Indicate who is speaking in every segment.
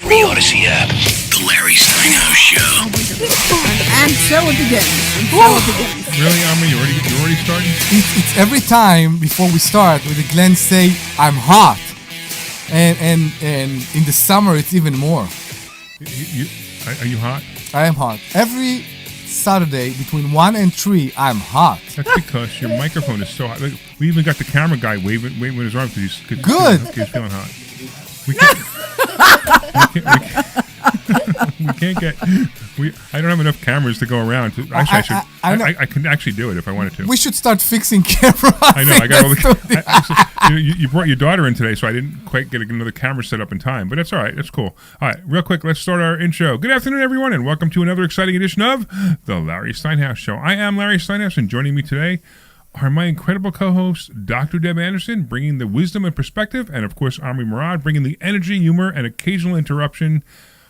Speaker 1: the Odyssey app. The Larry Steinhouse Show.
Speaker 2: And so it begins.
Speaker 3: Really, Omri? You already starting?
Speaker 4: It's every time before we start with the Glenn say, I'm hot. And in the summer, it's even more.
Speaker 3: Are you hot?
Speaker 4: I am hot. Every Saturday between 1 and 3, I'm hot.
Speaker 3: That's because your microphone is so hot. Like, we even got the camera guy waving his arms because he's feeling hot. I don't have enough cameras to go around. I can actually do it if I wanted to.
Speaker 4: We should start fixing cameras.
Speaker 3: I know. I got all the. You brought your daughter in today, so I didn't quite get another camera set up in time. But that's all right. That's cool. All right, real quick, let's start our intro. Good afternoon, everyone, and welcome to another exciting edition of the Larry Steinhouse Show. I am Larry Steinhouse, and joining me today are my incredible co-hosts, Dr. Deb Anderson, bringing the wisdom and perspective, and of course, Omri Morad, bringing the energy, humor, and occasional interruption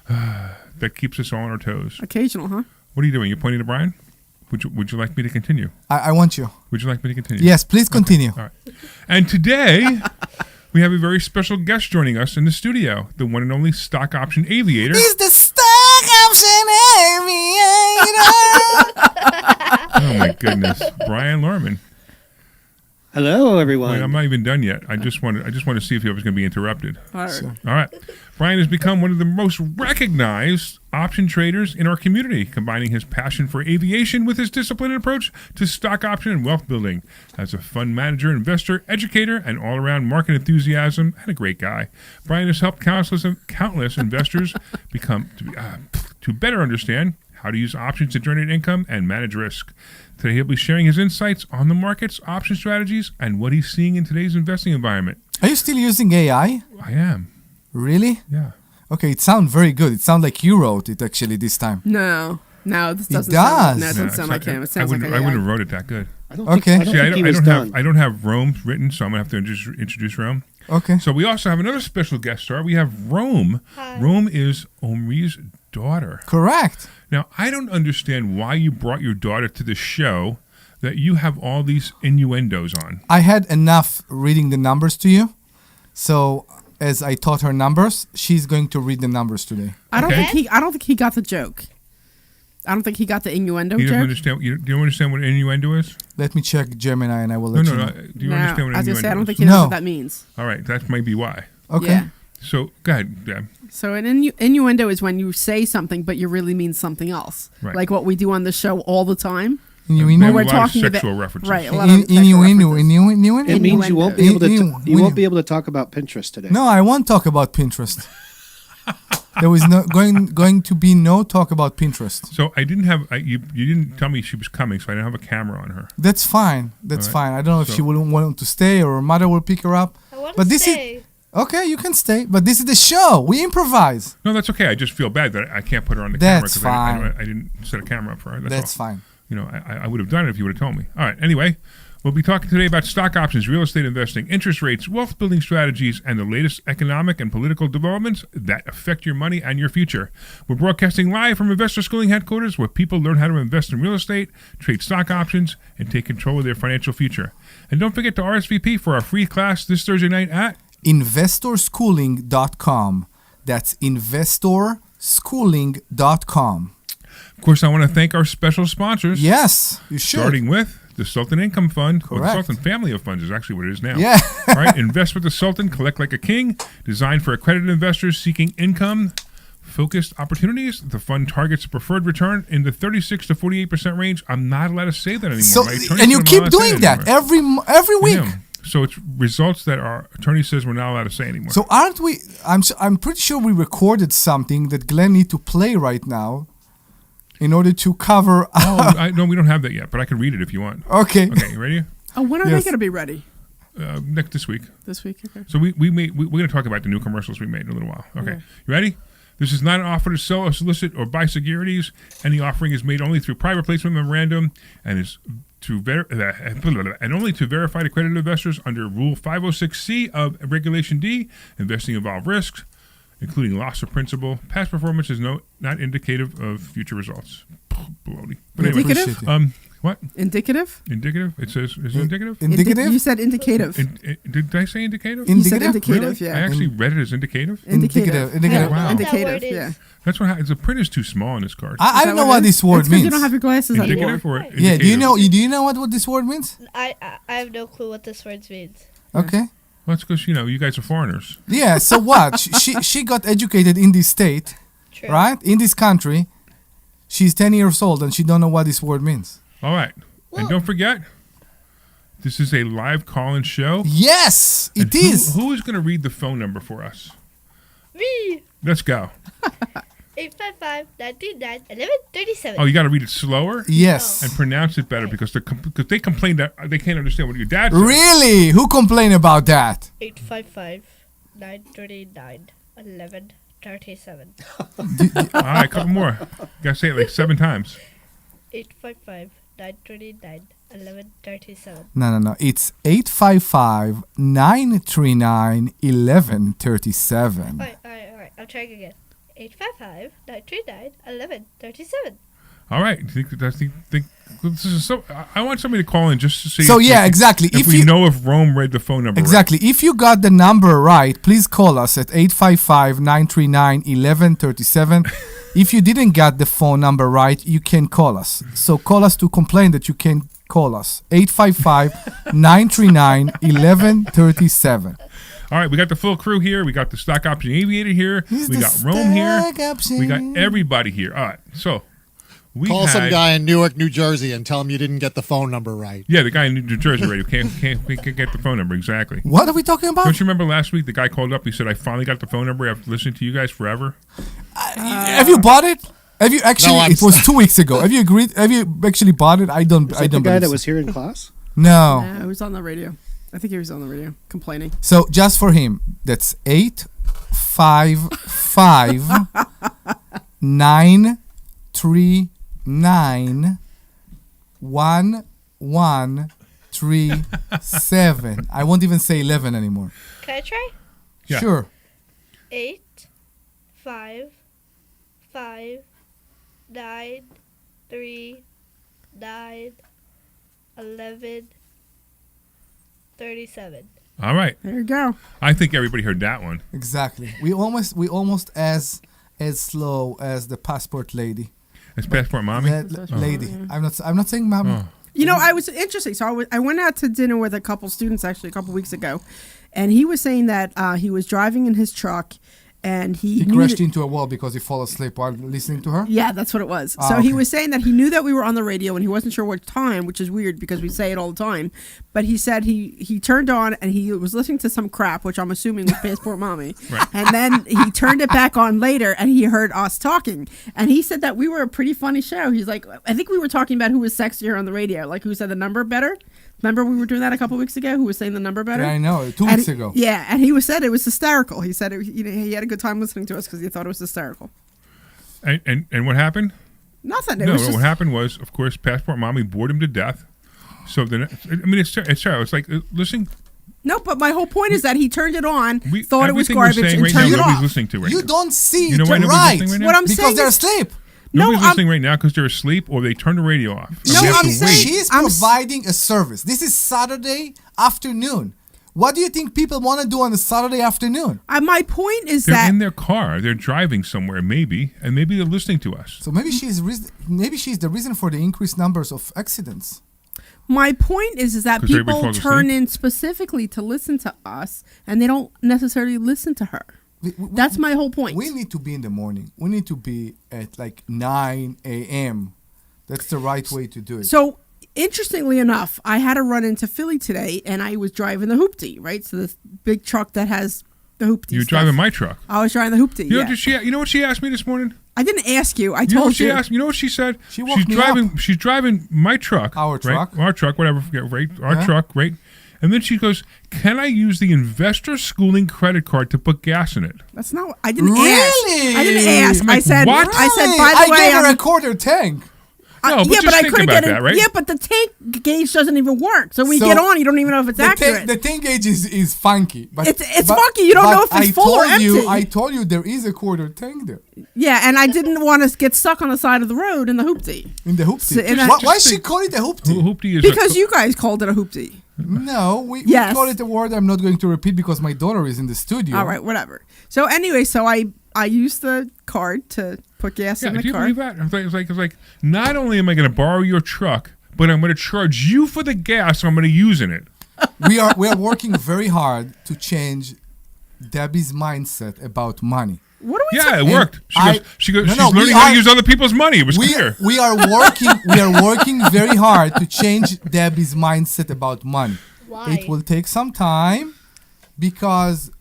Speaker 3: that keeps us all on our toes.
Speaker 2: Occasional, huh?
Speaker 3: What are you doing? You're pointing to Brian? Would you like me to continue?
Speaker 4: I want you.
Speaker 3: Would you like me to continue?
Speaker 4: Yes, please continue.
Speaker 3: Okay. All right. And today, we have a very special guest joining us in the studio, the one and only stock option aviator.
Speaker 4: He's the stock option aviator.
Speaker 3: Oh my goodness, Brian Lorman.
Speaker 5: Hello, everyone.
Speaker 3: Wait, I'm not even done yet. I just want to see if he was going to be interrupted.
Speaker 2: All right.
Speaker 4: Sure.
Speaker 3: All right. Brian has become one of the most recognized option traders in our community, combining his passion for aviation with his disciplined approach to stock option and wealth building. As a fund manager, investor, educator, and all-around market enthusiasm, and a great guy, Brian has helped countless investors to better understand how to use options to generate income and manage risk. Today he'll be sharing his insights on the markets, option strategies, and what he's seeing in today's investing environment.
Speaker 4: Are you still using AI?
Speaker 3: I am.
Speaker 4: Really?
Speaker 3: Yeah.
Speaker 4: Okay, it sounds very good. It sounds like you wrote it actually this time.
Speaker 2: No, this doesn't sound like him. It sounds like
Speaker 3: I wouldn't have wrote it that good.
Speaker 5: I don't
Speaker 3: have Rome written, so I'm going to have to just introduce Rome.
Speaker 4: Okay.
Speaker 3: So we also have another special guest star. We have Rome.
Speaker 6: Hi.
Speaker 3: Rome is Omri's daughter.
Speaker 4: Correct.
Speaker 3: Now, I don't understand why you brought your daughter to the show that you have all these innuendos on.
Speaker 4: I had enough reading the numbers to you. So as I taught her numbers, she's going to read the numbers today.
Speaker 2: I don't think he got the joke. I don't think he got the innuendo
Speaker 3: You don't
Speaker 2: joke.
Speaker 3: understand? You don't understand what innuendo is?
Speaker 4: Let me check Gemini and I will let you know.
Speaker 3: Do you understand what
Speaker 2: I was
Speaker 3: innuendo
Speaker 2: gonna say I don't
Speaker 3: is?
Speaker 2: think he knows what that means.
Speaker 3: All right, that might be why.
Speaker 4: Okay.
Speaker 2: Yeah.
Speaker 3: So go ahead, Deb.
Speaker 2: So an innuendo is when you say something but you really mean something else,
Speaker 3: Right.
Speaker 2: like what we do on the show all the time.
Speaker 4: Innuendo.
Speaker 2: We're
Speaker 3: a lot
Speaker 2: talking
Speaker 3: of sexual
Speaker 2: about
Speaker 3: references.
Speaker 2: right. A lot of sexual
Speaker 4: Innuendo.
Speaker 2: references.
Speaker 5: It means you won't be able to. You won't be able to talk about Pinterest today.
Speaker 4: No, I won't talk about Pinterest. There was no going to be no talk about Pinterest.
Speaker 3: So I didn't have you didn't tell me she was coming, so I didn't have a camera on her.
Speaker 4: That's fine. That's
Speaker 3: All right.
Speaker 4: fine. I don't know if
Speaker 3: So-
Speaker 4: she will want to stay or her mother will pick her up.
Speaker 6: I want
Speaker 4: But
Speaker 6: to
Speaker 4: this
Speaker 6: stay.
Speaker 4: is okay. You can stay. But this is the show. We improvise.
Speaker 3: No, that's okay. I just feel bad that I can't put her on the
Speaker 4: That's
Speaker 3: camera
Speaker 4: fine.
Speaker 3: I didn't set a camera up for her.
Speaker 4: That's
Speaker 3: all.
Speaker 4: fine.
Speaker 3: You know, I would have done it if you would have told me. All right. Anyway, we'll be talking today about stock options, real estate investing, interest rates, wealth building strategies, and the latest economic and political developments that affect your money and your future. We're broadcasting live from Investor Schooling headquarters, where people learn how to invest in real estate, trade stock options, and take control of their financial future. And don't forget to RSVP for our free class this Thursday night at
Speaker 4: investorschooling.com. That's investorschooling.com.
Speaker 3: Of course, I want to thank our special sponsors.
Speaker 4: Yes, you should.
Speaker 3: Starting with the Sultan Income Fund, or the
Speaker 4: Correct.
Speaker 3: Sultan Family of Funds is actually what it is now.
Speaker 4: Yeah.
Speaker 3: All right, invest with the Sultan, collect like a king, designed for accredited investors seeking income-focused opportunities. The fund targets a preferred return in the 36 to 48% range. I'm not allowed to say that anymore.
Speaker 4: So
Speaker 3: My attorney
Speaker 4: and you
Speaker 3: said I'm
Speaker 4: keep
Speaker 3: not allowed to say
Speaker 4: doing that
Speaker 3: anymore.
Speaker 4: every week.
Speaker 3: Yeah. So it's results that our attorney says we're not allowed to say anymore.
Speaker 4: So aren't we? I'm pretty sure we recorded something that Glenn need to play right now, in order to cover.
Speaker 3: No, we don't have that yet, but I can read it if you want.
Speaker 4: Okay.
Speaker 3: Okay, you ready?
Speaker 2: Oh, when are they
Speaker 4: Yes.
Speaker 2: going to be ready?
Speaker 3: This week.
Speaker 2: This week? Okay.
Speaker 3: So we're going to talk about the new commercials we made in a little while. Okay, You ready? This is not an offer to sell or solicit or buy securities. Any offering is made only through private placement memorandum and is and only to verified accredited investors under Rule 506C of Regulation D. Investing involves risks, including loss of principal. Past performance is not indicative of future results. Baloney. But anyway,
Speaker 2: Indicative?
Speaker 3: What?
Speaker 2: Indicative?
Speaker 3: Indicative? It says, is it indicative?
Speaker 4: Indicative?
Speaker 2: You said indicative.
Speaker 3: Did I say indicative?
Speaker 2: You said
Speaker 4: Indicative?
Speaker 2: indicative,
Speaker 3: Really?
Speaker 2: yeah.
Speaker 3: I actually read it as indicative.
Speaker 2: Indicative.
Speaker 4: Indicative.
Speaker 3: Wow.
Speaker 2: Indicative,
Speaker 6: That word
Speaker 2: yeah.
Speaker 6: is.
Speaker 3: That's what happens. The print is too small on this card.
Speaker 4: I don't know what this word
Speaker 2: It's because
Speaker 4: means.
Speaker 2: you don't have your glasses anymore.
Speaker 3: Indicative or
Speaker 4: Yeah, do you
Speaker 3: indicative?
Speaker 4: know what this word means?
Speaker 6: I have no clue what this word means.
Speaker 4: Okay.
Speaker 3: Well, it's because, you guys are foreigners.
Speaker 4: Yeah, so what? She got educated in this state,
Speaker 6: True.
Speaker 4: right? In this country. She's 10 years old and she don't know what this word means.
Speaker 3: All right. And don't forget, this is a live call-in show.
Speaker 4: Yes,
Speaker 3: And
Speaker 4: it is.
Speaker 3: Who is going to read the phone number for us?
Speaker 6: Me.
Speaker 3: Let's go.
Speaker 6: 855-939-1137.
Speaker 3: Oh, you got to read it slower
Speaker 4: Yes.
Speaker 3: and pronounce it better because they complain that they can't understand what your dad says.
Speaker 4: Really? Who complained about that?
Speaker 6: 855-939-1137.
Speaker 3: All right, a couple more. You got to say it like 7 times.
Speaker 6: 855-939-1137.
Speaker 4: No. It's 855-939-1137.
Speaker 6: All right. I'll try again. 855-939-1137.
Speaker 3: All right. Think this is so. I want somebody to call in just to see.
Speaker 4: So yeah, exactly.
Speaker 3: If we know if Rome read the phone number.
Speaker 4: Exactly. If you got the number right, please call us at 855-939-1137. If you didn't get the phone number right, you can call us. So call us to complain that you can call us. 855-939-1137.
Speaker 3: All right, we got the full crew here. We got the stock option aviator here.
Speaker 4: He's
Speaker 3: we
Speaker 4: the
Speaker 3: got Rome here.
Speaker 4: stock option.
Speaker 3: We got everybody here. All right, so we
Speaker 7: Call
Speaker 3: had,
Speaker 7: some guy in Newark, New Jersey, and tell him you didn't get the phone number right.
Speaker 3: Yeah, the guy in New Jersey radio can't get the phone number exactly.
Speaker 4: What are we talking about?
Speaker 3: Don't you remember last week the guy called up? He said, "I finally got the phone number. I've listened to you guys forever."
Speaker 4: Have you bought it? Have you actually?
Speaker 7: No,
Speaker 4: it was 2 weeks ago. Have you agreed? Have you actually bought it? I don't.
Speaker 5: Is
Speaker 4: I
Speaker 5: that the
Speaker 4: don't.
Speaker 5: guy
Speaker 4: believe
Speaker 5: that
Speaker 4: so.
Speaker 5: was here in class?
Speaker 4: No.
Speaker 2: Yeah, it was on the radio. I think he was on the radio complaining.
Speaker 4: So just for him, that's 855-939-1137. I won't even say 11 anymore.
Speaker 6: Can I try?
Speaker 3: Yeah.
Speaker 4: Sure.
Speaker 6: 855-939-1137.
Speaker 3: All right,
Speaker 2: There you go.
Speaker 3: I think everybody heard that one.
Speaker 4: Exactly. We almost as slow as the passport lady.
Speaker 3: It's passport mommy.
Speaker 4: That lady. I'm not saying mommy.
Speaker 3: Oh.
Speaker 2: You know, I was interesting. So I went out to dinner with a couple students actually a couple weeks ago, and he was saying that he was driving in his truck, and
Speaker 4: He
Speaker 2: knew
Speaker 4: crashed
Speaker 2: that-
Speaker 4: into a wall because he fell asleep while listening to her.
Speaker 2: Yeah, that's what it was.
Speaker 4: Ah,
Speaker 2: So he
Speaker 4: okay.
Speaker 2: was saying that he knew that we were on the radio and he wasn't sure what time, which is weird because we say it all the time. But he said he turned on and he was listening to some crap, which I'm assuming was Passport Mommy.
Speaker 3: Right.
Speaker 2: And then he turned it back on later and he heard us talking. And he said that we were a pretty funny show. He's like, I think we were talking about who was sexier on the radio, like who said the number better. Remember we were doing that a couple weeks ago? Who was saying the number better?
Speaker 4: Yeah, I know. 2
Speaker 2: And
Speaker 4: weeks ago.
Speaker 2: Yeah, and he said it was hysterical. He said he had a good time listening to us because he thought it was hysterical.
Speaker 3: And what happened?
Speaker 2: Nothing. It
Speaker 3: No,
Speaker 2: was just,
Speaker 3: what happened was, of course, passport mommy bored him to death. So then, it's terrible. It's like listening.
Speaker 2: No, but my whole point is that he turned it on,
Speaker 3: We,
Speaker 2: thought it was
Speaker 3: everything we're
Speaker 2: garbage,
Speaker 3: saying
Speaker 2: and
Speaker 3: right now,
Speaker 2: turned it
Speaker 3: nobody's
Speaker 2: off.
Speaker 3: listening to right
Speaker 4: You
Speaker 3: now.
Speaker 4: don't see
Speaker 3: You know
Speaker 4: it
Speaker 3: why nobody's
Speaker 4: right
Speaker 3: listening right now?
Speaker 2: What I'm
Speaker 4: because
Speaker 2: saying
Speaker 4: they're
Speaker 2: is,
Speaker 4: asleep.
Speaker 3: Nobody's
Speaker 2: I'm-
Speaker 3: listening right now because they're asleep or they turn the radio off.
Speaker 2: No,
Speaker 3: So we have
Speaker 2: I'm
Speaker 3: to
Speaker 2: saying-
Speaker 3: wait.
Speaker 4: She's
Speaker 2: I'm
Speaker 4: providing a service. This is Saturday afternoon. What do you think people want to do on a Saturday afternoon?
Speaker 2: my point is
Speaker 3: They're
Speaker 2: that
Speaker 3: in their car. They're driving somewhere, maybe, and maybe they're listening to us.
Speaker 4: So maybe she's the reason for the increased numbers of accidents.
Speaker 2: my point is that
Speaker 3: 'Cause everybody
Speaker 2: people
Speaker 3: falls
Speaker 2: turn
Speaker 3: asleep?
Speaker 2: in specifically to listen to us, and they don't necessarily listen to her. That's my whole point.
Speaker 4: We need to be in the morning. We need to be at like 9 a.m. That's the right way to do it.
Speaker 2: So, interestingly enough, I had to run into Philly today, and I was driving the hoopty, right? So this big truck that has the hoopty.
Speaker 3: You're
Speaker 2: stuff.
Speaker 3: driving my truck.
Speaker 2: I was driving the hoopty.
Speaker 3: You know,
Speaker 2: Yeah.
Speaker 3: you know what she asked me this morning?
Speaker 2: I didn't ask you. I
Speaker 3: You know what
Speaker 2: told
Speaker 3: she
Speaker 2: you.
Speaker 3: asked? You know what she said?
Speaker 4: She woke
Speaker 3: she's
Speaker 4: me
Speaker 3: driving.
Speaker 4: up.
Speaker 3: She's driving my truck.
Speaker 4: Our
Speaker 3: right?
Speaker 4: truck.
Speaker 3: Our truck. Whatever. Yeah, right. Our
Speaker 4: Yeah.
Speaker 3: truck. Right. And then she goes, "Can I use the investor schooling credit card to put gas in it?"
Speaker 2: That's not. I didn't
Speaker 4: Really?
Speaker 2: ask. I didn't ask.
Speaker 3: I'm
Speaker 2: I
Speaker 3: like,
Speaker 2: said.
Speaker 3: what?
Speaker 2: I said. By the
Speaker 4: I
Speaker 2: way,
Speaker 4: gave her
Speaker 2: I'm-
Speaker 4: a quarter tank.
Speaker 3: No, but
Speaker 2: yeah,
Speaker 3: just
Speaker 2: but I
Speaker 3: think
Speaker 2: couldn't
Speaker 3: about
Speaker 2: get it.
Speaker 3: that, right?
Speaker 2: Yeah, but the tank gauge doesn't even work. So when you
Speaker 4: So,
Speaker 2: get on, you don't even know if it's accurate.
Speaker 4: The tank gauge is funky. But
Speaker 2: It's funky. You don't
Speaker 4: but
Speaker 2: know if it's
Speaker 4: I
Speaker 2: full or
Speaker 4: told you,
Speaker 2: empty.
Speaker 4: I told you there is a quarter tank there
Speaker 2: Yeah, and I didn't want to get stuck on the side of the road in the hoopty.
Speaker 4: in the hoopty.
Speaker 2: So- and I-
Speaker 4: Why she call it a hoopty?
Speaker 3: Hoopty is
Speaker 2: Because you guys called it a hoopty.
Speaker 4: No, we
Speaker 2: Yes.
Speaker 4: call it a word I'm not going to repeat because my daughter is in the studio.
Speaker 2: All right, whatever. So anyway, so I used the card to put gas in
Speaker 3: do
Speaker 2: the
Speaker 3: you
Speaker 2: car.
Speaker 3: believe that? It's like, not only am I going to borrow your truck, but I'm going to charge you for the gas I'm going to use in it.
Speaker 4: We are working very hard to change Debbie's mindset about money.
Speaker 2: What are we
Speaker 3: Yeah,
Speaker 2: talking?
Speaker 3: it worked. She goes,
Speaker 4: No,
Speaker 3: she's
Speaker 4: no, we
Speaker 3: learning how to
Speaker 4: are-
Speaker 3: use other people's money. It was
Speaker 4: We
Speaker 3: clear.
Speaker 4: are working very hard to change Debbie's mindset about money.
Speaker 6: Why?
Speaker 4: It will take some time because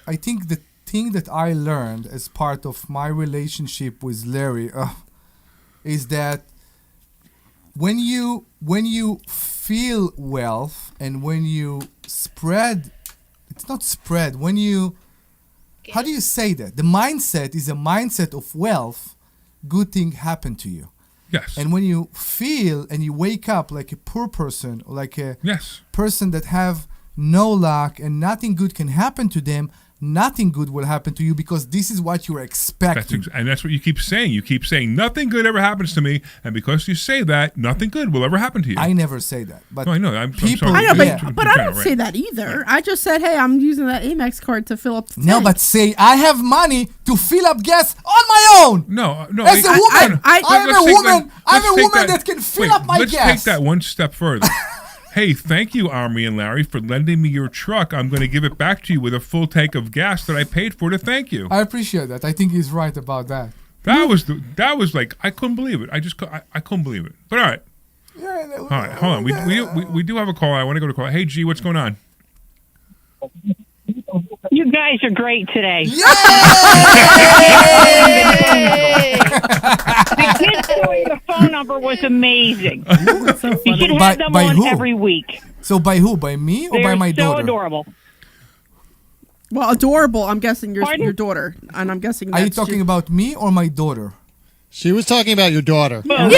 Speaker 4: I think the thing that I learned as part of my relationship with Larry is that when you feel wealth and when you spread, it's not spread, when you, how do you say that? The mindset is a mindset of wealth, good thing happen to you.
Speaker 3: Yes.
Speaker 4: And when you feel and you wake up like a poor person or like a
Speaker 3: Yes.
Speaker 4: person that have no luck and nothing good can happen to them, nothing good will happen to you because this is what you're expecting.
Speaker 3: And that's what you keep saying. You keep saying nothing good ever happens to me, and because you say that, nothing good will ever happen to you.
Speaker 4: I never say that, but
Speaker 3: No, I know. I'm
Speaker 4: people-
Speaker 3: sorry.
Speaker 2: I know,
Speaker 4: Yeah.
Speaker 2: but I don't say that either. I just said, hey, I'm using that Amex card to fill up the
Speaker 4: no,
Speaker 2: tank.
Speaker 4: but say I have money to fill up gas on my own.
Speaker 3: No.
Speaker 4: As a woman, I'm a woman. I'm a
Speaker 3: let's take
Speaker 4: woman that can fill up my
Speaker 3: let's
Speaker 4: gas.
Speaker 3: take that one step further. Hey, thank you, Omri and Larry, for lending me your truck. I'm going to give it back to you with a full tank of gas that I paid for to thank you.
Speaker 4: I appreciate that. I think he's right about that.
Speaker 3: That was like, I couldn't believe it. I couldn't believe it. But all right. All right, hold on. We do have a call. I want to go to call. Hey, G, what's going on?
Speaker 8: You guys are great today. The kids doing the phone number was amazing. You should have them
Speaker 4: By
Speaker 8: on
Speaker 4: who?
Speaker 8: every week.
Speaker 4: So by who? By me or
Speaker 8: They're
Speaker 4: by my
Speaker 8: so
Speaker 4: daughter?
Speaker 8: adorable.
Speaker 2: Well, adorable. I'm guessing
Speaker 8: Pardon?
Speaker 2: your daughter, and I'm guessing.
Speaker 4: Are you
Speaker 2: that's
Speaker 4: talking about me or my daughter?
Speaker 7: She was talking about your daughter.
Speaker 6: Yay!
Speaker 4: Oh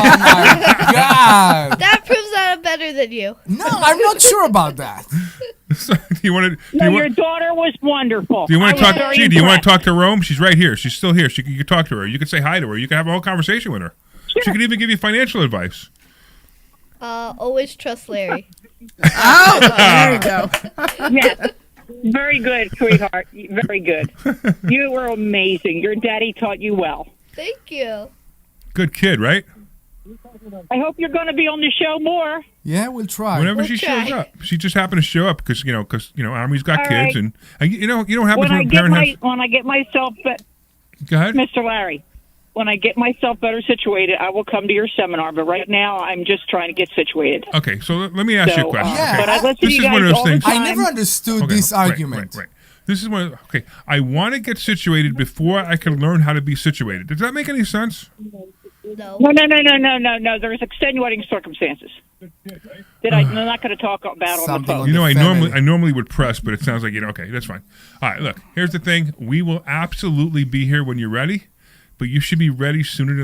Speaker 4: my God!
Speaker 6: That proves that I'm better than you.
Speaker 4: No, I'm not sure about that.
Speaker 3: Do you want to?
Speaker 8: No, your daughter was wonderful.
Speaker 3: Do you want to
Speaker 8: I was
Speaker 3: talk?
Speaker 8: very
Speaker 3: Gee, do you want to
Speaker 8: impressed.
Speaker 3: talk to Rome? She's right here. She's still here. You can talk to her. You can say hi to her. You can have a whole conversation with her. She could even give you financial advice.
Speaker 6: Always trust Larry.
Speaker 2: Oh, there you go.
Speaker 8: Yes. Very good, sweetheart. Very good. You were amazing. Your daddy taught you well.
Speaker 6: Thank you.
Speaker 3: Good kid, right?
Speaker 8: I hope you're going to be on the show more.
Speaker 4: Yeah, we'll try.
Speaker 3: Whenever
Speaker 6: We'll
Speaker 3: she
Speaker 6: try.
Speaker 3: shows up, she just happened to show up because Omri's got
Speaker 8: All
Speaker 3: kids,
Speaker 8: right.
Speaker 3: and you don't happen
Speaker 8: When
Speaker 3: to
Speaker 8: I
Speaker 3: a
Speaker 8: get
Speaker 3: parent has.
Speaker 8: when I get myself,
Speaker 3: Go ahead.
Speaker 8: Mr. Larry, when I get myself better situated, I will come to your seminar. But right now, I'm just trying to get situated.
Speaker 3: Okay, so let me ask you a
Speaker 8: So,
Speaker 3: question.
Speaker 4: Yeah.
Speaker 3: okay?
Speaker 8: But I listen
Speaker 3: This
Speaker 8: to you
Speaker 3: is
Speaker 8: guys
Speaker 3: one of those
Speaker 8: all the
Speaker 3: things.
Speaker 8: time.
Speaker 4: I never understood
Speaker 3: Okay,
Speaker 4: this
Speaker 3: right,
Speaker 4: argument.
Speaker 3: Right. This is one. Okay, I want to get situated before I can learn how to be situated. Does that make any sense?
Speaker 6: No.
Speaker 8: No. There's extenuating circumstances that I'm not going to talk about on the
Speaker 4: Something
Speaker 8: phone.
Speaker 4: on
Speaker 3: You know,
Speaker 4: the family.
Speaker 3: I normally would press, but it sounds like okay, that's fine. All right, look, here's the thing: we will absolutely be here when you're ready, but you should be ready sooner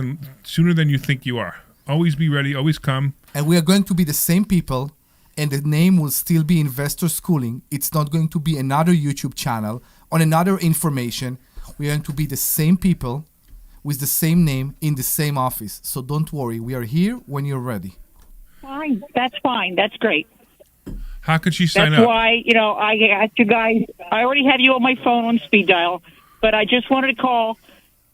Speaker 3: than you think you are. Always be ready. Always come.
Speaker 4: And we are going to be the same people, and the name will still be Investor Schooling. It's not going to be another YouTube channel on another information. We are going to be the same people with the same name in the same office. So don't worry. We are here when you're ready.
Speaker 8: Fine. That's fine. That's great.
Speaker 3: How could she sign
Speaker 8: That's
Speaker 3: up?
Speaker 8: why, I asked you guys. I already have you on my phone on speed dial, but I just wanted to call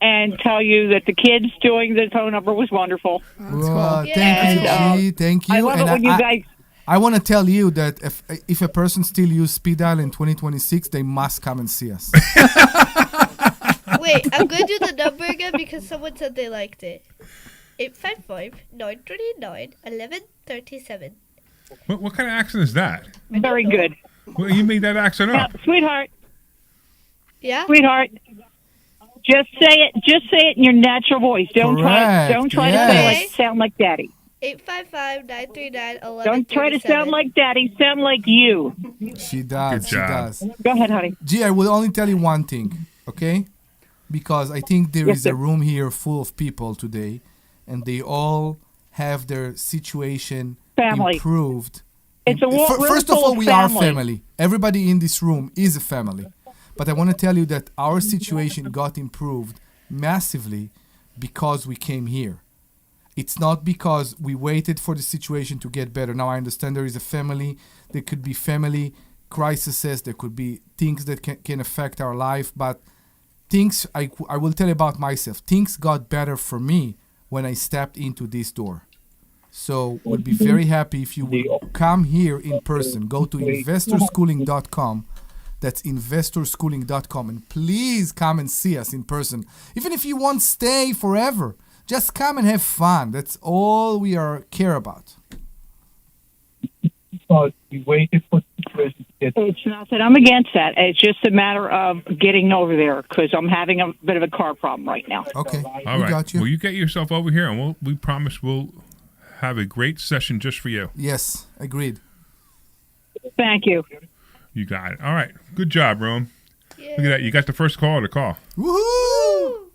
Speaker 8: and tell you that the kids doing the phone number was wonderful.
Speaker 4: Thank you,
Speaker 8: And,
Speaker 4: G. Thank you.
Speaker 8: I love
Speaker 4: And
Speaker 8: it when you guys.
Speaker 4: I want to tell you that if a person still use speed dial in 2026, they must come and see us.
Speaker 6: Wait, I'm going to do the number again because someone said they liked it. 855-929-1137.
Speaker 3: What kind of accent is that?
Speaker 8: Very good.
Speaker 3: Well, you made that accent
Speaker 8: Now,
Speaker 3: up.
Speaker 8: sweetheart,
Speaker 6: Yeah?
Speaker 8: sweetheart, just say it. Just say it in your natural voice. Don't
Speaker 4: Correct,
Speaker 8: try to
Speaker 6: yes.
Speaker 8: sound like daddy.
Speaker 6: 855-939-1137.
Speaker 8: Don't try to sound like daddy. Sound like you.
Speaker 4: She does.
Speaker 3: Good
Speaker 4: She
Speaker 3: job.
Speaker 4: does.
Speaker 8: Go ahead, honey.
Speaker 4: G, I will only tell you one thing, okay? Because I think there
Speaker 8: Yes,
Speaker 4: is a
Speaker 8: sir.
Speaker 4: room here full of people today and they all have their situation
Speaker 8: Family.
Speaker 4: improved.
Speaker 8: It's a room
Speaker 4: First of
Speaker 8: full
Speaker 4: all,
Speaker 8: of
Speaker 4: we are
Speaker 8: family.
Speaker 4: family. Everybody in this room is a family. But I want to tell you that our situation got improved massively because we came here. It's not because we waited for the situation to get better. Now I understand there is a family. There could be family crises. There could be things that can affect our life. But things, I will tell you about myself. Things got better for me when I stepped into this door. So we'll be very happy if you will come here in person. Go to investorschooling.com. That's investorschooling.com. And please come and see us in person. Even if you won't stay forever, just come and have fun. That's all we care about.
Speaker 8: We waited for the situation to get. It's not that I'm against that. It's just a matter of getting over there because I'm having a bit of a car problem right now.
Speaker 4: Okay,
Speaker 3: All
Speaker 4: we
Speaker 3: right.
Speaker 4: got you.
Speaker 3: Well, you get yourself over here, and we promise we'll have a great session just for you.
Speaker 4: Yes, agreed.
Speaker 8: Thank you.
Speaker 3: You got it. All right. Good job, Rome. Look at that. You got the first caller to call.
Speaker 4: Woohoo!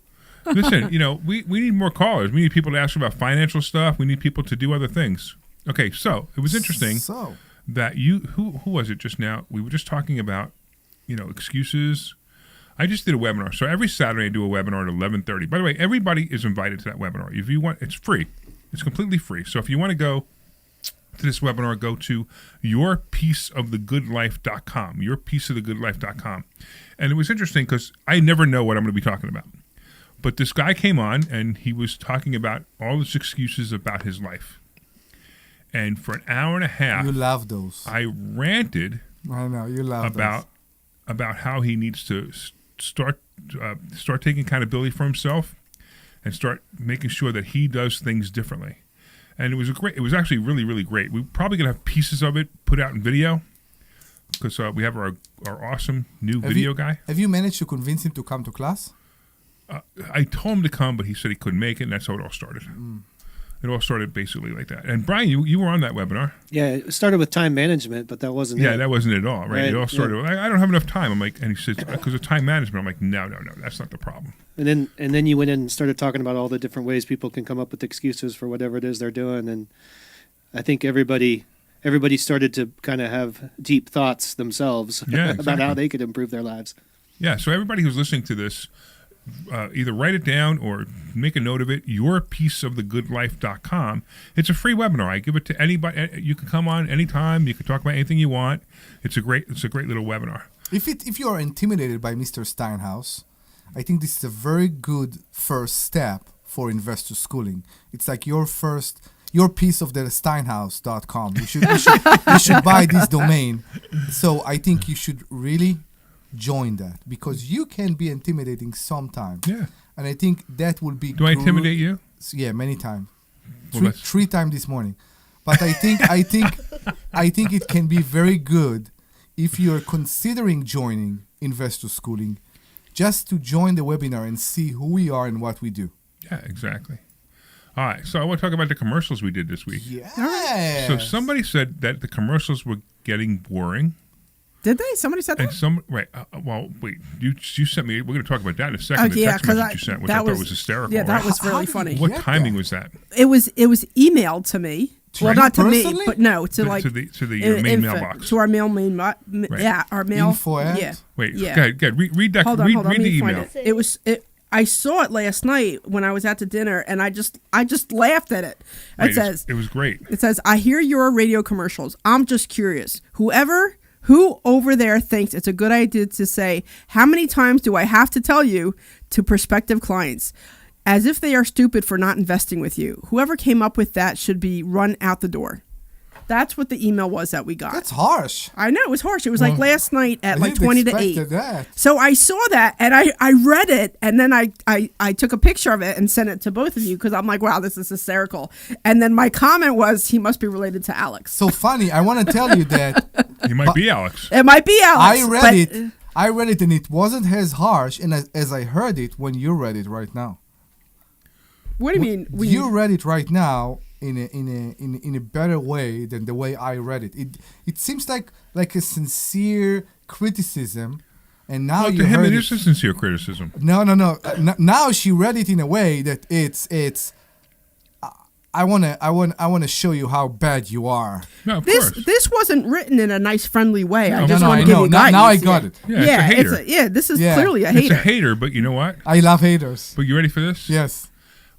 Speaker 3: Listen, we need more callers. We need people to ask about financial stuff. We need people to do other things. Okay, so it was interesting that who was it just now? We were just talking about, excuses. I just did a webinar. So every Saturday I do a webinar at 11:30. By the way, everybody is invited to that webinar. If you want, it's free. It's completely free. So if you want to go to this webinar, go to yourpieceofthegoodlife.com, yourpieceofthegoodlife.com. And it was interesting because I never know what I'm going to be talking about. But this guy came on and he was talking about all his excuses about his life. And for an hour and a half,
Speaker 4: You love those.
Speaker 3: I ranted
Speaker 4: I know, you love
Speaker 3: about how he needs to start taking accountability for himself and start making sure that he does things differently. And it was actually really, really great. We're probably going to have pieces of it put out in video because we have our awesome new video guy.
Speaker 4: Have you managed to convince him to come to class?
Speaker 3: I told him to come, but he said he couldn't make it, and that's how it all started. It all started basically like that. And Brian, you were on that webinar.
Speaker 5: Yeah, it started with time management, but that wasn't
Speaker 3: Yeah,
Speaker 5: it.
Speaker 3: that wasn't it at all, right? It all started
Speaker 5: yeah.
Speaker 3: with, I don't have enough time. I'm like, and he says, because of time management. I'm like, no, that's not the problem.
Speaker 5: And then you went in and started talking about all the different ways people can come up with excuses for whatever it is they're doing. And I think everybody started to kind of have deep thoughts themselves about how they could improve their lives.
Speaker 3: Yeah, so everybody who's listening to this, either write it down or make a note of it, yourpieceofthegoodlife.com. It's a free webinar. I give it to anybody. You can come on anytime. You can talk about anything you want. It's a great little webinar.
Speaker 4: If you are intimidated by Mr. Steinhouse, I think this is a very good first step for investor schooling. It's like your piece of the Steinhouse.com. You should buy this domain. So I think you should really join that because you can be intimidating sometimes.
Speaker 3: Yeah.
Speaker 4: And I think that will be
Speaker 3: Do I intimidate you?
Speaker 4: Yeah, many times.
Speaker 3: Well,
Speaker 4: three times this morning. But I think it can be very good if you're considering joining investor schooling, just to join the webinar and see who we are and what we do.
Speaker 3: Yeah, exactly. All right, so I want to talk about the commercials we did this week.
Speaker 4: Yeah.
Speaker 3: So somebody said that the commercials were getting boring.
Speaker 2: Did they? Somebody said that?
Speaker 3: And wait. You sent me. We're going to talk about that in a second. The text message you sent, which I thought was hysterical.
Speaker 2: Yeah, that
Speaker 3: right?
Speaker 2: was really funny.
Speaker 3: What timing was that?
Speaker 2: It was emailed to me. Well, not to me, but no, to like
Speaker 3: to the main mailbox.
Speaker 2: To our mail yeah, our mail.
Speaker 4: Info at?
Speaker 2: Yeah.
Speaker 3: Wait,
Speaker 2: yeah.
Speaker 3: go ahead. Read that.
Speaker 2: Hold on,
Speaker 3: read
Speaker 2: let
Speaker 3: the
Speaker 2: me find
Speaker 3: email.
Speaker 2: it. I saw it last night when I was at the dinner, and I just laughed at it. It says
Speaker 3: it was great.
Speaker 2: It says, "I hear your radio commercials. I'm just curious. Who over there thinks it's a good idea to say, how many times do I have to tell you to prospective clients? As if they are stupid for not investing with you. Whoever came up with that should be run out the door." That's what the email was that we got.
Speaker 4: That's harsh.
Speaker 2: I know, it was harsh. It was like last night at like 20 to 8.
Speaker 4: That.
Speaker 2: So I saw that and I read it and then I took a picture of it and sent it to both of you because I'm like, wow, this is hysterical. And then my comment was, he must be related to Alex.
Speaker 4: So funny. I want to tell you that.
Speaker 3: He might be Alex.
Speaker 2: It might be Alex.
Speaker 4: I read it and it wasn't as harsh as I heard it when you read it right now.
Speaker 2: What do you mean?
Speaker 4: You read it right now in a better way than the way I read it. It seems like a sincere criticism, and now
Speaker 3: to him it is a sincere criticism.
Speaker 4: No. Now she read it in a way that it's I wanna show you how bad you are.
Speaker 3: No, of course.
Speaker 2: This wasn't written in a nice, friendly way. I just
Speaker 4: no,
Speaker 2: want
Speaker 4: I
Speaker 2: to give
Speaker 4: know.
Speaker 2: you
Speaker 4: Now
Speaker 2: guidance.
Speaker 4: I got it.
Speaker 3: Yeah, it's a hater.
Speaker 2: This is
Speaker 4: Yeah.
Speaker 2: clearly a
Speaker 3: It's
Speaker 2: hater.
Speaker 3: a hater, but you know what?
Speaker 4: I love haters.
Speaker 3: But you ready for this?
Speaker 4: Yes.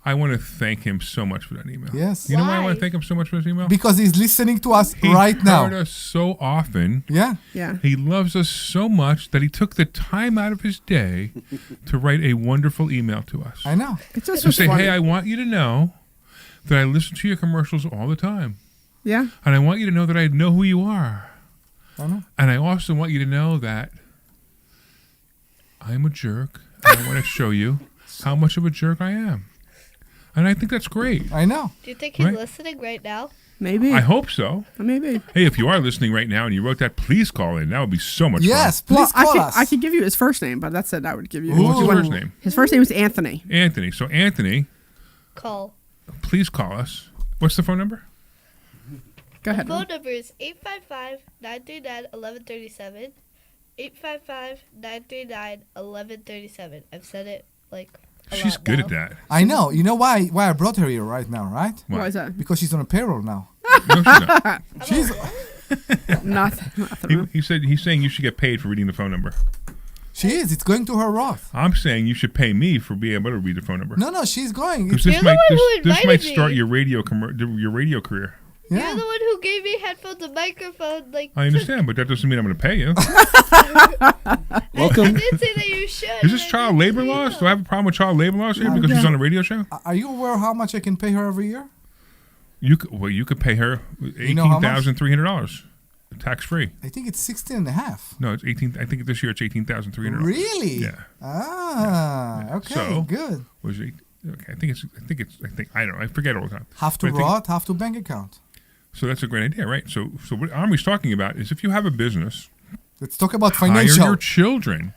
Speaker 3: I want to thank him so much for that email.
Speaker 4: Yes.
Speaker 3: You know why I
Speaker 6: Why?
Speaker 3: want to thank him so much for this email?
Speaker 4: Because he's listening to us
Speaker 3: He
Speaker 4: right now.
Speaker 3: heard us so often.
Speaker 4: Yeah.
Speaker 2: Yeah.
Speaker 3: He loves us so much that he took the time out of his day to write a wonderful email to us.
Speaker 4: I know.
Speaker 2: It's just
Speaker 3: To say,
Speaker 2: funny.
Speaker 3: hey, I want you to know that I listen to your commercials all the time.
Speaker 2: Yeah.
Speaker 3: And I want you to know that I know who you are.
Speaker 4: I know.
Speaker 3: And I also want you to know that I'm a jerk. And I want to show you how much of a jerk I am. And I think that's great.
Speaker 4: I know.
Speaker 6: Do you think he's
Speaker 3: Right.
Speaker 6: listening right now?
Speaker 2: Maybe.
Speaker 3: I hope so.
Speaker 2: Maybe.
Speaker 3: Hey, if you are listening right now and you wrote that, please call in. That would be so much
Speaker 4: Yes,
Speaker 3: fun.
Speaker 4: please call us.
Speaker 2: I could give you his first name, but that's it. I would give you.
Speaker 3: What's his
Speaker 4: Ooh.
Speaker 3: first name?
Speaker 2: His first name is Anthony.
Speaker 3: Anthony. So, Anthony,
Speaker 6: Call.
Speaker 3: please call us. What's the phone number?
Speaker 2: Go ahead.
Speaker 6: Phone number is 855-939-1137. 855-939-1137. I've said it like a
Speaker 3: She's
Speaker 6: lot
Speaker 3: good
Speaker 6: now.
Speaker 3: at that.
Speaker 4: I know. You know why I brought her here right now, right?
Speaker 2: Why is that?
Speaker 4: Because she's on a payroll now.
Speaker 3: No, she's not.
Speaker 4: She's
Speaker 2: Nothing.
Speaker 3: He's saying you should get paid for reading the phone number.
Speaker 4: she is. It's going to her Roth.
Speaker 3: I'm saying you should pay me for being able to read the phone number.
Speaker 4: No, she's going.
Speaker 3: Because
Speaker 6: You're
Speaker 3: this
Speaker 6: the
Speaker 3: might
Speaker 6: one who
Speaker 3: this might
Speaker 6: invited
Speaker 3: start
Speaker 6: me.
Speaker 3: your radio career.
Speaker 4: Yeah.
Speaker 6: You're the one who gave me headphones and microphone. Like
Speaker 3: I understand, but that doesn't mean I'm going to pay you.
Speaker 5: Welcome.
Speaker 6: I didn't say that you should.
Speaker 3: Is this
Speaker 6: and I
Speaker 3: child
Speaker 6: didn't
Speaker 3: labor
Speaker 6: say
Speaker 3: laws?
Speaker 6: no.
Speaker 3: Do I have a problem with child labor laws here because she's on a radio show?
Speaker 4: Are you aware how much I can pay her every year?
Speaker 3: You could pay her
Speaker 4: know how much?
Speaker 3: $18,300 tax free.
Speaker 4: I think it's 16 and a half.
Speaker 3: No, it's 18. I think this year it's $18,300.
Speaker 4: Really?
Speaker 3: Yeah.
Speaker 4: Okay,
Speaker 3: So-
Speaker 4: good.
Speaker 3: Was it? Okay, I don't know. I forget all the time.
Speaker 4: Half to
Speaker 3: But I think-
Speaker 4: Roth, half to bank account.
Speaker 3: So that's a great idea, right? So what Omri's talking about is if you have a business,
Speaker 4: Let's talk about
Speaker 3: hire
Speaker 4: financial.
Speaker 3: your children.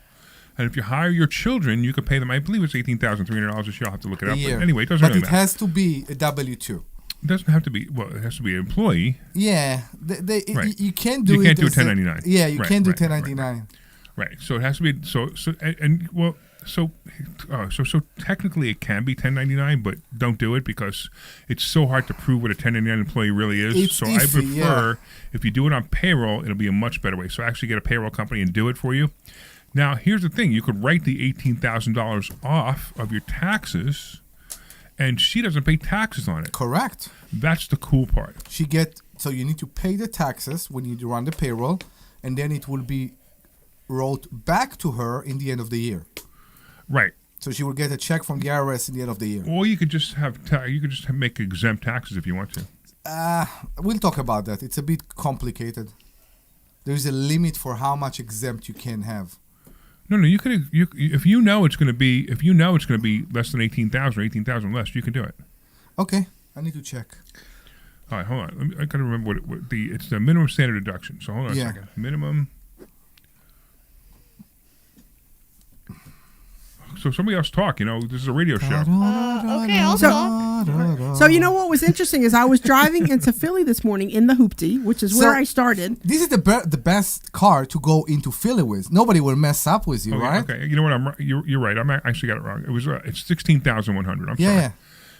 Speaker 3: And if you hire your children, you could pay them. I believe it's $18,300 this year. I'll have to look it
Speaker 4: a
Speaker 3: up.
Speaker 4: year.
Speaker 3: But anyway, it doesn't
Speaker 4: But
Speaker 3: really
Speaker 4: it
Speaker 3: matter.
Speaker 4: has to be a W-2.
Speaker 3: It doesn't have to be. Well, it has to be an employee.
Speaker 4: Yeah,
Speaker 3: Right.
Speaker 4: you can't do it.
Speaker 3: You can't do
Speaker 4: as a-
Speaker 3: 1099.
Speaker 4: Yeah, you
Speaker 3: Right,
Speaker 4: can't do
Speaker 3: right,
Speaker 4: 1099.
Speaker 3: Right. So it has to be. So technically it can be 1099, but don't do it because it's so hard to prove what a 1099 employee really is.
Speaker 4: It's
Speaker 3: so
Speaker 4: iffy,
Speaker 3: I prefer
Speaker 4: yeah.
Speaker 3: if you do it on payroll, it'll be a much better way. So actually get a payroll company and do it for you. Now here's the thing: you could write the $18,000 off of your taxes, and she doesn't pay taxes on it.
Speaker 4: Correct.
Speaker 3: That's the cool part.
Speaker 4: So you need to pay the taxes when you run the payroll, and then it will be wrote back to her in the end of the year.
Speaker 3: Right.
Speaker 4: So she will get a check from the IRS in the end of the year.
Speaker 3: Or you could just make exempt taxes if you want to.
Speaker 4: We'll talk about that. It's a bit complicated. There is a limit for how much exempt you can have.
Speaker 3: No, you could. If you know it's going to be less than 18,000 or 18,000 less, you can do it.
Speaker 4: Okay, I need to check.
Speaker 3: All right, hold on. I got to remember it's the minimum standard deduction. So hold on
Speaker 4: Yeah.
Speaker 3: a second. Minimum. So somebody else talk. This is a radio show.
Speaker 6: Okay, I'll talk.
Speaker 2: So you know what was interesting is I was driving into Philly this morning in the Hoopty, which is where
Speaker 4: So-
Speaker 2: I started.
Speaker 4: This is the best car to go into Philly with. Nobody will mess up with you,
Speaker 3: Okay,
Speaker 4: right?
Speaker 3: okay. You know what? You're right. I actually got it wrong. It's 16,100. I'm
Speaker 4: Yeah,
Speaker 3: sorry.
Speaker 4: yeah.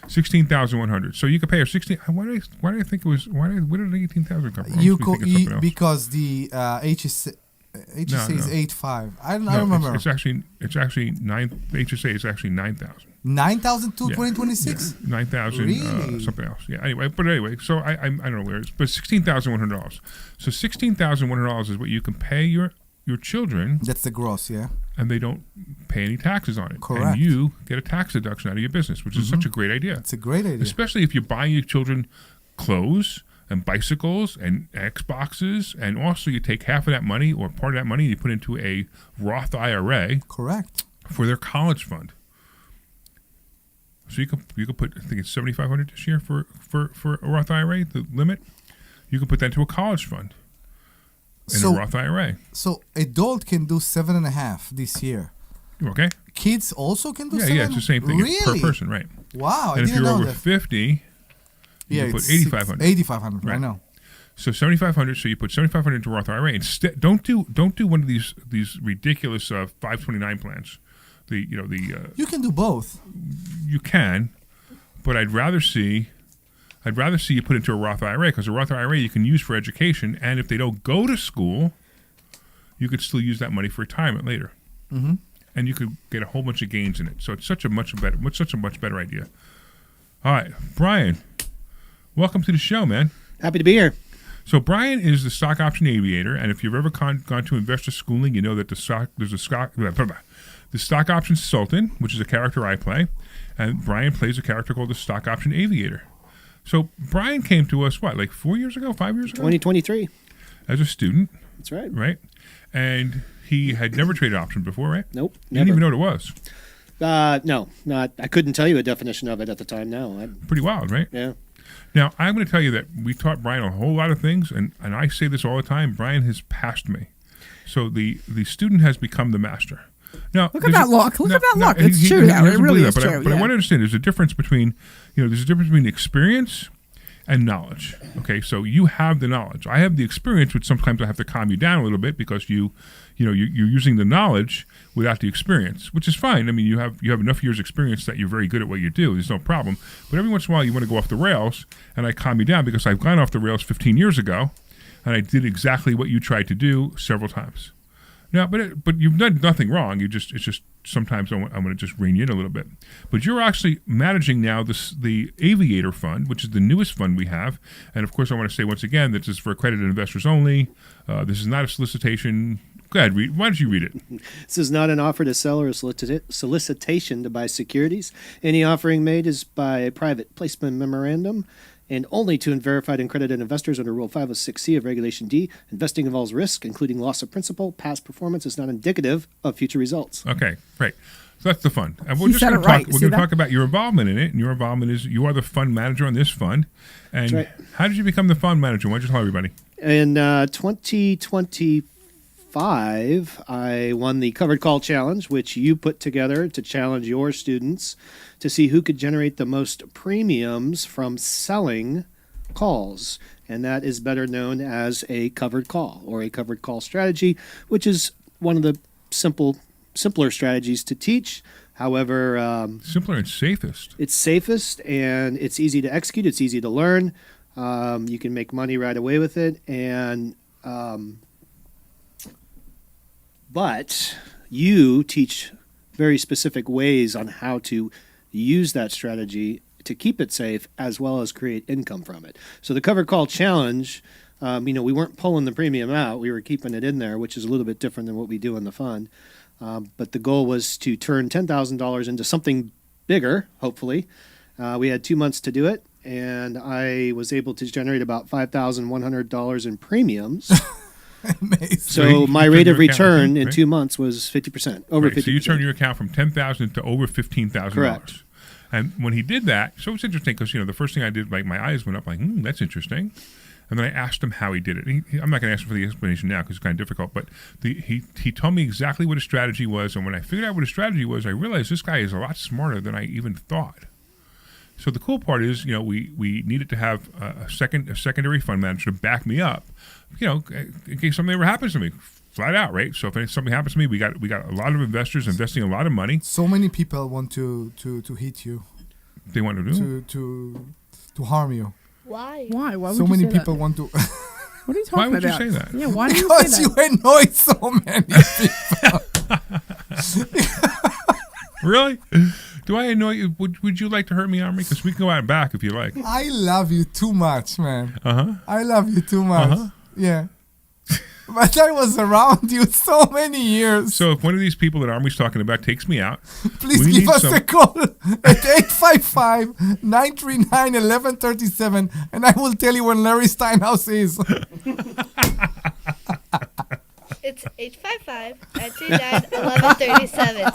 Speaker 3: 16,100. So you could pay her 16. Why did I think it was? Where did the 18,000 come from? I
Speaker 4: You
Speaker 3: was thinking something else.
Speaker 4: because the HSA is
Speaker 3: No.
Speaker 4: 8.5. I
Speaker 3: No,
Speaker 4: remember.
Speaker 3: It's actually nine. HSA is actually 9,000.
Speaker 4: 9,000 to
Speaker 3: Yeah.
Speaker 4: 2026.
Speaker 3: 9,000.
Speaker 4: Really?
Speaker 3: Something else. Yeah. Anyway, so I don't know where it is, but $16,100. So $16,100 is what you can pay your children,
Speaker 4: That's the gross, yeah.
Speaker 3: and they don't pay any taxes on it.
Speaker 4: Correct. Mm-hmm.
Speaker 3: And you get a tax deduction out of your business, which is such a great idea.
Speaker 4: It's a great idea.
Speaker 3: Especially if you're buying your children clothes and bicycles and Xboxes, and also you take half of that money or part of that money and you put into a Roth IRA
Speaker 4: Correct.
Speaker 3: for their college fund. So you could put, I think it's $7,500 this year for a Roth IRA, the limit. You could put that into a college fund in a Roth IRA.
Speaker 4: So adult can do 7.5 this year.
Speaker 3: Okay?
Speaker 4: Kids also can do
Speaker 3: Yeah,
Speaker 4: 7.
Speaker 3: yeah, it's the same thing. It's
Speaker 4: Really?
Speaker 3: per person, right?
Speaker 4: Wow, I
Speaker 3: And if
Speaker 4: didn't
Speaker 3: you're
Speaker 4: know
Speaker 3: over
Speaker 4: that.
Speaker 3: 50, you can put
Speaker 4: it's
Speaker 3: 8,500.
Speaker 4: 8,500. I
Speaker 3: Right.
Speaker 4: know.
Speaker 3: So 7,500. So you put 7,500 into Roth IRA. Instead, don't do one of these ridiculous 529 plans.
Speaker 4: You can do both.
Speaker 3: You can, but I'd rather see I'd rather see you put into a Roth IRA, because a Roth IRA you can use for education, and if they don't go to school, you could still use that money for retirement later.
Speaker 4: Mm-hmm.
Speaker 3: And you could get a whole bunch of gains in it. So it's such a much better idea. All right, Brian, welcome to the show, man.
Speaker 5: Happy to be here.
Speaker 3: So Brian is the stock option aviator, and if you've ever gone to investor schooling, you know that there's a stock option consultant, which is a character I play, and Brian plays a character called the stock option aviator. So Brian came to us, like 4 years ago, 5 years ago?
Speaker 5: 2023.
Speaker 3: As a student.
Speaker 5: That's right.
Speaker 3: Right? And he had never traded options before, right?
Speaker 5: Nope.
Speaker 3: You didn't even know what it was.
Speaker 5: No, not. I couldn't tell you a definition of it at the time. No.
Speaker 3: Pretty wild, right?
Speaker 5: Yeah.
Speaker 3: Now, I'm going to tell you that we taught Brian a whole lot of things, and I say this all the time, Brian has passed me. So the student has become the master. Now,
Speaker 2: Look at that luck. Look at that luck. It's
Speaker 3: he
Speaker 2: true,
Speaker 3: doesn't
Speaker 2: Howard. It really
Speaker 3: believe
Speaker 2: is
Speaker 3: that,
Speaker 2: true.
Speaker 3: But I want to understand there's a difference between, experience and knowledge. Okay, so you have the knowledge. I have the experience, which sometimes I have to calm you down a little bit because you're using the knowledge without the experience, which is fine. I mean, you have enough years experience that you're very good at what you do. There's no problem. But every once in a while, you want to go off the rails, and I calm you down because I've gone off the rails 15 years ago, and I did exactly what you tried to do several times. Now, but you've done nothing wrong. It's just sometimes I'm going to just rein you in a little bit. But you're actually managing now the Aviator Fund, which is the newest fund we have. And of course, I want to say once again that this is for accredited investors only. This is not a solicitation. Go ahead, read. Why don't you read it?
Speaker 5: This is not an offer to sell or a solicitation to buy securities. Any offering made is by a private placement memorandum and only to verified and accredited investors under Rule 506C of Regulation D. Investing involves risk, including loss of principal. Past performance is not indicative of future results.
Speaker 3: Okay, great. So that's the fund. And we're
Speaker 2: He
Speaker 3: just
Speaker 2: said
Speaker 3: going
Speaker 2: it
Speaker 3: to
Speaker 2: right.
Speaker 3: talk. We're going to talk about your involvement in it, and your involvement is you are the fund manager on this fund. And
Speaker 5: That's right.
Speaker 3: How did you become the fund manager? Why don't you tell everybody?
Speaker 5: In 2025, I won the Covered Call Challenge, which you put together to challenge your students to see who could generate the most premiums from selling calls. And that is better known as a covered call or a covered call strategy, which is one of the simpler strategies to teach. However,
Speaker 3: Simpler and safest.
Speaker 5: it's safest and it's easy to execute. It's easy to learn. You can make money right away with it. And but you teach very specific ways on how to use that strategy to keep it safe as well as create income from it. So the Covered Call Challenge, we weren't pulling the premium out. We were keeping it in there, which is a little bit different than what we do in the fund. But the goal was to turn $10,000 into something bigger, hopefully. We had 2 months to do it, and I was able to generate about $5,100 in premiums.
Speaker 4: Amazing.
Speaker 5: So my
Speaker 3: you
Speaker 5: rate
Speaker 3: turn
Speaker 5: of
Speaker 3: your account,
Speaker 5: return in
Speaker 3: right?
Speaker 5: 2 months was 50%, over
Speaker 3: Right,
Speaker 5: 50%.
Speaker 3: so you turn your account from $10,000 to over $15,000.
Speaker 5: Correct.
Speaker 3: And when he did that, so it's interesting because the first thing I did, like my eyes went up, like, that's interesting. And then I asked him how he did it. I'm not going to ask him for the explanation now because it's kind of difficult. But he told me exactly what his strategy was, and when I figured out what his strategy was, I realized this guy is a lot smarter than I even thought. So the cool part is, we needed to have a secondary fund manager to back me up, in case something ever happens to me, flat out, right? So if something happens to me, we got a lot of investors investing a lot of money.
Speaker 4: So many people want to hit you,
Speaker 3: They want to do
Speaker 4: to harm you.
Speaker 6: Why?
Speaker 2: Why? Why would
Speaker 4: So
Speaker 2: you
Speaker 4: many
Speaker 2: say
Speaker 4: people
Speaker 2: that?
Speaker 4: want to.
Speaker 2: What are you talking
Speaker 3: Why would you
Speaker 2: about?
Speaker 3: say that?
Speaker 2: Yeah, why do you
Speaker 4: Because
Speaker 2: say
Speaker 4: you
Speaker 2: that?
Speaker 4: annoy so many people.
Speaker 3: Really? Do I annoy you? Would you like to hurt me, Omri? Because we can go out and back if you like.
Speaker 4: I love you too much, man.
Speaker 3: Uh-huh.
Speaker 4: I love you too much.
Speaker 3: Uh-huh.
Speaker 4: Yeah. But I was around you so many years.
Speaker 3: So if one of these people that Omri's talking about takes me out,
Speaker 4: Please
Speaker 3: we
Speaker 4: give
Speaker 3: need
Speaker 4: us
Speaker 3: some-
Speaker 4: a call at 855-939-1137, and I will tell you when Larry Steinhouse is.
Speaker 6: It's 855-939-1137.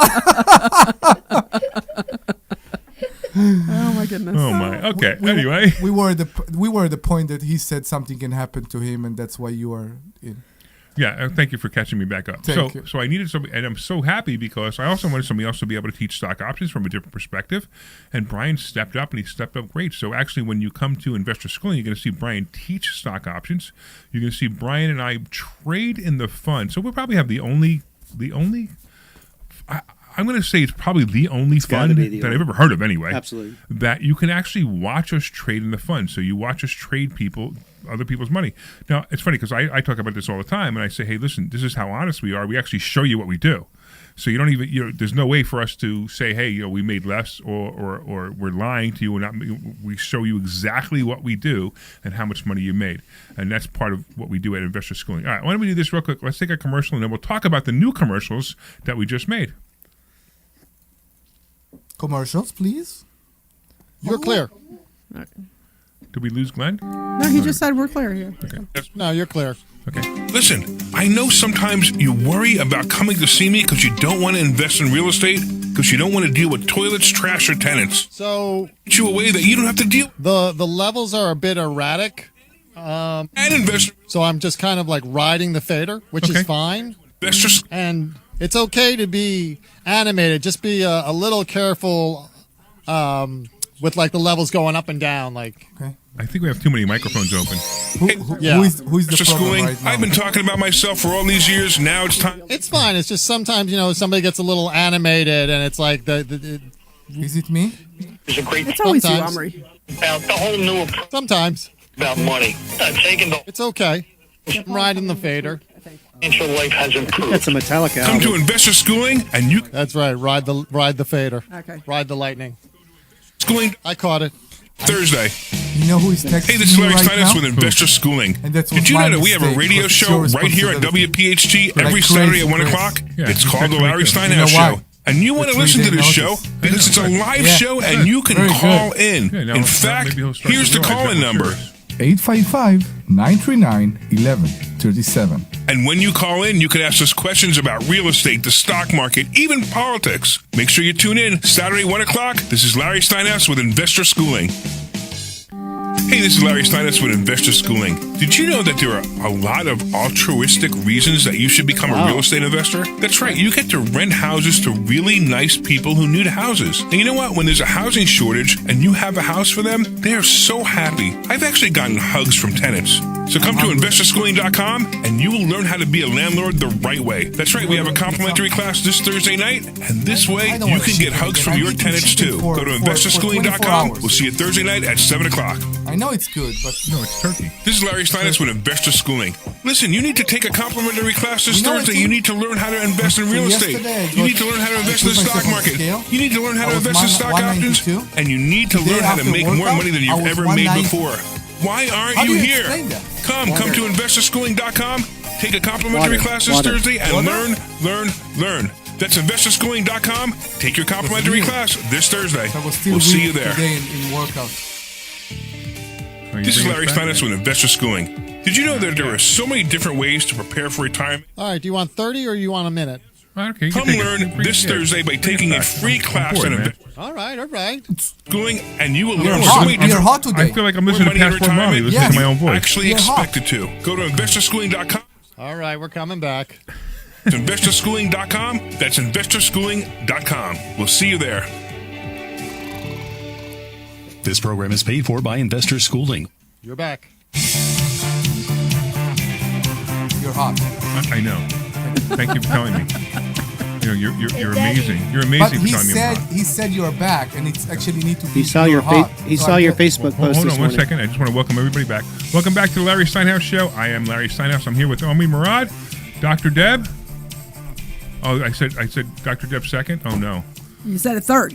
Speaker 2: Oh my goodness.
Speaker 3: oh my. Okay. Anyway.
Speaker 4: We were at the point that he said something can happen to him, and that's why you are in.
Speaker 3: Yeah, thank you for catching me back up.
Speaker 4: Thank you.
Speaker 3: So I needed somebody, and I'm so happy because I also wanted somebody else to be able to teach stock options from a different perspective. And Brian stepped up, and he stepped up great. So actually, when you come to investor schooling, you're going to see Brian teach stock options. You're going to see Brian and I trade in the fund. So we'll probably have the only. I'm going to say it's probably the only
Speaker 5: gotta
Speaker 3: fund
Speaker 5: be the
Speaker 3: that I've
Speaker 5: only-
Speaker 3: ever heard of anyway.
Speaker 5: Absolutely.
Speaker 3: That you can actually watch us trade in the fund. So you watch us trade other people's money. Now, it's funny because I talk about this all the time, and I say, hey, listen, this is how honest we are. We actually show you what we do. So you don't even, there's no way for us to say, hey, we made less or we're lying to you. We show you exactly what we do and how much money you made. And that's part of what we do at Investor Schooling. All right, why don't we do this real quick? Let's take a commercial, and then we'll talk about the new commercials that we just made.
Speaker 4: Commercials, please.
Speaker 7: You're clear.
Speaker 3: Did we lose Glenn?
Speaker 2: No, he just said we're clear here.
Speaker 3: Okay.
Speaker 7: No, you're clear.
Speaker 3: Okay. Listen, I know sometimes you worry about coming to see me because you don't want to invest in real estate, because you don't want to deal with toilets, trash, or tenants.
Speaker 7: So
Speaker 3: Get you a way that you don't have to deal.
Speaker 7: the levels are a bit erratic.
Speaker 3: And invest.
Speaker 7: So I'm just kind of like riding the fader, which
Speaker 3: Okay.
Speaker 7: is fine.
Speaker 3: Investors.
Speaker 7: And it's okay to be animated. Just be a little careful with like the levels going up and down. Like,
Speaker 4: Okay.
Speaker 3: I think we have too many microphones open.
Speaker 7: Yeah.
Speaker 4: Who is the
Speaker 3: Mr.
Speaker 4: problem
Speaker 3: Schooling,
Speaker 4: right now?
Speaker 3: I've been talking about myself for all these years. Now it's time.
Speaker 7: it's fine. It's just sometimes, somebody gets a little animated and it's like
Speaker 4: Is it me?
Speaker 9: It's a great
Speaker 2: It's always you,
Speaker 7: Sometimes.
Speaker 2: Omri.
Speaker 9: about the whole new approach
Speaker 7: sometimes
Speaker 9: about money. Taking the
Speaker 7: it's okay. I'm riding the fader.
Speaker 9: financial life has improved.
Speaker 5: That's a Metallica
Speaker 3: Come to
Speaker 5: album.
Speaker 3: Investor Schooling and you
Speaker 7: That's right. Ride the fader.
Speaker 2: Okay.
Speaker 7: Ride the lightning.
Speaker 3: Schooling
Speaker 7: I caught it.
Speaker 3: Thursday.
Speaker 4: You know who is texting
Speaker 3: Hey, this is
Speaker 4: me
Speaker 3: Larry
Speaker 4: right
Speaker 3: Steinhouse
Speaker 4: now?
Speaker 3: with Investor Schooling.
Speaker 4: And that's
Speaker 3: Did you
Speaker 4: my
Speaker 3: know that we have a
Speaker 4: mistake,
Speaker 3: radio
Speaker 4: because it's
Speaker 3: show
Speaker 4: your
Speaker 3: right here at
Speaker 4: responsibility.
Speaker 3: WPHT
Speaker 4: Like
Speaker 3: every
Speaker 4: crazy,
Speaker 3: Saturday at 1
Speaker 4: Chris.
Speaker 3: o'clock? Yeah, It's you called the texted me Larry too. Steinhouse
Speaker 4: You know why?
Speaker 3: Show. And you want to
Speaker 4: For
Speaker 3: listen
Speaker 4: 3
Speaker 3: to
Speaker 4: day
Speaker 3: this
Speaker 4: notice.
Speaker 3: show because it's a live
Speaker 4: Yeah.
Speaker 3: show and you can
Speaker 4: Very
Speaker 3: call
Speaker 4: good.
Speaker 3: in. Yeah, now In fact, maybe he'll start here's to the realize call-in that we're number. serious.
Speaker 10: 855-939-1137.
Speaker 3: And when you call in, you can ask us questions about real estate, the stock market, even politics. Make sure you tune in Saturday, 1 o'clock. This is Larry Steinhouse with Investor Schooling. Hey, this is Larry Steinhouse with Investor Schooling. Did you know that there are a lot of altruistic reasons that you should become a real estate investor? That's right. You get to rent houses to really nice people who need houses. And you know what? When there's a housing shortage and you have a house for them, they are so happy. I've actually gotten hugs from tenants. So come to investorschooling.com and you will learn how to be a landlord the right way. That's right. We have a complimentary class this Thursday night. And this way,
Speaker 4: I don't
Speaker 3: you
Speaker 4: want
Speaker 3: can
Speaker 4: to
Speaker 3: get
Speaker 4: ship it
Speaker 3: hugs
Speaker 4: again.
Speaker 3: from
Speaker 4: I
Speaker 3: your
Speaker 4: need to
Speaker 3: tenants
Speaker 4: ship it
Speaker 3: too.
Speaker 4: for-
Speaker 3: Go to
Speaker 4: for 24
Speaker 3: investorschooling.com.
Speaker 4: hours.
Speaker 3: We'll see you Thursday night at 7 o'clock.
Speaker 4: I know it's good, but
Speaker 3: No, it's turkey. This is Larry Steinhouse with Investor Schooling. Listen, you need to take a complimentary class this
Speaker 4: You know, I
Speaker 3: Thursday.
Speaker 4: think-
Speaker 3: You need to learn how to invest in real estate.
Speaker 4: Yesterday, I
Speaker 3: You need to
Speaker 4: got-
Speaker 3: learn how to
Speaker 4: I
Speaker 3: invest in the
Speaker 4: put
Speaker 3: stock
Speaker 4: myself on
Speaker 3: market.
Speaker 4: scale.
Speaker 3: You need to learn how
Speaker 4: I
Speaker 3: to
Speaker 4: was
Speaker 3: invest in stock options.
Speaker 4: 192.
Speaker 3: And you need to
Speaker 4: The day
Speaker 3: learn how to
Speaker 4: after
Speaker 3: make more
Speaker 4: workout,
Speaker 3: money than
Speaker 4: I
Speaker 3: you've
Speaker 4: was
Speaker 3: ever made
Speaker 4: 190.
Speaker 3: before. Why aren't
Speaker 4: How do
Speaker 3: you
Speaker 4: you
Speaker 3: here?
Speaker 4: explain that?
Speaker 3: Come to investorschooling.com. Take a complimentary
Speaker 5: Water.
Speaker 3: class this
Speaker 5: Water.
Speaker 3: Thursday and
Speaker 4: Water?
Speaker 3: learn. That's investorschooling.com. Take your complimentary
Speaker 4: weird.
Speaker 3: class this Thursday.
Speaker 4: I was still
Speaker 3: We'll see
Speaker 4: weak
Speaker 3: you there.
Speaker 4: today in workout.
Speaker 3: This is Larry Steinhouse with Investor Schooling. Did you know that there are so many different ways to prepare for retirement?
Speaker 7: All right. Do you want 30 or you want a minute?
Speaker 3: Okay, Come learn this Thursday by taking a free class on Investor
Speaker 7: All right.
Speaker 3: Schooling, and you will
Speaker 4: You're
Speaker 3: learn
Speaker 4: hot.
Speaker 3: so many
Speaker 4: You're
Speaker 3: different
Speaker 4: hot today.
Speaker 3: I feel like I'm listening to
Speaker 7: More money in
Speaker 3: Passport Mommy,
Speaker 7: retirement.
Speaker 3: listening to my
Speaker 4: Yes.
Speaker 3: own voice. Actually
Speaker 4: You're hot.
Speaker 3: expected to. Go to investorschooling.com.
Speaker 7: All right. We're coming back.
Speaker 3: It's investorschooling.com. That's investorschooling.com. We'll see you there.
Speaker 1: This program is paid for by Investor Schooling.
Speaker 7: You're back.
Speaker 4: You're hot.
Speaker 3: I know. Thank you for telling me. You're amazing. You're
Speaker 4: But
Speaker 3: amazing for
Speaker 4: he
Speaker 3: telling me
Speaker 4: said
Speaker 3: I'm hot.
Speaker 4: he said you're back, and it's actually need to be.
Speaker 5: He saw your
Speaker 4: hot.
Speaker 5: He
Speaker 4: So
Speaker 5: saw
Speaker 4: I
Speaker 5: your
Speaker 4: get-
Speaker 5: Facebook
Speaker 3: Hold
Speaker 5: post
Speaker 3: on
Speaker 5: this
Speaker 3: one
Speaker 5: morning.
Speaker 3: second. I just want to welcome everybody back. Welcome back to the Larry Steinhouse Show. I am Larry Steinhouse. I'm here with Omri Morad, Dr. Deb. Oh, I said Dr. Deb second. Oh no.
Speaker 2: You said a third.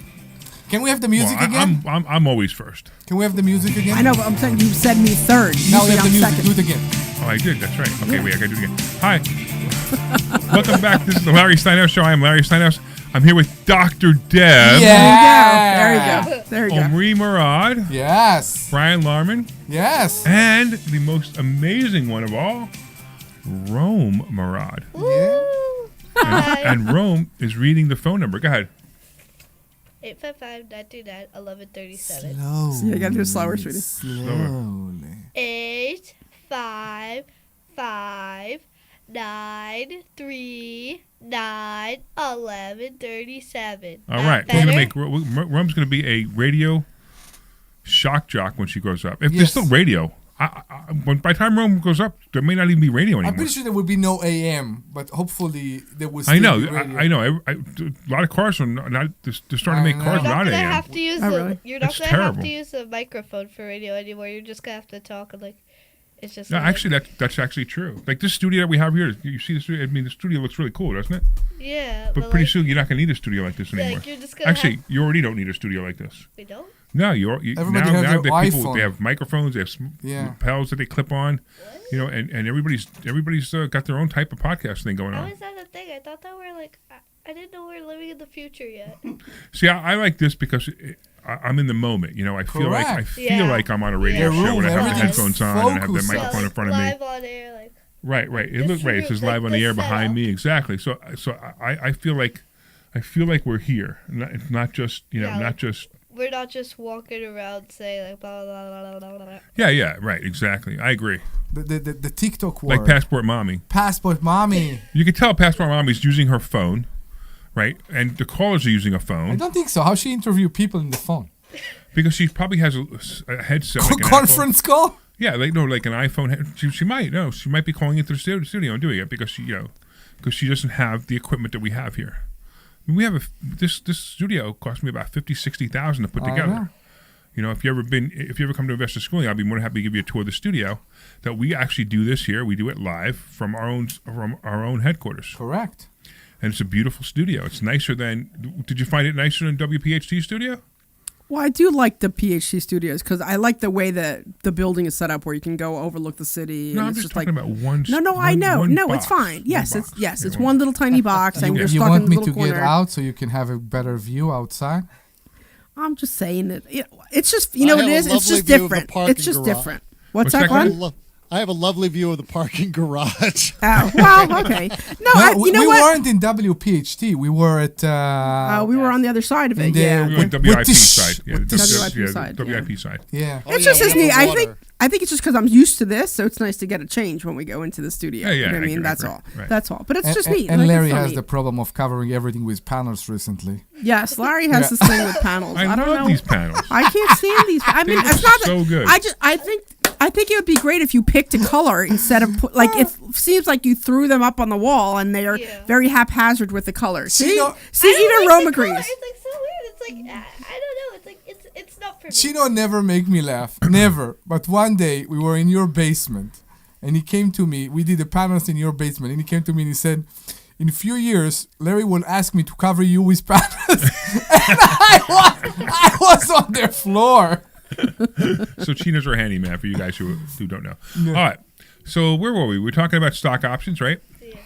Speaker 4: Can we have the music
Speaker 3: Well,
Speaker 4: again?
Speaker 3: I'm always first.
Speaker 4: Can we have the music again?
Speaker 2: I know, but I'm saying you said me third.
Speaker 4: Now we
Speaker 2: Usually
Speaker 4: have the
Speaker 2: I'm
Speaker 4: music.
Speaker 2: second.
Speaker 4: Do it again.
Speaker 3: Oh, I did. That's right. Okay, wait. I gotta do it again. Hi. Welcome back. This is the Larry Steinhouse Show. I am Larry Steinhouse. I'm here with Dr. Deb.
Speaker 4: Yeah.
Speaker 2: There you go. There you go.
Speaker 3: Omri Morad.
Speaker 4: Yes.
Speaker 3: Brian Larman.
Speaker 4: Yes.
Speaker 3: And the most amazing one of all, Rome Morad.
Speaker 4: Yeah.
Speaker 3: And Rome is reading the phone number. Go ahead.
Speaker 6: 855-939-1137.
Speaker 2: See, I gotta do it slower, sweetie.
Speaker 4: Slowly.
Speaker 6: 855-939-1137.
Speaker 3: All right. We're gonna make Rome's gonna be a radio shock jock when she grows up. If there's
Speaker 4: Yes.
Speaker 3: still radio, by the time Rome goes up, there may not even be radio anymore.
Speaker 4: I'm pretty sure there will be no AM, but hopefully there will.
Speaker 3: I
Speaker 4: Still
Speaker 3: know.
Speaker 4: Be radio.
Speaker 3: I know. A lot of cars are not. They're starting to make cars
Speaker 6: You're not
Speaker 3: without
Speaker 6: gonna
Speaker 3: AM.
Speaker 6: have to use You're not
Speaker 3: That's
Speaker 6: gonna have
Speaker 3: terrible.
Speaker 6: to use a microphone for radio anymore. You're just gonna have to talk and it's just.
Speaker 3: No,
Speaker 6: like,
Speaker 3: actually, that's actually true. Like this studio that we have here, you see the studio. I mean, the studio looks really cool, doesn't it?
Speaker 6: Yeah,
Speaker 3: But pretty soon you're not gonna need a studio like this anymore.
Speaker 6: you're just gonna
Speaker 3: Actually, you already don't need a studio like this.
Speaker 6: We don't.
Speaker 3: No, you
Speaker 4: Everybody
Speaker 3: now
Speaker 4: has their
Speaker 3: the people
Speaker 4: iPhone.
Speaker 3: they have microphones, they have lapels that they clip on, and everybody's got their own type of podcast thing going
Speaker 6: How
Speaker 3: on.
Speaker 6: is that a thing? I thought that we're I didn't know we were living in the future yet.
Speaker 3: See, I like this because I'm in the moment. I feel like I'm on a radio show when I have the headphones on and I have the microphone in front of me.
Speaker 6: Live on air,
Speaker 3: Right. It looks right. It says live on the air behind me. Exactly. So I feel like we're here. It's not just not just.
Speaker 6: We're not just walking around saying blah blah blah blah blah.
Speaker 3: Yeah. Right. Exactly. I agree.
Speaker 4: The TikTok word.
Speaker 3: Like Passport Mommy.
Speaker 4: Passport Mommy.
Speaker 3: You can tell Passport Mommy's using her phone, right? And the callers are using a phone.
Speaker 4: I don't think so. How she interview people in the phone?
Speaker 3: Because she probably has a headset. Like
Speaker 4: Conference call?
Speaker 3: Yeah, like an iPhone. She might be calling into the studio and doing it because she doesn't have the equipment that we have here. We have this studio cost me about $50,000-$60,000 to put together. If you ever come to Investor Schooling, I'll be more than happy to give you a tour of the studio. That we actually do this here. We do it live from our own headquarters.
Speaker 4: Correct.
Speaker 3: And it's a beautiful studio. It's nicer than. Did you find it nicer than WPHT studio?
Speaker 2: Well, I do like the PhD studios because I like the way that the building is set up, where you can go overlook the city.
Speaker 3: No,
Speaker 2: and
Speaker 3: I'm
Speaker 2: it's
Speaker 3: just talking about one.
Speaker 2: No, I know.
Speaker 3: One
Speaker 2: No,
Speaker 3: box.
Speaker 2: it's fine. Yes,
Speaker 3: One
Speaker 2: it's
Speaker 3: box.
Speaker 2: it's one little tiny box, and you're
Speaker 4: You
Speaker 2: stuck
Speaker 4: want
Speaker 2: in
Speaker 4: me
Speaker 2: the
Speaker 4: to
Speaker 2: little corner.
Speaker 4: get out so you can have a better view outside?
Speaker 2: I'm just saying that it's just
Speaker 7: I have
Speaker 2: it
Speaker 7: a
Speaker 2: is. It's
Speaker 7: lovely
Speaker 2: just
Speaker 7: view of the
Speaker 2: different.
Speaker 7: parking
Speaker 2: It's just
Speaker 7: garage.
Speaker 2: different. What's that, Glenn?
Speaker 7: I have a lovely view of the parking garage.
Speaker 2: Oh, well, okay. No,
Speaker 4: we
Speaker 2: what?
Speaker 4: weren't in WPHT. We were at.
Speaker 2: We were on the other side of it.
Speaker 4: the-
Speaker 3: We went
Speaker 4: with
Speaker 3: WIP
Speaker 4: the
Speaker 3: side. Yeah,
Speaker 2: WIP side,
Speaker 3: WIP side.
Speaker 4: Yeah.
Speaker 2: It's just as neat. I think it's just because I'm used to this, so it's nice to get a change when we go into the studio.
Speaker 3: Yeah,
Speaker 2: You know what I
Speaker 3: I
Speaker 2: mean?
Speaker 3: agree,
Speaker 2: That's
Speaker 3: right,
Speaker 2: all.
Speaker 3: right.
Speaker 2: That's all. But it's just neat.
Speaker 4: And
Speaker 2: Like,
Speaker 4: Larry
Speaker 2: it's so
Speaker 4: has
Speaker 2: neat.
Speaker 4: the problem of covering everything with panels recently.
Speaker 2: Yes, Larry has this thing with panels. I don't
Speaker 3: love
Speaker 2: know.
Speaker 3: these panels.
Speaker 2: I can't stand these. I mean,
Speaker 3: They
Speaker 2: it's
Speaker 3: look
Speaker 2: not
Speaker 3: so
Speaker 2: that.
Speaker 3: good.
Speaker 2: I think it would be great if you picked a color instead of it seems like you threw them up on the wall and they are very haphazard with the colors. See, even Rome agrees.
Speaker 6: It's so weird. It's I don't know. It's not for me.
Speaker 4: Chino never make me laugh. Never. But one day we were in your basement and he came to me. We did the panels in your basement and he came to me and he said, in a few years, Larry will ask me to cover you with panels. And I was on their floor.
Speaker 3: So Chino's our handyman for you guys who don't know.
Speaker 4: Yeah.
Speaker 3: All right. So where were we? We're talking about stock options, right?
Speaker 6: Yeah.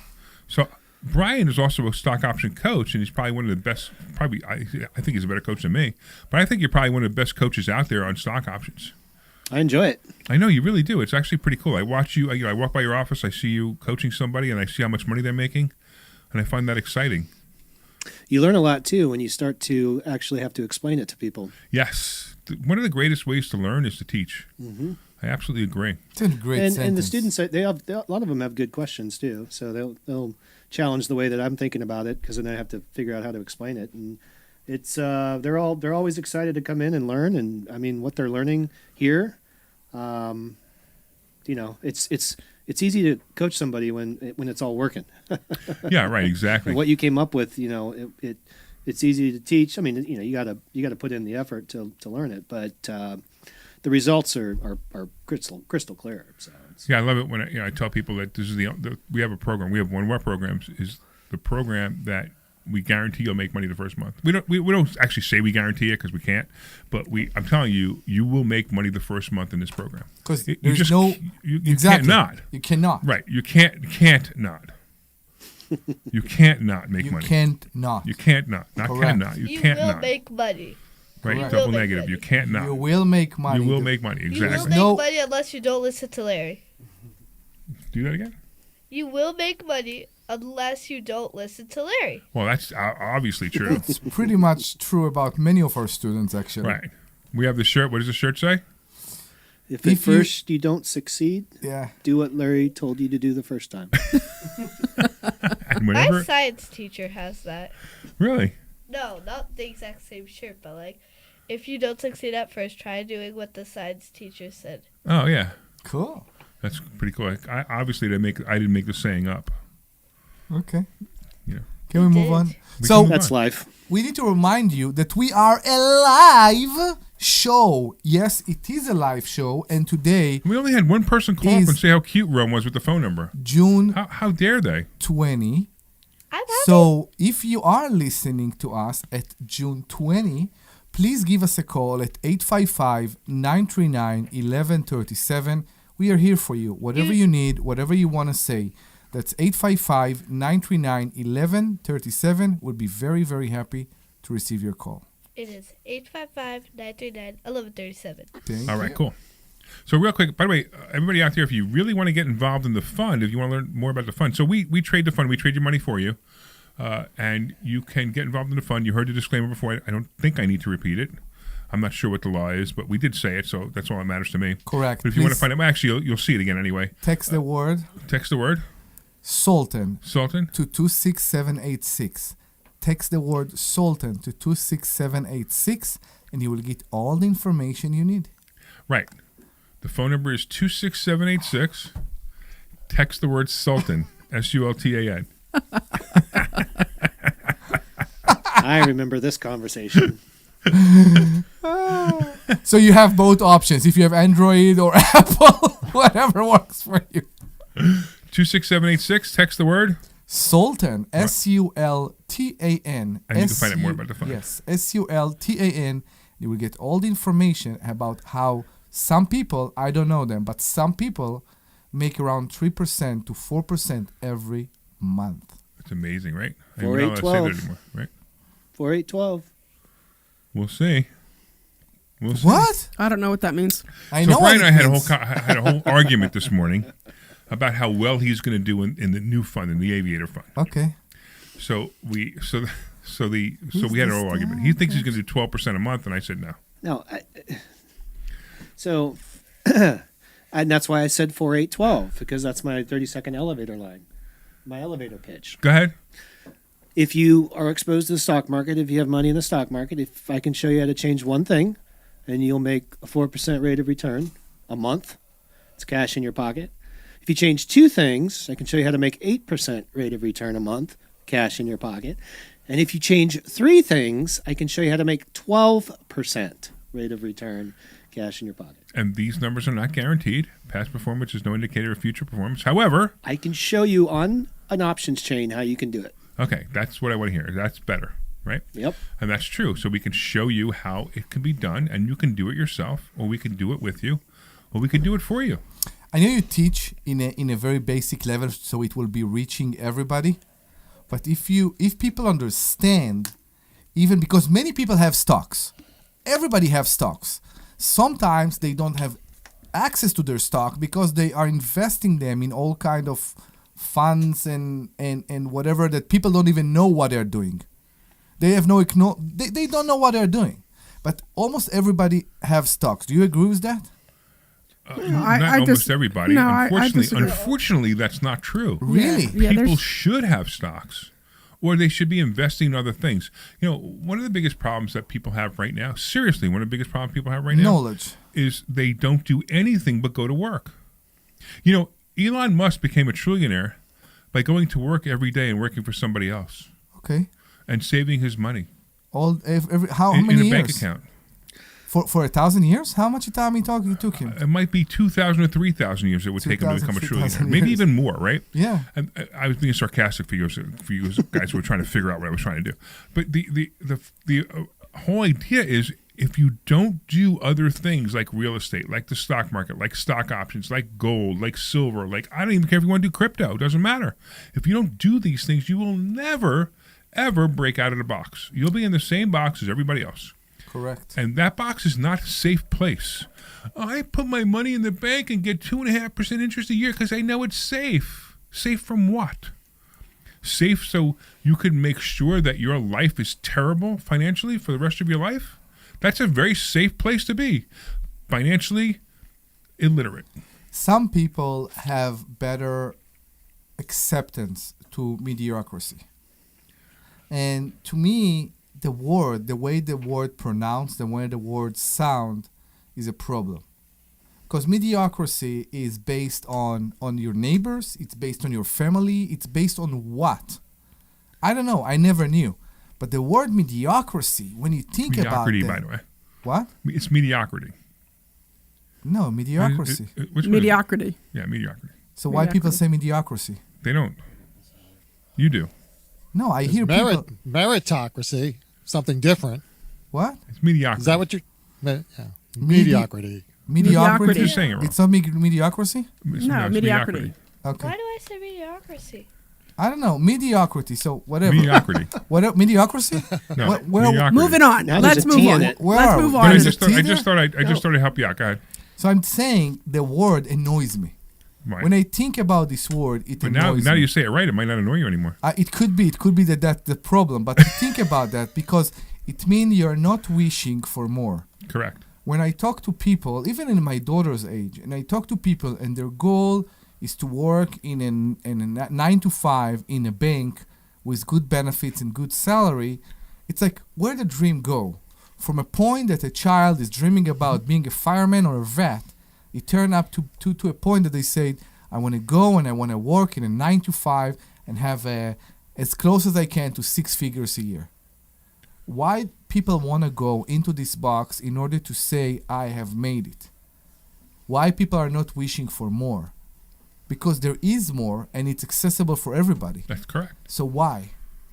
Speaker 3: So Brian is also a stock option coach, and he's probably one of the best. Probably, I think he's a better coach than me. But I think you're probably one of the best coaches out there on stock options.
Speaker 5: I enjoy it.
Speaker 3: I know you really do. It's actually pretty cool. I watch you. I walk by your office. I see you coaching somebody, and I see how much money they're making, and I find that exciting.
Speaker 5: You learn a lot too when you start to actually have to explain it to people.
Speaker 3: Yes. One of the greatest ways to learn is to teach.
Speaker 5: Mm-hmm.
Speaker 3: I absolutely agree.
Speaker 4: It's a great
Speaker 5: And
Speaker 4: sentence.
Speaker 5: the students, a lot of them have good questions too. So they'll challenge the way that I'm thinking about it because then I have to figure out how to explain it. And it's they're always excited to come in and learn. And I mean, what they're learning here, it's easy to coach somebody when it's all working.
Speaker 3: Yeah, right. Exactly.
Speaker 5: And what you came up with, it's easy to teach. I mean, you gotta put in the effort to learn it, but the results are crystal clear. So
Speaker 3: Yeah, I love it when I tell people that this is we have a program. We have one of our programs is the program that we guarantee you'll make money the first month. We don't actually say we guarantee it because we can't, but I'm telling you, you will make money the first month in this program.
Speaker 4: Because
Speaker 3: you
Speaker 4: there's
Speaker 3: just
Speaker 4: no
Speaker 3: you
Speaker 4: exactly.
Speaker 3: can't not.
Speaker 4: You cannot.
Speaker 3: Right, you can't not. You can't not make money.
Speaker 4: You can't not.
Speaker 3: You can't not. Not
Speaker 4: Correct.
Speaker 3: can not. You
Speaker 6: You
Speaker 3: can't
Speaker 6: will
Speaker 3: not.
Speaker 6: make money.
Speaker 3: Right,
Speaker 4: Correct.
Speaker 3: double
Speaker 6: You will make
Speaker 3: negative.
Speaker 6: money.
Speaker 3: You can't not.
Speaker 4: You will make money.
Speaker 3: You will make money.
Speaker 6: You will
Speaker 3: Exactly.
Speaker 6: make
Speaker 4: No-
Speaker 6: money unless you don't listen to Larry.
Speaker 3: Do that again.
Speaker 6: You will make money unless you don't listen to Larry.
Speaker 3: Well, that's obviously true.
Speaker 4: It's pretty much true about many of our students, actually.
Speaker 3: Right. We have the shirt. What does the shirt say?
Speaker 5: if at first you don't succeed,
Speaker 4: Yeah.
Speaker 5: do what Larry told you to do the first time.
Speaker 3: And
Speaker 6: My
Speaker 3: whenever,
Speaker 6: science teacher has that.
Speaker 3: really?
Speaker 6: No, not the exact same shirt, but if you don't succeed at first, try doing what the science teacher said.
Speaker 3: Oh yeah.
Speaker 4: Cool.
Speaker 3: That's pretty cool. Obviously, I didn't make the saying up.
Speaker 4: Okay.
Speaker 3: You know.
Speaker 4: Can we move on?
Speaker 3: We
Speaker 4: So
Speaker 3: can move
Speaker 5: That's
Speaker 3: on.
Speaker 5: life.
Speaker 4: we need to remind you that we are a live show. Yes, it is a live show, and today,
Speaker 3: We only had one person call up
Speaker 4: Is-
Speaker 3: and say how cute Rome was with the phone number.
Speaker 4: June
Speaker 3: How dare they?
Speaker 4: 20.
Speaker 6: I'm happy.
Speaker 4: So if you are listening to us at June 20, please give us a call at 855-939-1137. We are here for you. Whatever you need, whatever you want to say. That's 855-939-1137. We'll be very, very happy to receive your call.
Speaker 6: It is 855-939-1137.
Speaker 4: Thank
Speaker 3: All right,
Speaker 4: you.
Speaker 3: cool. So real quick, by the way, everybody out there, if you really want to get involved in the fund, if you want to learn more about the fund, so we trade the fund, we trade your money for you, and you can get involved in the fund. You heard the disclaimer before. I don't think I need to repeat it. I'm not sure what the law is, but we did say it, so that's all that matters to me.
Speaker 4: Correct.
Speaker 3: But if you want to
Speaker 4: Please
Speaker 3: find out, well, actually, you'll see it again anyway.
Speaker 4: text the word
Speaker 3: Text the word
Speaker 4: Sultan
Speaker 3: Sultan.
Speaker 4: to 26786. Text the word Sultan to 26786, and you will get all the information you need.
Speaker 3: Right. The phone number is 26786. Text the word Sultan, Sultan.
Speaker 5: I remember this conversation.
Speaker 4: So you have both options. If you have Android or Apple, whatever works for you.
Speaker 3: 26786. Text the word.
Speaker 4: Sultan, Sultan.
Speaker 3: And you can find out more about the fund.
Speaker 4: Yes, Sultan. You will get all the information about how some people, I don't know them, but some people make around 3% to 4% every month.
Speaker 3: It's amazing, right?
Speaker 5: For
Speaker 3: We're not allowed to say
Speaker 5: 812.
Speaker 3: that anymore, right?
Speaker 5: 4812.
Speaker 3: We'll see. We'll see.
Speaker 4: What?
Speaker 2: I don't know what that means.
Speaker 4: I
Speaker 3: So
Speaker 4: know
Speaker 3: Brian and
Speaker 4: what
Speaker 3: I
Speaker 4: it
Speaker 3: had
Speaker 4: means.
Speaker 3: had a whole argument this morning about how well he's going to do in the new fund, in the aviator fund.
Speaker 4: Okay.
Speaker 3: So we had a
Speaker 4: Who's
Speaker 3: whole
Speaker 4: this
Speaker 3: argument.
Speaker 4: guy?
Speaker 3: He thinks he's going to do 12% a month, and I said no.
Speaker 5: No. So, and that's why I said 4812, because that's my 30-second elevator line, my elevator pitch.
Speaker 3: Go ahead.
Speaker 5: If you are exposed to the stock market, if you have money in the stock market, if I can show you how to change one thing, and you'll make a 4% rate of return a month, it's cash in your pocket. If you change two things, I can show you how to make 8% rate of return a month, cash in your pocket. And if you change three things, I can show you how to make 12% rate of return, cash in your pocket.
Speaker 3: And these numbers are not guaranteed. Past performance is no indicator of future performance. However,
Speaker 5: I can show you on an options chain how you can do it.
Speaker 3: okay, that's what I want to hear. That's better, right?
Speaker 5: Yep.
Speaker 3: And that's true. So we can show you how it can be done, and you can do it yourself, or we can do it with you, or we can do it for you.
Speaker 4: I know you teach in a very basic level, so it will be reaching everybody. But if people understand, even because many people have stocks, everybody have stocks. Sometimes they don't have access to their stock because they are investing them in all kind of funds and whatever that people don't even know what they're doing. They have they don't know what they're doing. But almost everybody have stocks. Do you agree with that?
Speaker 3: Not
Speaker 2: I
Speaker 3: almost
Speaker 2: dis-
Speaker 3: everybody.
Speaker 2: no, I
Speaker 3: Unfortunately,
Speaker 2: disagree.
Speaker 3: unfortunately, that's not true.
Speaker 4: Really?
Speaker 2: Yeah,
Speaker 3: People
Speaker 2: there's-
Speaker 3: should have stocks, or they should be investing in other things. You know, one of the biggest problems that people have right now, seriously, one of the biggest problems people have right now,
Speaker 4: Knowledge.
Speaker 3: is they don't do anything but go to work. You know, Elon Musk became a trillionaire by going to work every day and working for somebody else
Speaker 4: Okay.
Speaker 3: and saving his money
Speaker 4: How
Speaker 3: in
Speaker 4: many
Speaker 3: a
Speaker 4: years?
Speaker 3: bank account.
Speaker 4: For 1,000 years? How much time it took him?
Speaker 3: It might be 2,000 or 3,000 years it would take him to
Speaker 4: 2,000,
Speaker 3: become a
Speaker 4: 3,000
Speaker 3: trillionaire. Maybe
Speaker 4: years.
Speaker 3: even more, right?
Speaker 4: Yeah.
Speaker 3: And I was being sarcastic for you guys who were trying to figure out what I was trying to do. But the whole idea is if you don't do other things like real estate, like the stock market, like stock options, like gold, like silver, like I don't even care if you want to do crypto. It doesn't matter. If you don't do these things, you will never, ever break out of the box. You'll be in the same box as everybody else.
Speaker 4: Correct.
Speaker 3: And that box is not a safe place. I put my money in the bank and get 2.5% interest a year because I know it's safe. Safe from what? Safe so you can make sure that your life is terrible financially for the rest of your life? That's a very safe place to be. Financially illiterate.
Speaker 4: Some people have better acceptance to mediocrity. And to me, the way the word pronounced, the way the word sound is a problem. Because mediocrity is based on your neighbors. It's based on your family. It's based on what? I don't know. I never knew. But the word mediocrity, when you think about it.
Speaker 3: Mediocrity, by the way.
Speaker 4: What?
Speaker 3: It's mediocrity.
Speaker 4: No, mediocrity.
Speaker 3: Which one?
Speaker 2: Mediocrity.
Speaker 3: Yeah, mediocrity.
Speaker 4: So why people say mediocrity?
Speaker 3: They don't. You do.
Speaker 4: No, I hear people.
Speaker 7: Meritocracy, something different.
Speaker 4: What?
Speaker 3: It's mediocrity.
Speaker 7: Is that what you're? Yeah. Mediocrity.
Speaker 4: Mediocrity.
Speaker 3: You're saying it wrong.
Speaker 4: It's not mediocrity?
Speaker 3: It's
Speaker 2: No, mediocrity.
Speaker 4: Okay.
Speaker 6: Why do I say mediocrity?
Speaker 4: I don't know. Mediocrity. So whatever.
Speaker 3: Mediocrity.
Speaker 4: What? Mediocrity?
Speaker 3: No,
Speaker 4: Where-
Speaker 3: mediocrity.
Speaker 2: Moving on.
Speaker 5: Now there's
Speaker 2: Let's
Speaker 5: a
Speaker 2: move
Speaker 5: T
Speaker 2: on.
Speaker 5: in it.
Speaker 4: Where
Speaker 2: Let's
Speaker 4: are we?
Speaker 2: move
Speaker 4: There
Speaker 2: on.
Speaker 3: I
Speaker 4: is a
Speaker 3: just thought
Speaker 4: T
Speaker 3: I
Speaker 4: there?
Speaker 3: just thought to help you out. Go ahead.
Speaker 4: So I'm saying the word annoys me.
Speaker 3: Right.
Speaker 4: When I think about this word, it
Speaker 3: But now
Speaker 4: annoys
Speaker 3: you
Speaker 4: me.
Speaker 3: say it right, it might not annoy you anymore.
Speaker 4: It could be that that's the problem. But think about that because it means you're not wishing for more.
Speaker 3: Correct.
Speaker 4: When I talk to people, even in my daughter's age, and I talk to people and their goal is to work in a 9 to 5 in a bank with good benefits and good salary, it's like where the dream go? From a point that a child is dreaming about being a fireman or a vet, it turned up to a point that they said, I want to go and I want to work in a 9 to 5 and have as close as I can to 6 figures a year. Why people want to go into this box in order to say, I have made it? Why people are not wishing for more? Because there is more and it's accessible for everybody.
Speaker 3: That's correct.
Speaker 4: So why?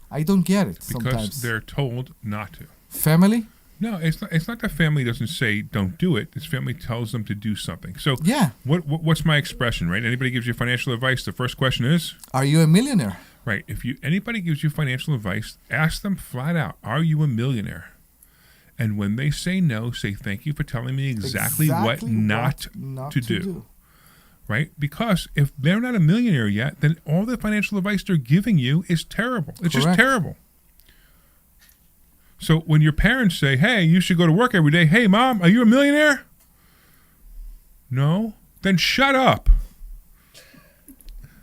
Speaker 4: I don't get it
Speaker 3: Because
Speaker 4: sometimes.
Speaker 3: they're told not to.
Speaker 4: Family?
Speaker 3: No, it's not that family doesn't say don't do it. It's family tells them to do something. So
Speaker 4: Yeah.
Speaker 3: what's my expression, right? Anybody gives you financial advice, the first question is,
Speaker 4: Are you a millionaire?
Speaker 3: right, if anybody gives you financial advice, ask them flat out, are you a millionaire? And when they say no, say thank you for telling me exactly what not to do. Right? Because if they're not a millionaire yet, then all the financial advice they're giving you is terrible. It's just
Speaker 4: Correct.
Speaker 3: terrible. So when your parents say, hey, you should go to work every day. Hey, Mom, are you a millionaire? No? Then shut up.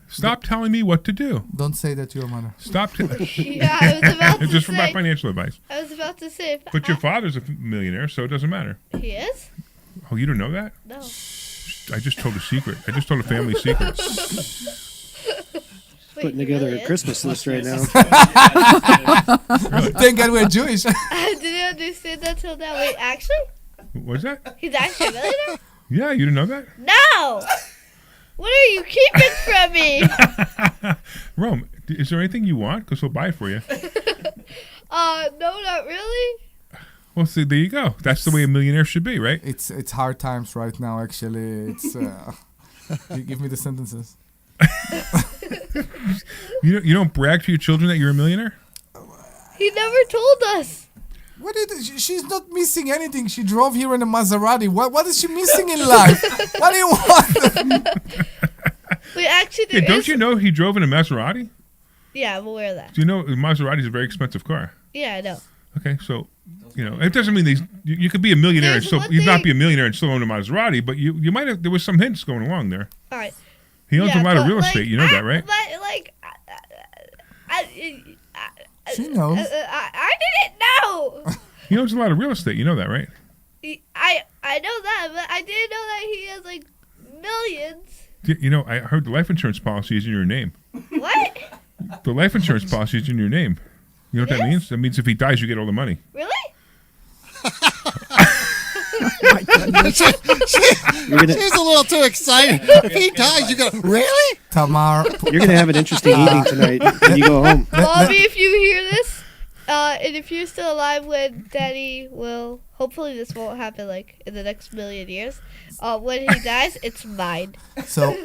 Speaker 3: Stop telling me what to do.
Speaker 4: Don't say that to your mother.
Speaker 3: Stop.
Speaker 6: Yeah, I was about to
Speaker 3: Just
Speaker 6: say.
Speaker 3: about financial advice.
Speaker 6: I was about to say.
Speaker 3: But your father's a millionaire, so it doesn't matter.
Speaker 6: He is?
Speaker 3: Oh, you don't know that?
Speaker 6: No.
Speaker 3: I just told a secret. I just told a family secret.
Speaker 6: Wait,
Speaker 5: Putting
Speaker 6: he
Speaker 5: together
Speaker 6: really
Speaker 5: a
Speaker 6: is?
Speaker 5: Christmas list right now.
Speaker 4: Thank God we're Jewish.
Speaker 6: I didn't understand that till now. Wait, actually?
Speaker 3: What's that?
Speaker 6: He's actually a millionaire?
Speaker 3: Yeah, you didn't know that?
Speaker 6: No! What are you keeping from me?
Speaker 3: Rome, is there anything you want? Because we'll buy it for you.
Speaker 6: No, not really.
Speaker 3: Well, see, there you go. That's the way a millionaire should be, right?
Speaker 4: It's hard times right now, actually. It's you give me the sentences.
Speaker 3: You don't brag to your children that you're a millionaire?
Speaker 6: He never told us.
Speaker 4: What she's not missing anything. She drove here in a Maserati. What is she missing in life? What do you want?
Speaker 6: Wait, actually,
Speaker 3: Hey,
Speaker 6: there
Speaker 3: don't
Speaker 6: is.
Speaker 3: you know he drove in a Maserati?
Speaker 6: Yeah, I'm aware of that.
Speaker 3: Do you know a Maserati is a very expensive car?
Speaker 6: Yeah, I know.
Speaker 3: Okay, so it doesn't mean you could be a millionaire and
Speaker 6: There's
Speaker 3: still
Speaker 6: one
Speaker 3: you'd not
Speaker 6: thing-
Speaker 3: be a millionaire and still own a Maserati, but you might have. There was some hints going along there.
Speaker 6: All right.
Speaker 3: He owns a lot of
Speaker 6: but,
Speaker 3: real estate. You know that, right?
Speaker 6: But like,
Speaker 4: She knows.
Speaker 6: I didn't know.
Speaker 3: He owns a lot of real estate. You know that, right?
Speaker 6: I know that, but I didn't know that he has like millions.
Speaker 3: You know, I heard the life insurance policy is in your name.
Speaker 6: What?
Speaker 3: The life insurance policy is in your name. You know what that
Speaker 6: Yes?
Speaker 3: means? That means if he dies, you get all the money.
Speaker 6: Really?
Speaker 7: She's a little too excited. If he dies, you go, really?
Speaker 4: Tamar.
Speaker 5: You're going to have an interesting evening tonight when you go home.
Speaker 6: Mommy, if you hear this, and if you're still alive when Daddy will, hopefully this won't happen like in the next million years. When he dies, it's mine.
Speaker 4: So,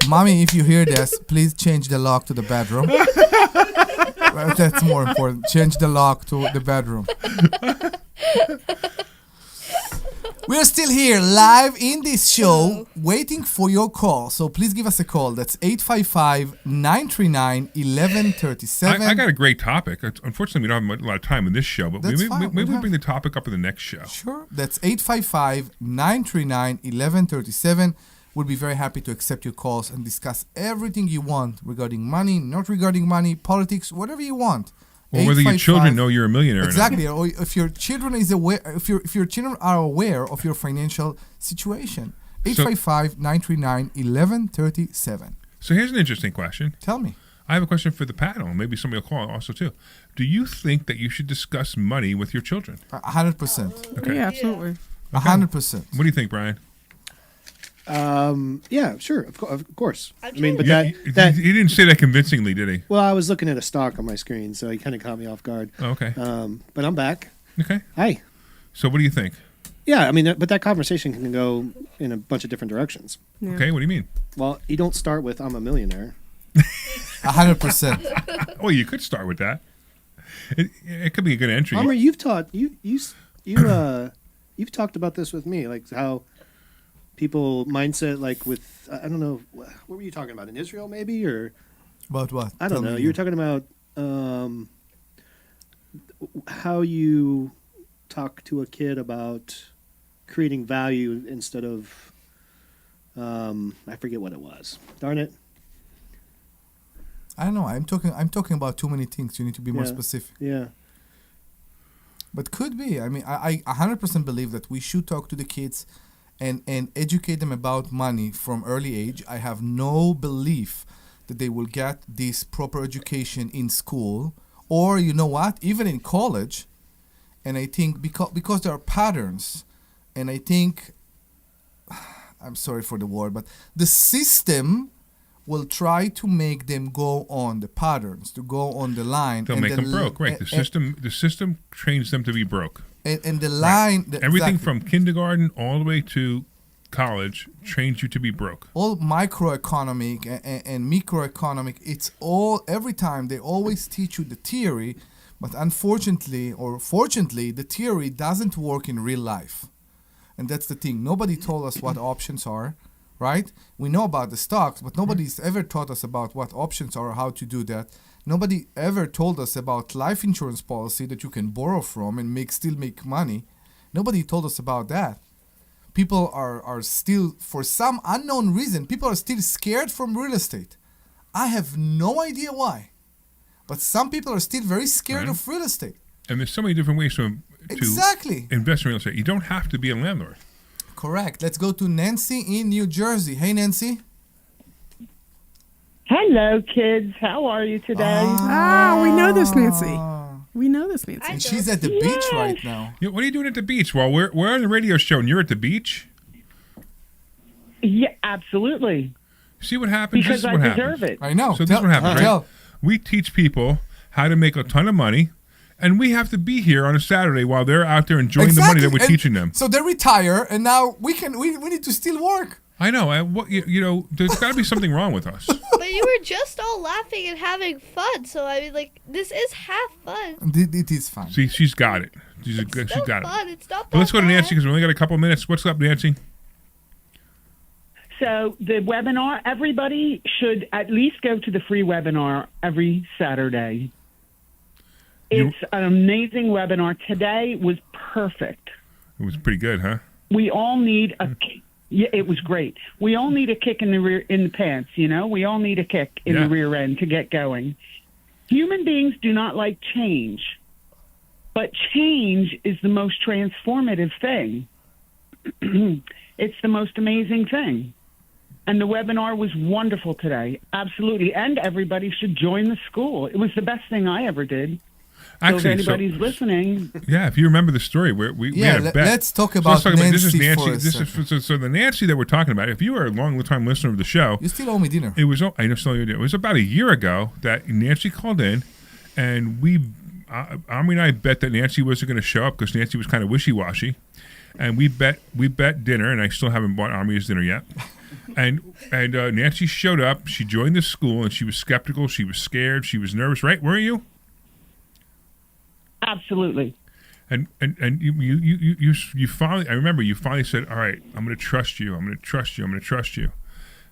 Speaker 4: mommy, if you hear this, please change the lock to the bedroom. That's more important. Change the lock to the bedroom. We're still here live in this show waiting for your call. So please give us a call. That's 855-939-1137.
Speaker 3: I got a great topic. Unfortunately, we don't have a lot of time in this show, but
Speaker 4: That's
Speaker 3: maybe
Speaker 4: fine.
Speaker 3: we
Speaker 4: We'll
Speaker 3: bring the topic up in the next show.
Speaker 4: Sure. That's 855-939-1137. We'll be very happy to accept your calls and discuss everything you want regarding money, not regarding money, politics, whatever you want.
Speaker 3: Or whether your children know you're a millionaire
Speaker 4: exactly, or if your children is aware, if your children are aware of your financial situation. 855-939-1137.
Speaker 3: So here's an interesting question.
Speaker 4: Tell me.
Speaker 3: I have a question for the panel. Maybe somebody will call also too. Do you think that you should discuss money with your children?
Speaker 4: 100%.
Speaker 3: Okay.
Speaker 2: Yeah, absolutely.
Speaker 4: 100%.
Speaker 3: What do you think, Brian?
Speaker 5: Yeah, sure, of course. I
Speaker 6: I'm
Speaker 5: mean, but
Speaker 6: trying
Speaker 3: He didn't say that convincingly, did he?
Speaker 5: well, I was looking at a stock on my screen, so he kind of caught me off guard.
Speaker 3: Oh, okay.
Speaker 5: But I'm back.
Speaker 3: Okay.
Speaker 5: Hi.
Speaker 3: So what do you think?
Speaker 5: Yeah, I mean, but that conversation can go in a bunch of different directions.
Speaker 2: Yeah.
Speaker 3: Okay. What do you mean?
Speaker 5: Well, you don't start with "I'm a millionaire."
Speaker 4: 100%.
Speaker 3: Well, you could start with that. It could be a good entry.
Speaker 5: Omri, you've talked about this with me, like how people mindset, like with I don't know, what were you talking about in Israel, maybe, or
Speaker 4: About what?
Speaker 5: I don't
Speaker 4: Tell
Speaker 5: know.
Speaker 4: me
Speaker 5: You were
Speaker 4: again.
Speaker 5: talking about how you talk to a kid about creating value instead of I forget what it was. Darn it.
Speaker 4: I don't know. I'm talking about too many things. You need to be more
Speaker 5: Yeah.
Speaker 4: specific.
Speaker 5: Yeah.
Speaker 4: But could be. I mean, I 100% believe that we should talk to the kids and educate them about money from early age. I have no belief that they will get this proper education in school or, you know what, even in college. And I think because there are patterns, and I think, I'm sorry for the word, but the system will try to make them go on the patterns, to go on the line.
Speaker 3: They'll
Speaker 4: and
Speaker 3: make them broke, right? The system trains them to be broke.
Speaker 4: And the line,
Speaker 3: Everything
Speaker 4: exactly.
Speaker 3: from kindergarten all the way to college trains you to be broke.
Speaker 4: All microeconomic and microeconomic, it's all, every time they always teach you the theory, but unfortunately or fortunately, the theory doesn't work in real life. And that's the thing. Nobody told us what options are, right? We know about the stocks, but nobody's ever taught us about what options are or how to do that. Nobody ever told us about life insurance policy that you can borrow from and still make money. Nobody told us about that. People are still, for some unknown reason, people are still scared from real estate. I have no idea why. But some people are still very scared
Speaker 3: Right.
Speaker 4: of real estate.
Speaker 3: And there's so many different ways to
Speaker 4: Exactly.
Speaker 3: invest in real estate. You don't have to be a landlord.
Speaker 4: Correct. Let's go to Nancy in New Jersey. Hey, Nancy.
Speaker 11: Hello, kids. How are you today?
Speaker 2: We know this, Nancy. We know this, Nancy.
Speaker 4: And she's at the beach right now.
Speaker 3: Yeah, what are you doing at the beach? Well, we're on the radio show and you're at the beach?
Speaker 11: Yeah, absolutely.
Speaker 3: See what happens?
Speaker 11: Because
Speaker 3: This is
Speaker 11: I
Speaker 3: what
Speaker 11: deserve
Speaker 3: happens.
Speaker 11: it.
Speaker 4: I know.
Speaker 3: So this is what happens, right?
Speaker 4: Tell.
Speaker 3: We teach people how to make a ton of money, and we have to be here on a Saturday while they're out there enjoying the money that we're
Speaker 4: And
Speaker 3: teaching them.
Speaker 4: So they retire, and now we need to still work.
Speaker 3: I know. There's got to be something wrong with us.
Speaker 6: But you were just all laughing and having fun, so I mean, like, this is half fun.
Speaker 4: It is fun.
Speaker 3: See, she's got it. She's
Speaker 6: It's
Speaker 3: got
Speaker 6: still
Speaker 3: it.
Speaker 6: fun. It's not
Speaker 3: But let's go to
Speaker 6: that
Speaker 3: Nancy
Speaker 6: bad.
Speaker 3: because we only got a couple minutes. What's up, Nancy?
Speaker 11: So the webinar, everybody should at least go to the free webinar every Saturday. It's an amazing webinar. Today was perfect.
Speaker 3: It was pretty good, huh?
Speaker 11: We all need a yeah, it was great. We all need a kick in the pants, you know? We all need a kick in
Speaker 3: Yeah.
Speaker 11: the rear end to get going. Human beings do not like change. But change is the most transformative thing. It's the most amazing thing. And the webinar was wonderful today. Absolutely. And everybody should join the school. It was the best thing I ever did.
Speaker 3: Actually,
Speaker 11: so if anybody's listening,
Speaker 3: Yeah, if you remember the story, we had a bet.
Speaker 4: let's talk
Speaker 3: So
Speaker 4: about
Speaker 3: this is
Speaker 4: Nancy
Speaker 3: Nancy.
Speaker 4: for a
Speaker 3: This is so the Nancy that we're talking about. If you are a long-time listener of the show,
Speaker 4: you still owe me dinner.
Speaker 3: It was I know still you do. It was about a year ago that Nancy called in, and Omri and I bet that Nancy wasn't going to show up because Nancy was kind of wishy-washy, and we bet dinner, and I still haven't bought Omri his dinner yet. And Nancy showed up. She joined the school, and she was skeptical. She was scared. She was nervous. Right? Were you?
Speaker 11: absolutely.
Speaker 3: And you finally, I remember you finally said, all right, I'm going to trust you. I'm going to trust you. I'm going to trust you.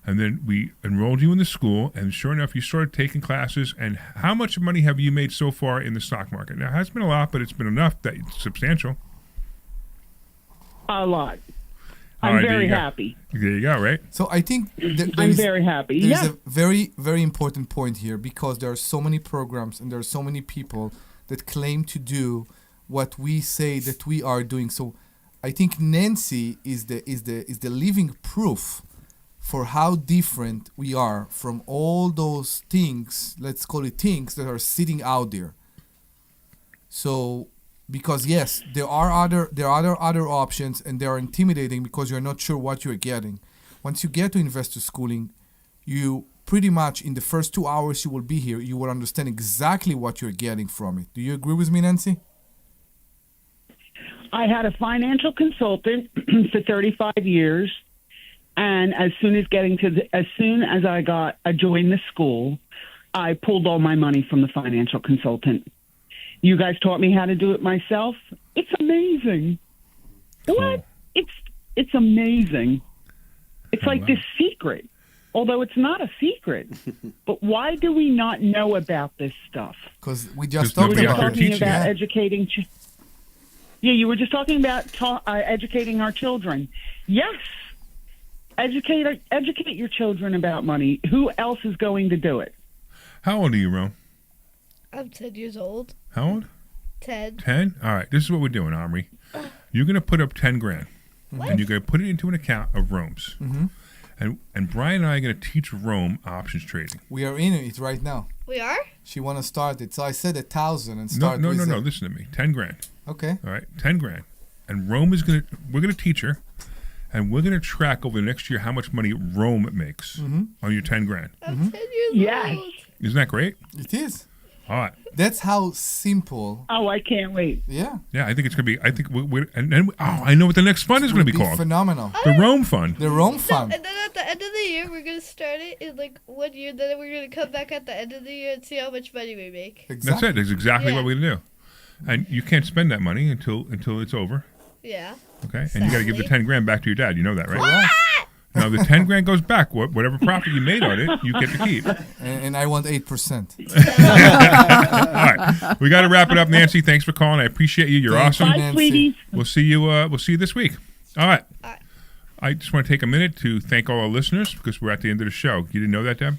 Speaker 3: And then we enrolled you in the school, and sure enough, you started taking classes. And how much money have you made so far in the stock market? Now, it hasn't been a lot, but it's been enough that it's substantial.
Speaker 11: A lot.
Speaker 3: All
Speaker 11: I'm
Speaker 3: right, there
Speaker 11: very
Speaker 3: you go.
Speaker 11: happy.
Speaker 3: There you go, right?
Speaker 4: So I think
Speaker 11: I'm very happy.
Speaker 4: There's
Speaker 11: Yeah.
Speaker 4: a very, very important point here because there are so many programs and there are so many people that claim to do what we say that we are doing. So I think Nancy is the living proof for how different we are from all those things, let's call it things, that are sitting out there. So, because yes, there are other options, and they are intimidating because you're not sure what you're getting. Once you get to investor schooling, you pretty much in the first 2 hours you will be here, you will understand exactly what you're getting from it. Do you agree with me, Nancy?
Speaker 11: I had a financial consultant for 35 years, and as soon as I joined the school, I pulled all my money from the financial consultant. You guys taught me how to do it myself. It's amazing.
Speaker 3: Cool.
Speaker 11: What? It's amazing. It's like this secret, although it's not a secret. But why do we not know about this stuff?
Speaker 4: Because we just
Speaker 3: There's
Speaker 4: talked
Speaker 3: nobody out
Speaker 4: about
Speaker 3: there
Speaker 4: it.
Speaker 3: teaching
Speaker 11: About
Speaker 3: it.
Speaker 11: educating. Yeah, you were just talking about educating our children. Yes, educate your children about money. Who else is going to do it?
Speaker 3: How old are you, Rome?
Speaker 6: I'm 10 years old.
Speaker 3: How old?
Speaker 6: 10.
Speaker 3: 10? All right, this is what we're doing, Omri. You're going to put up 10 grand, and you're going to put it into an account of Rome's. And Brian and I are going to teach Rome options trading.
Speaker 4: We are in it right now.
Speaker 6: We are?
Speaker 4: She want to start it. So I said 1,000 and
Speaker 3: No,
Speaker 4: start
Speaker 3: no,
Speaker 4: with
Speaker 3: no,
Speaker 4: it.
Speaker 3: no. Listen to me. 10 grand.
Speaker 4: Okay.
Speaker 3: All right, 10 grand. And Rome is we're going to teach her, and we're going to track over the next year how much money Rome makes on your 10 grand.
Speaker 6: I'm 10 years old.
Speaker 3: Isn't that great?
Speaker 4: It is.
Speaker 3: All right.
Speaker 4: That's how simple.
Speaker 11: Oh, I can't wait.
Speaker 4: Yeah.
Speaker 3: Yeah, I think it's going to be, and then, I know what the next fund is going to be called.
Speaker 4: Phenomenal.
Speaker 3: The Rome Fund.
Speaker 4: The Rome Fund.
Speaker 6: And then at the end of the year, we're going to start it in like 1 year. Then we're going to come back at the end of the year and see how much money we make.
Speaker 3: That's it. That's exactly what we're going to do. And you can't spend that money until it's over.
Speaker 6: Yeah.
Speaker 3: Okay? And you got to give the 10 grand back to your dad. You know that, right? Now, the 10 grand goes back. Whatever profit you made on it, you get to keep.
Speaker 4: And I want 8%.
Speaker 3: All right. We got to wrap it up, Nancy. Thanks for calling. I appreciate you. You're awesome.
Speaker 11: Bye, sweeties.
Speaker 3: We'll see you this week. All right. I just want to take a minute to thank all our listeners because we're at the end of the show. You didn't know that, Deb?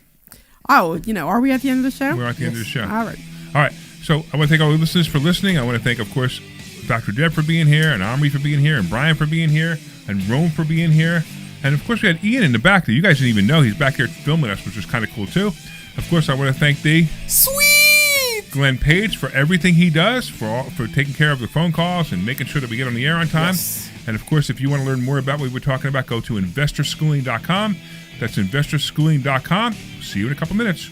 Speaker 2: Oh, are we at the end of the show?
Speaker 3: We're at the end of the show.
Speaker 2: All right.
Speaker 3: All right. So I want to thank all the listeners for listening. I want to thank, of course, Dr. Deb for being here, and Omri for being here, and Brian for being here, and Rome for being here. And, of course, we had Ian in the back that you guys didn't even know. He's back here filming us, which was kind of cool, too. Of course, I want to thank
Speaker 4: Sweet
Speaker 3: Glenn Page for everything he does, for taking care of the phone calls and making sure that we get on the air on time.
Speaker 4: Yes.
Speaker 3: And, of course, if you want to learn more about what we're talking about, go to investorschooling.com. That's investorschooling.com. See you in a couple minutes.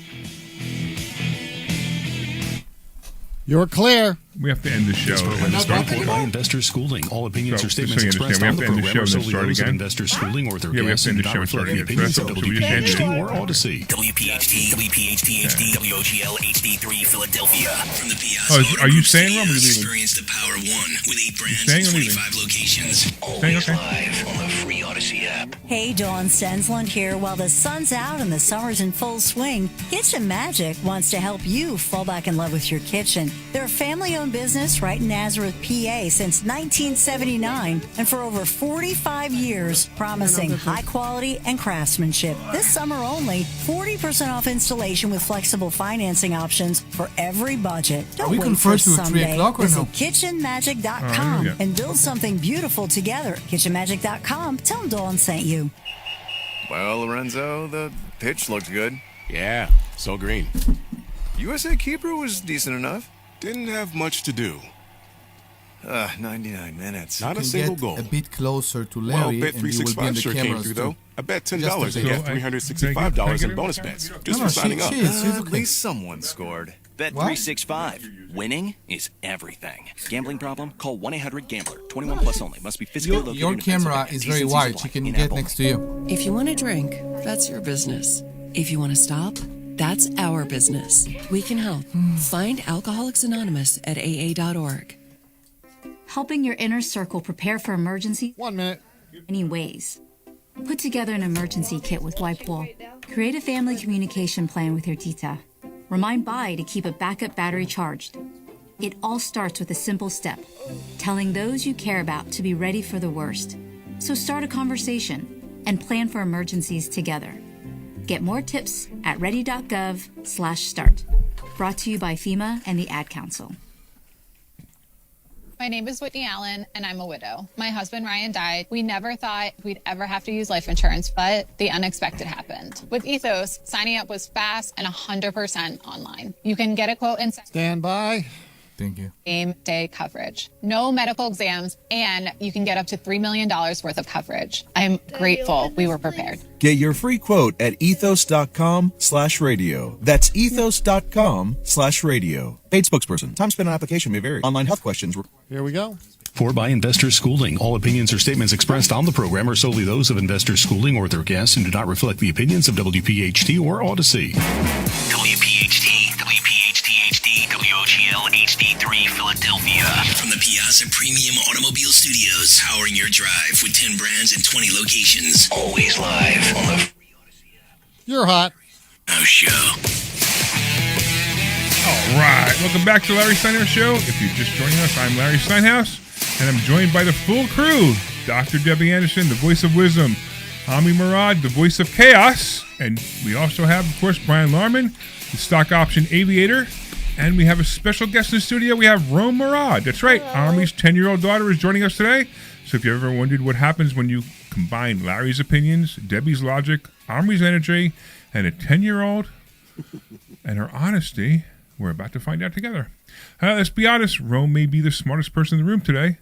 Speaker 7: You're clear.
Speaker 3: We have to end the show.
Speaker 1: This program is paid for by Investor Schooling. All opinions
Speaker 3: So,
Speaker 1: or statements
Speaker 3: just so you
Speaker 1: expressed
Speaker 3: understand,
Speaker 1: on
Speaker 3: we
Speaker 1: the
Speaker 3: have to end the
Speaker 1: program
Speaker 3: show
Speaker 1: are
Speaker 3: and then
Speaker 1: solely
Speaker 3: start
Speaker 1: those of
Speaker 3: again.
Speaker 1: Investor Schooling or their
Speaker 3: Yeah, we have
Speaker 1: guests
Speaker 3: to end
Speaker 1: and
Speaker 3: the
Speaker 1: not
Speaker 3: show and start
Speaker 1: reflect the
Speaker 3: again.
Speaker 1: opinions of
Speaker 3: So we just ended
Speaker 1: WPHT
Speaker 3: it.
Speaker 1: or Odyssey.
Speaker 12: WPHT, WPHT, WOGL HD3 Philadelphia. From the
Speaker 3: Oh,
Speaker 12: Piazza
Speaker 3: are you staying, Ron, or are you leaving?
Speaker 12: Experience the Power One with 8 brands
Speaker 3: staying
Speaker 12: and
Speaker 3: or leaving?
Speaker 12: 25 locations.
Speaker 3: Staying,
Speaker 12: Always
Speaker 3: okay.
Speaker 12: live on the free Odyssey app.
Speaker 13: Hey, Dawn Sensland here. While the sun's out and the summer's in full swing, Kitchen Magic wants to help you fall back in love with your kitchen. They're a family-owned business right in Nazareth, PA since 1979, and for over 45 years, promising high quality and craftsmanship. This summer only, 40% off installation with flexible financing options for every budget. Don't
Speaker 4: we
Speaker 13: wait
Speaker 4: conferred
Speaker 13: for
Speaker 4: to 3
Speaker 13: someday.
Speaker 4: o'clock or
Speaker 13: Visit
Speaker 4: no?
Speaker 13: kitchenmagic.com
Speaker 3: yeah.
Speaker 13: and build something beautiful together. Kitchenmagic.com. Tell them Dawn sent you.
Speaker 14: Well, Lorenzo, the pitch looked good.
Speaker 15: Yeah, so green.
Speaker 14: USA keeper was decent enough.
Speaker 15: Didn't have much to do.
Speaker 14: 99 minutes.
Speaker 15: Not a
Speaker 4: Can
Speaker 15: single
Speaker 4: get
Speaker 15: goal.
Speaker 4: a bit closer to
Speaker 15: Well,
Speaker 4: Larry,
Speaker 15: Bet
Speaker 4: and you will be in
Speaker 15: 365
Speaker 4: the
Speaker 15: sure came
Speaker 4: cameras
Speaker 15: through,
Speaker 4: too.
Speaker 15: though. I bet $10
Speaker 4: Just a
Speaker 15: and
Speaker 4: bit.
Speaker 15: get
Speaker 3: So,
Speaker 15: $365
Speaker 3: can I
Speaker 15: in bonus bets just
Speaker 4: No,
Speaker 15: for signing up.
Speaker 4: she is. She's
Speaker 14: At
Speaker 4: okay.
Speaker 14: least someone scored.
Speaker 12: Bet365. Winning is everything. Gambling problem? Call 1-800-GAMBLER. 21 plus only. Must be physically located
Speaker 4: Your
Speaker 12: in
Speaker 4: camera
Speaker 12: Pennsylvania.
Speaker 4: is very
Speaker 12: T's and C's
Speaker 4: wide.
Speaker 12: apply.
Speaker 4: She can
Speaker 12: In
Speaker 4: get
Speaker 12: Apple.
Speaker 4: next to you.
Speaker 16: If you want to drink, that's your business. If you want to stop, that's our business. We can help. Find Alcoholics Anonymous at AA.org.
Speaker 17: Helping your inner circle prepare for emergency.
Speaker 7: 1 minute.
Speaker 17: Many ways. Put together an emergency kit with Wipewall. Create a family communication plan with your tita. Remind Bai to keep a backup battery charged. It all starts with a simple step, telling those you care about to be ready for the worst. So start a conversation and plan for emergencies together. Get more tips at ready.gov/start. Brought to you by FEMA and the Ad Council.
Speaker 18: My name is Whitney Allen, and I'm a widow. My husband, Ryan, died. We never thought we'd ever have to use life insurance, but the unexpected happened. With Ethos, signing up was fast and 100% online. You can get a quote in
Speaker 7: Stand by.
Speaker 4: Thank you.
Speaker 18: same day coverage. No medical exams, and you can get up to $3 million worth of coverage. I'm grateful we were prepared.
Speaker 19: Get your free quote at ethos.com/radio. That's ethos.com/radio. Paid spokesperson. Time spent on application may vary. Online health questions.
Speaker 7: Here we go.
Speaker 1: For by Investor Schooling, all opinions or statements expressed on the program are solely those of Investor Schooling or their guests and do not reflect the opinions of WPHT or Odyssey.
Speaker 20: WPHT, WPHT-HD, WOGL HD3 Philadelphia. From the Piazza Premium Automobile Studios, powering your drive with 10 brands and 20 locations. Always live on the
Speaker 7: You're hot.
Speaker 20: Show.
Speaker 3: All right. Welcome back to Larry Steinhouse Show. If you're just joining us, I'm Larry Steinhouse, and I'm joined by the full crew. Dr. Debbie Anderson, the voice of wisdom. Omri Morad, the voice of chaos. And we also have, of course, Brian Larman, the stock option aviator. And we have a special guest in the studio. We have Rome Morad. That's right. Omri's 10-year-old daughter is joining us today. So if you ever wondered what happens when you combine Larry's opinions, Debbie's logic, Omri's energy, and a 10-year-old and her honesty, we're about to find out together. Let's be honest. Rome may be the smartest person in the room today.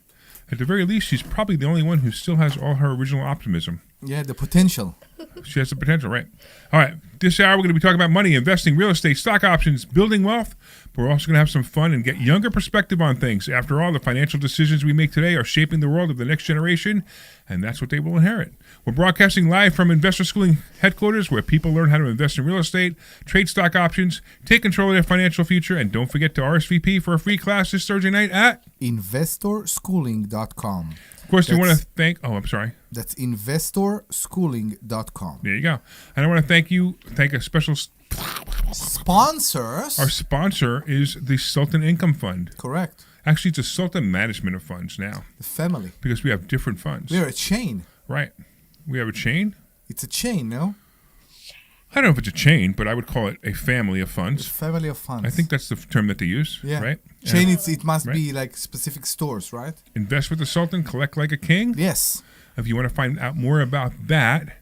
Speaker 3: At the very least, she's probably the only one who still has all her original optimism.
Speaker 4: Yeah, the potential.
Speaker 3: She has the potential, right? All right. This hour, we're going to be talking about money, investing, real estate, stock options, building wealth. But we're also going to have some fun and get younger perspective on things. After all, the financial decisions we make today are shaping the world of the next generation, and that's what they will inherit. We're broadcasting live from Investor Schooling headquarters, where people learn how to invest in real estate, trade stock options, take control of their financial future, and don't forget to RSVP for a free class this Thursday night at
Speaker 4: investorschooling.com.
Speaker 3: Of course, we want to thank... Oh, I'm sorry.
Speaker 4: That's investorschooling.com.
Speaker 3: There you go. And I want to thank a special...
Speaker 4: Sponsors.
Speaker 3: Our sponsor is the Sultan Income Fund.
Speaker 4: Correct.
Speaker 3: Actually, it's a Sultan Management of Funds now.
Speaker 4: The family.
Speaker 3: Because we have different funds.
Speaker 4: We're a chain.
Speaker 3: Right. We have a chain?
Speaker 4: It's a chain, no?
Speaker 3: I don't know if it's a chain, but I would call it a family of funds.
Speaker 4: A family of funds.
Speaker 3: I think that's the term that they use,
Speaker 4: yeah.
Speaker 3: Right?
Speaker 4: Chain, it must be like specific stores, right?
Speaker 3: Invest with the Sultan, collect like a king?
Speaker 4: Yes.
Speaker 3: If you want to find out more about that,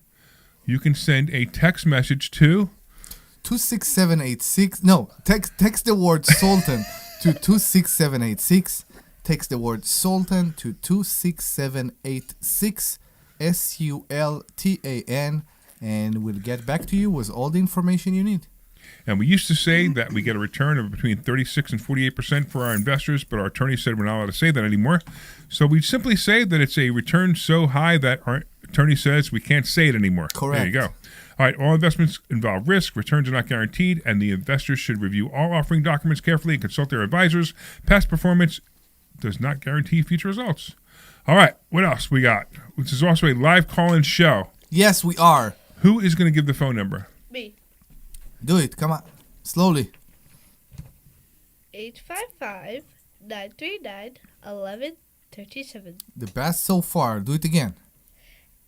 Speaker 3: you can send a text message to...
Speaker 4: 26786. No, text the word Sultan to 26786. Text the word Sultan to 26786. SULTAN, and we'll get back to you with all the information you need.
Speaker 3: And we used to say that we get a return of between 36 and 48% for our investors, but our attorney said we're not allowed to say that anymore. So we simply say that it's a return so high that our attorney says we can't say it anymore.
Speaker 4: Correct.
Speaker 3: There you go. All right, all investments involve risk, returns are not guaranteed, and the investors should review all offering documents carefully and consult their advisors. Past performance does not guarantee future results. All right, what else we got? This is also a live call-in show.
Speaker 4: Yes, we are.
Speaker 3: Who is going to give the phone number?
Speaker 6: Me.
Speaker 4: Do it, come on. Slowly.
Speaker 6: 855-939-1137.
Speaker 4: The best so far. Do it again.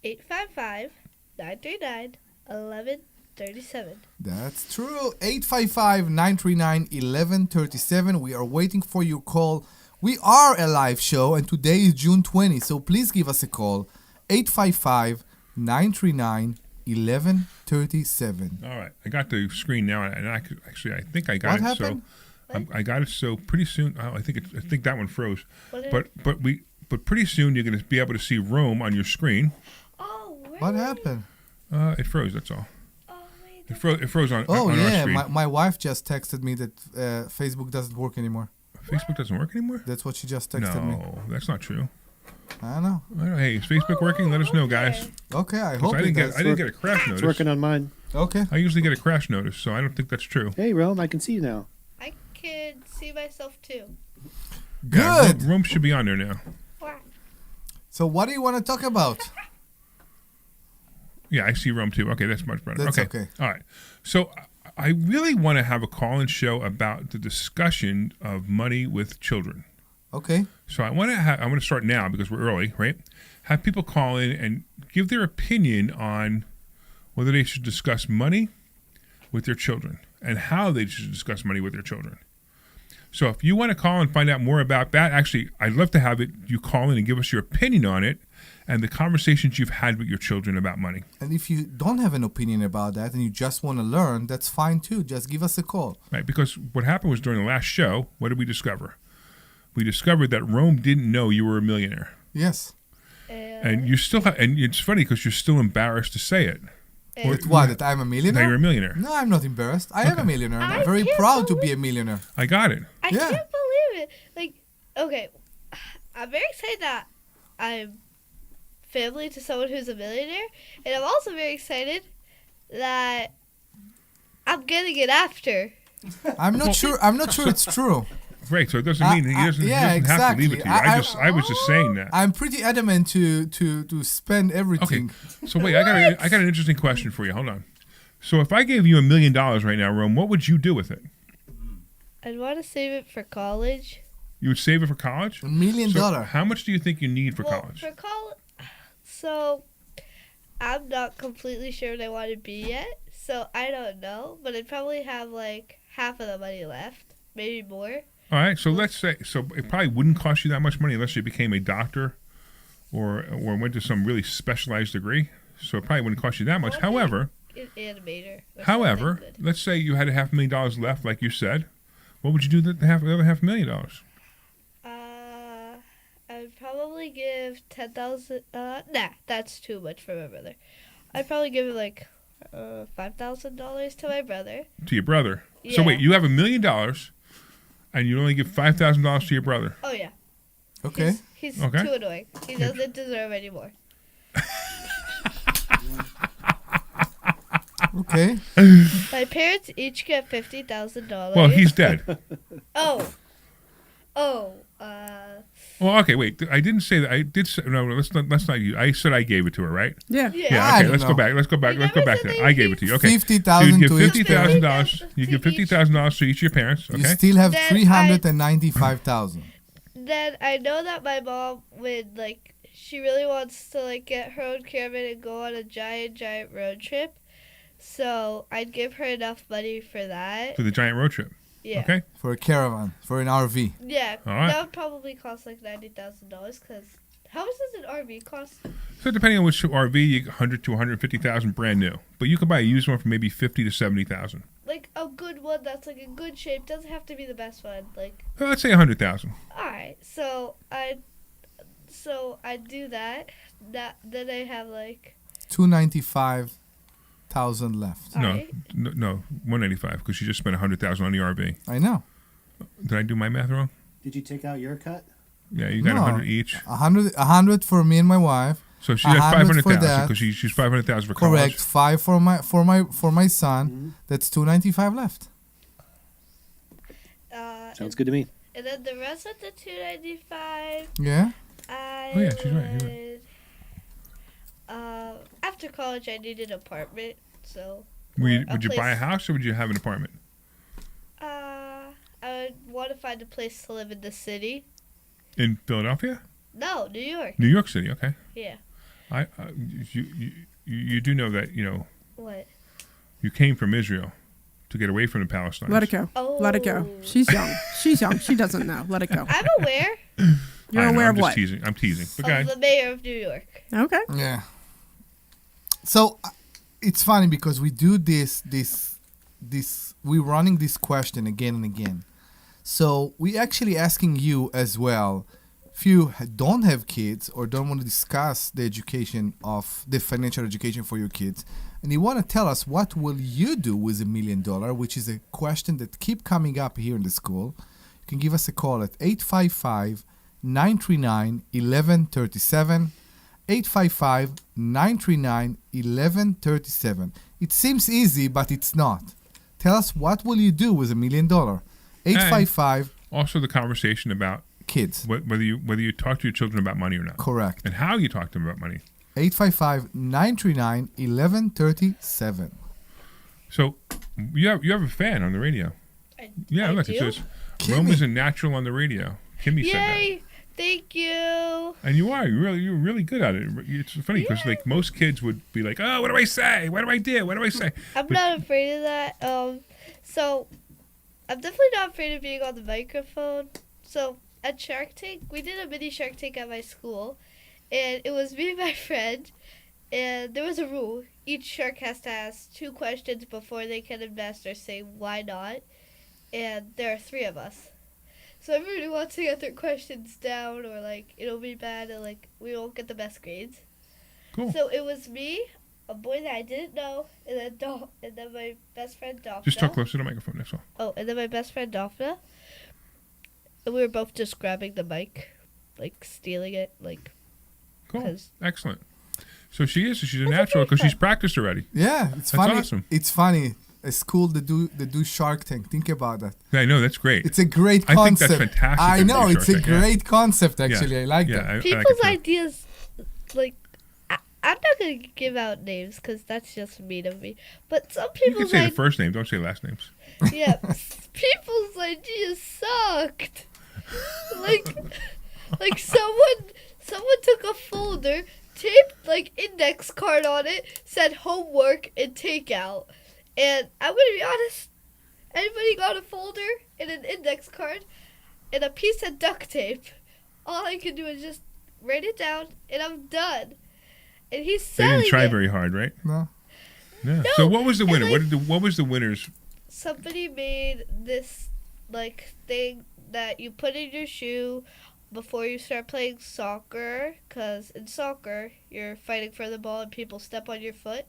Speaker 6: 855-939-1137.
Speaker 4: That's true. 855-939-1137. We are waiting for your call. We are a live show, and today is June 20, so please give us a call. 855-939-1137.
Speaker 3: All right, I got the screen now, and I think I got
Speaker 4: what
Speaker 3: it.
Speaker 4: Happened?
Speaker 3: So I got it. So pretty soon, I think that one froze. But pretty soon you're going to be able to see Rome on your screen.
Speaker 6: Oh,
Speaker 4: what happened?
Speaker 3: It froze. That's all. It froze on.
Speaker 4: Oh
Speaker 3: on our
Speaker 4: yeah,
Speaker 3: screen.
Speaker 4: my wife just texted me that Facebook doesn't work anymore.
Speaker 3: Facebook doesn't work anymore?
Speaker 4: That's what she just texted me.
Speaker 3: No, that's not true.
Speaker 4: I know.
Speaker 3: Hey, is Facebook working? Let us know, guys.
Speaker 4: Okay, I hope
Speaker 3: I didn't get a crash notice.
Speaker 5: It's working on mine.
Speaker 4: Okay.
Speaker 3: I usually get a crash notice, so I don't think that's true.
Speaker 5: Hey, Rome, I can see you now.
Speaker 6: I can see myself too.
Speaker 4: Good.
Speaker 3: Yeah, Rome should be on there now.
Speaker 4: So what do you want to talk about?
Speaker 3: Yeah, I see Rome too. Okay, that's much better.
Speaker 4: That's okay.
Speaker 3: All right. So I really want to have a call-in show about the discussion of money with children.
Speaker 4: Okay.
Speaker 3: So I want to start now because we're early, right? Have people call in and give their opinion on whether they should discuss money with their children and how they should discuss money with their children. So if you want to call and find out more about that, actually, I'd love to have you call in and give us your opinion on it and the conversations you've had with your children about money.
Speaker 4: And if you don't have an opinion about that and you just want to learn, that's fine too. Just give us a call.
Speaker 3: Right, because what happened was during the last show, what did we discover? We discovered that Rome didn't know you were a millionaire.
Speaker 4: Yes.
Speaker 3: And you still have, and it's funny because you're still embarrassed to say it.
Speaker 4: That I'm a millionaire?
Speaker 3: That you're a millionaire.
Speaker 4: No, I'm not embarrassed. I am a millionaire. And I'm very proud to be a millionaire.
Speaker 3: I got it.
Speaker 6: I can't believe it. Like, okay, I'm very excited that I'm family to someone who's a millionaire, and I'm also very excited that I'm getting it after.
Speaker 4: I'm not sure it's true.
Speaker 3: Right, so it doesn't mean he doesn't have to leave it to you. I was just saying that.
Speaker 4: I'm pretty adamant to spend everything.
Speaker 3: Okay, so wait, I got an interesting question for you. Hold on. So if I gave you $1 million right now, Rome, what would you do with it?
Speaker 6: I'd want to save it for college.
Speaker 3: You would save it for college?
Speaker 4: $1 million.
Speaker 3: How much do you think you need for college?
Speaker 6: For college, so I'm not completely sure what I want to be yet, so I don't know. But I'd probably have like half of the money left, maybe more.
Speaker 3: All right, so let's say it probably wouldn't cost you that much money unless you became a doctor or went to some really specialized degree. So it probably wouldn't cost you that much. However,
Speaker 6: An animator.
Speaker 3: Let's say you had $500,000 left, like you said. What would you do with the other $500,000?
Speaker 6: I would probably give 10,000. Nah, that's too much for my brother. I'd probably give like $5,000 to my brother.
Speaker 3: To your brother.
Speaker 6: Yeah.
Speaker 3: So wait, you have $1 million, and you only give $5,000 to your brother.
Speaker 6: Oh yeah.
Speaker 4: Okay.
Speaker 6: He's too annoying. He doesn't deserve any more.
Speaker 4: Okay.
Speaker 6: My parents each get $50,000.
Speaker 3: Well, he's dead.
Speaker 6: Oh.
Speaker 3: Well, okay, wait. I didn't say that. I did say, no, let's not you. I said I gave it to her, right?
Speaker 2: Yeah.
Speaker 3: Yeah, okay, let's go back. Let's go back to that. I gave it to you. Okay.
Speaker 4: $50,000
Speaker 3: to $50,000. You give $50,000 to each of your parents, okay?
Speaker 4: You still have $395,000.
Speaker 6: Then I know that my mom would, like, she really wants to, like, get her own caravan and go on a giant road trip. So I'd give her enough money for that.
Speaker 3: For the giant road trip.
Speaker 6: Yeah.
Speaker 3: Okay.
Speaker 4: For a caravan, for an RV.
Speaker 6: Yeah.
Speaker 3: All right.
Speaker 6: That would probably cost like $90,000 because how much does an RV cost?
Speaker 3: So depending on which RV, you get 100 to 150,000 brand new, but you could buy a used one for maybe 50 to 70,000.
Speaker 6: Like a good one that's like in good shape doesn't have to be the best one. Like.
Speaker 3: Well, let's say 100,000.
Speaker 6: All right. So I do that. Then I have like.
Speaker 4: $295,000 left.
Speaker 3: No, 185 because you just spent 100,000 on the RV.
Speaker 4: I know.
Speaker 3: Did I do my math wrong?
Speaker 5: Did you take out your cut?
Speaker 3: Yeah, you got 100 each.
Speaker 4: 100 for me and my wife.
Speaker 3: So she got 500,000 because she's 500,000 for college.
Speaker 4: Correct. 5 for my son. Mm-hmm. That's $295 left.
Speaker 5: Sounds good to me.
Speaker 6: And then the rest of the $295.
Speaker 4: Yeah.
Speaker 3: She's right.
Speaker 6: After college, I need an apartment. So.
Speaker 3: Would you buy a house or would you have an apartment?
Speaker 6: I would want to find a place to live in the city.
Speaker 3: In Philadelphia?
Speaker 6: No, New York.
Speaker 3: New York City, okay.
Speaker 6: Yeah.
Speaker 3: You do know that,
Speaker 6: What?
Speaker 3: You came from Israel to get away from the Palestinians.
Speaker 2: Let it go.
Speaker 6: Oh.
Speaker 2: Let it go. She's young. She's young. She doesn't know. Let it go.
Speaker 6: I'm aware.
Speaker 2: You're aware of what?
Speaker 3: I'm teasing.
Speaker 6: Of the mayor of New York.
Speaker 2: Okay.
Speaker 4: Yeah. So it's funny because we do this. We're running this question again and again. So we actually asking you as well. If you don't have kids or don't want to discuss the education of the financial education for your kids, and you want to tell us what will you do with $1 million, which is a question that keep coming up here in the school, you can give us a call at 855-939-1137. 855-939-1137. It seems easy, but it's not. Tell us what will you do with $1 million. 855.
Speaker 3: Also, the conversation about
Speaker 4: kids,
Speaker 3: whether you talk to your children about money or not.
Speaker 4: Correct.
Speaker 3: And how you talk to them about money.
Speaker 4: 855-939-1137.
Speaker 3: So you have a fan on the radio.
Speaker 6: I
Speaker 3: look,
Speaker 6: do?
Speaker 3: it says Rome is a natural on the radio. Kimmy said that.
Speaker 6: Yay! Thank you.
Speaker 3: And you're really good at it. It's funny because like most kids would be like, oh, what do I say? What do I do? What do I say?
Speaker 6: I'm not afraid of that. So I'm definitely not afraid of being on the microphone. So at Shark Tank, we did a mini Shark Tank at my school, and it was me and my friend, and there was a rule. Each shark has to ask 2 questions before they can invest or say why not, and there are 3 of us. So everybody wants to get their questions down, or like it'll be bad, and like we won't get the best grades.
Speaker 3: Cool.
Speaker 6: So it was me, a boy that I didn't know, and then my best friend Daphne.
Speaker 3: Just talk close to the microphone, that's all.
Speaker 6: Oh, and then my best friend Daphne. And we were both just grabbing the mic, like stealing it, like.
Speaker 3: Cool. Excellent. So she's a natural because she's practiced already.
Speaker 4: Yeah, it's
Speaker 3: That's
Speaker 4: funny.
Speaker 3: awesome.
Speaker 4: It's funny. A school that do Shark Tank. Think about that.
Speaker 3: Yeah, I know, that's great.
Speaker 4: It's a great
Speaker 3: I
Speaker 4: concept.
Speaker 3: think that's fantastic.
Speaker 4: I
Speaker 3: that
Speaker 4: know,
Speaker 3: they do
Speaker 4: it's a
Speaker 3: Shark Tank,
Speaker 4: great concept, actually. I like that.
Speaker 3: I like
Speaker 6: People's
Speaker 3: it too.
Speaker 6: ideas, like, I'm not going to give out names because that's just mean of me. But some
Speaker 3: You
Speaker 6: people's
Speaker 3: can say the first name, don't say last names.
Speaker 6: yeah, people's ideas sucked. like someone took a folder, taped like index card on it, said homework and takeout. And I'm gonna be honest, anybody got a folder and an index card and a piece of duct tape, all I can do is just write it down and I'm done. And he's
Speaker 3: They
Speaker 6: selling
Speaker 3: didn't try
Speaker 6: it.
Speaker 3: very hard, right?
Speaker 4: No.
Speaker 3: Yeah.
Speaker 6: No,
Speaker 3: So what was the
Speaker 6: and,
Speaker 3: winner?
Speaker 6: like-
Speaker 3: What was the winners?
Speaker 6: Somebody made this like thing that you put in your shoe before you start playing soccer, because in soccer you're fighting for the ball and people step on your foot,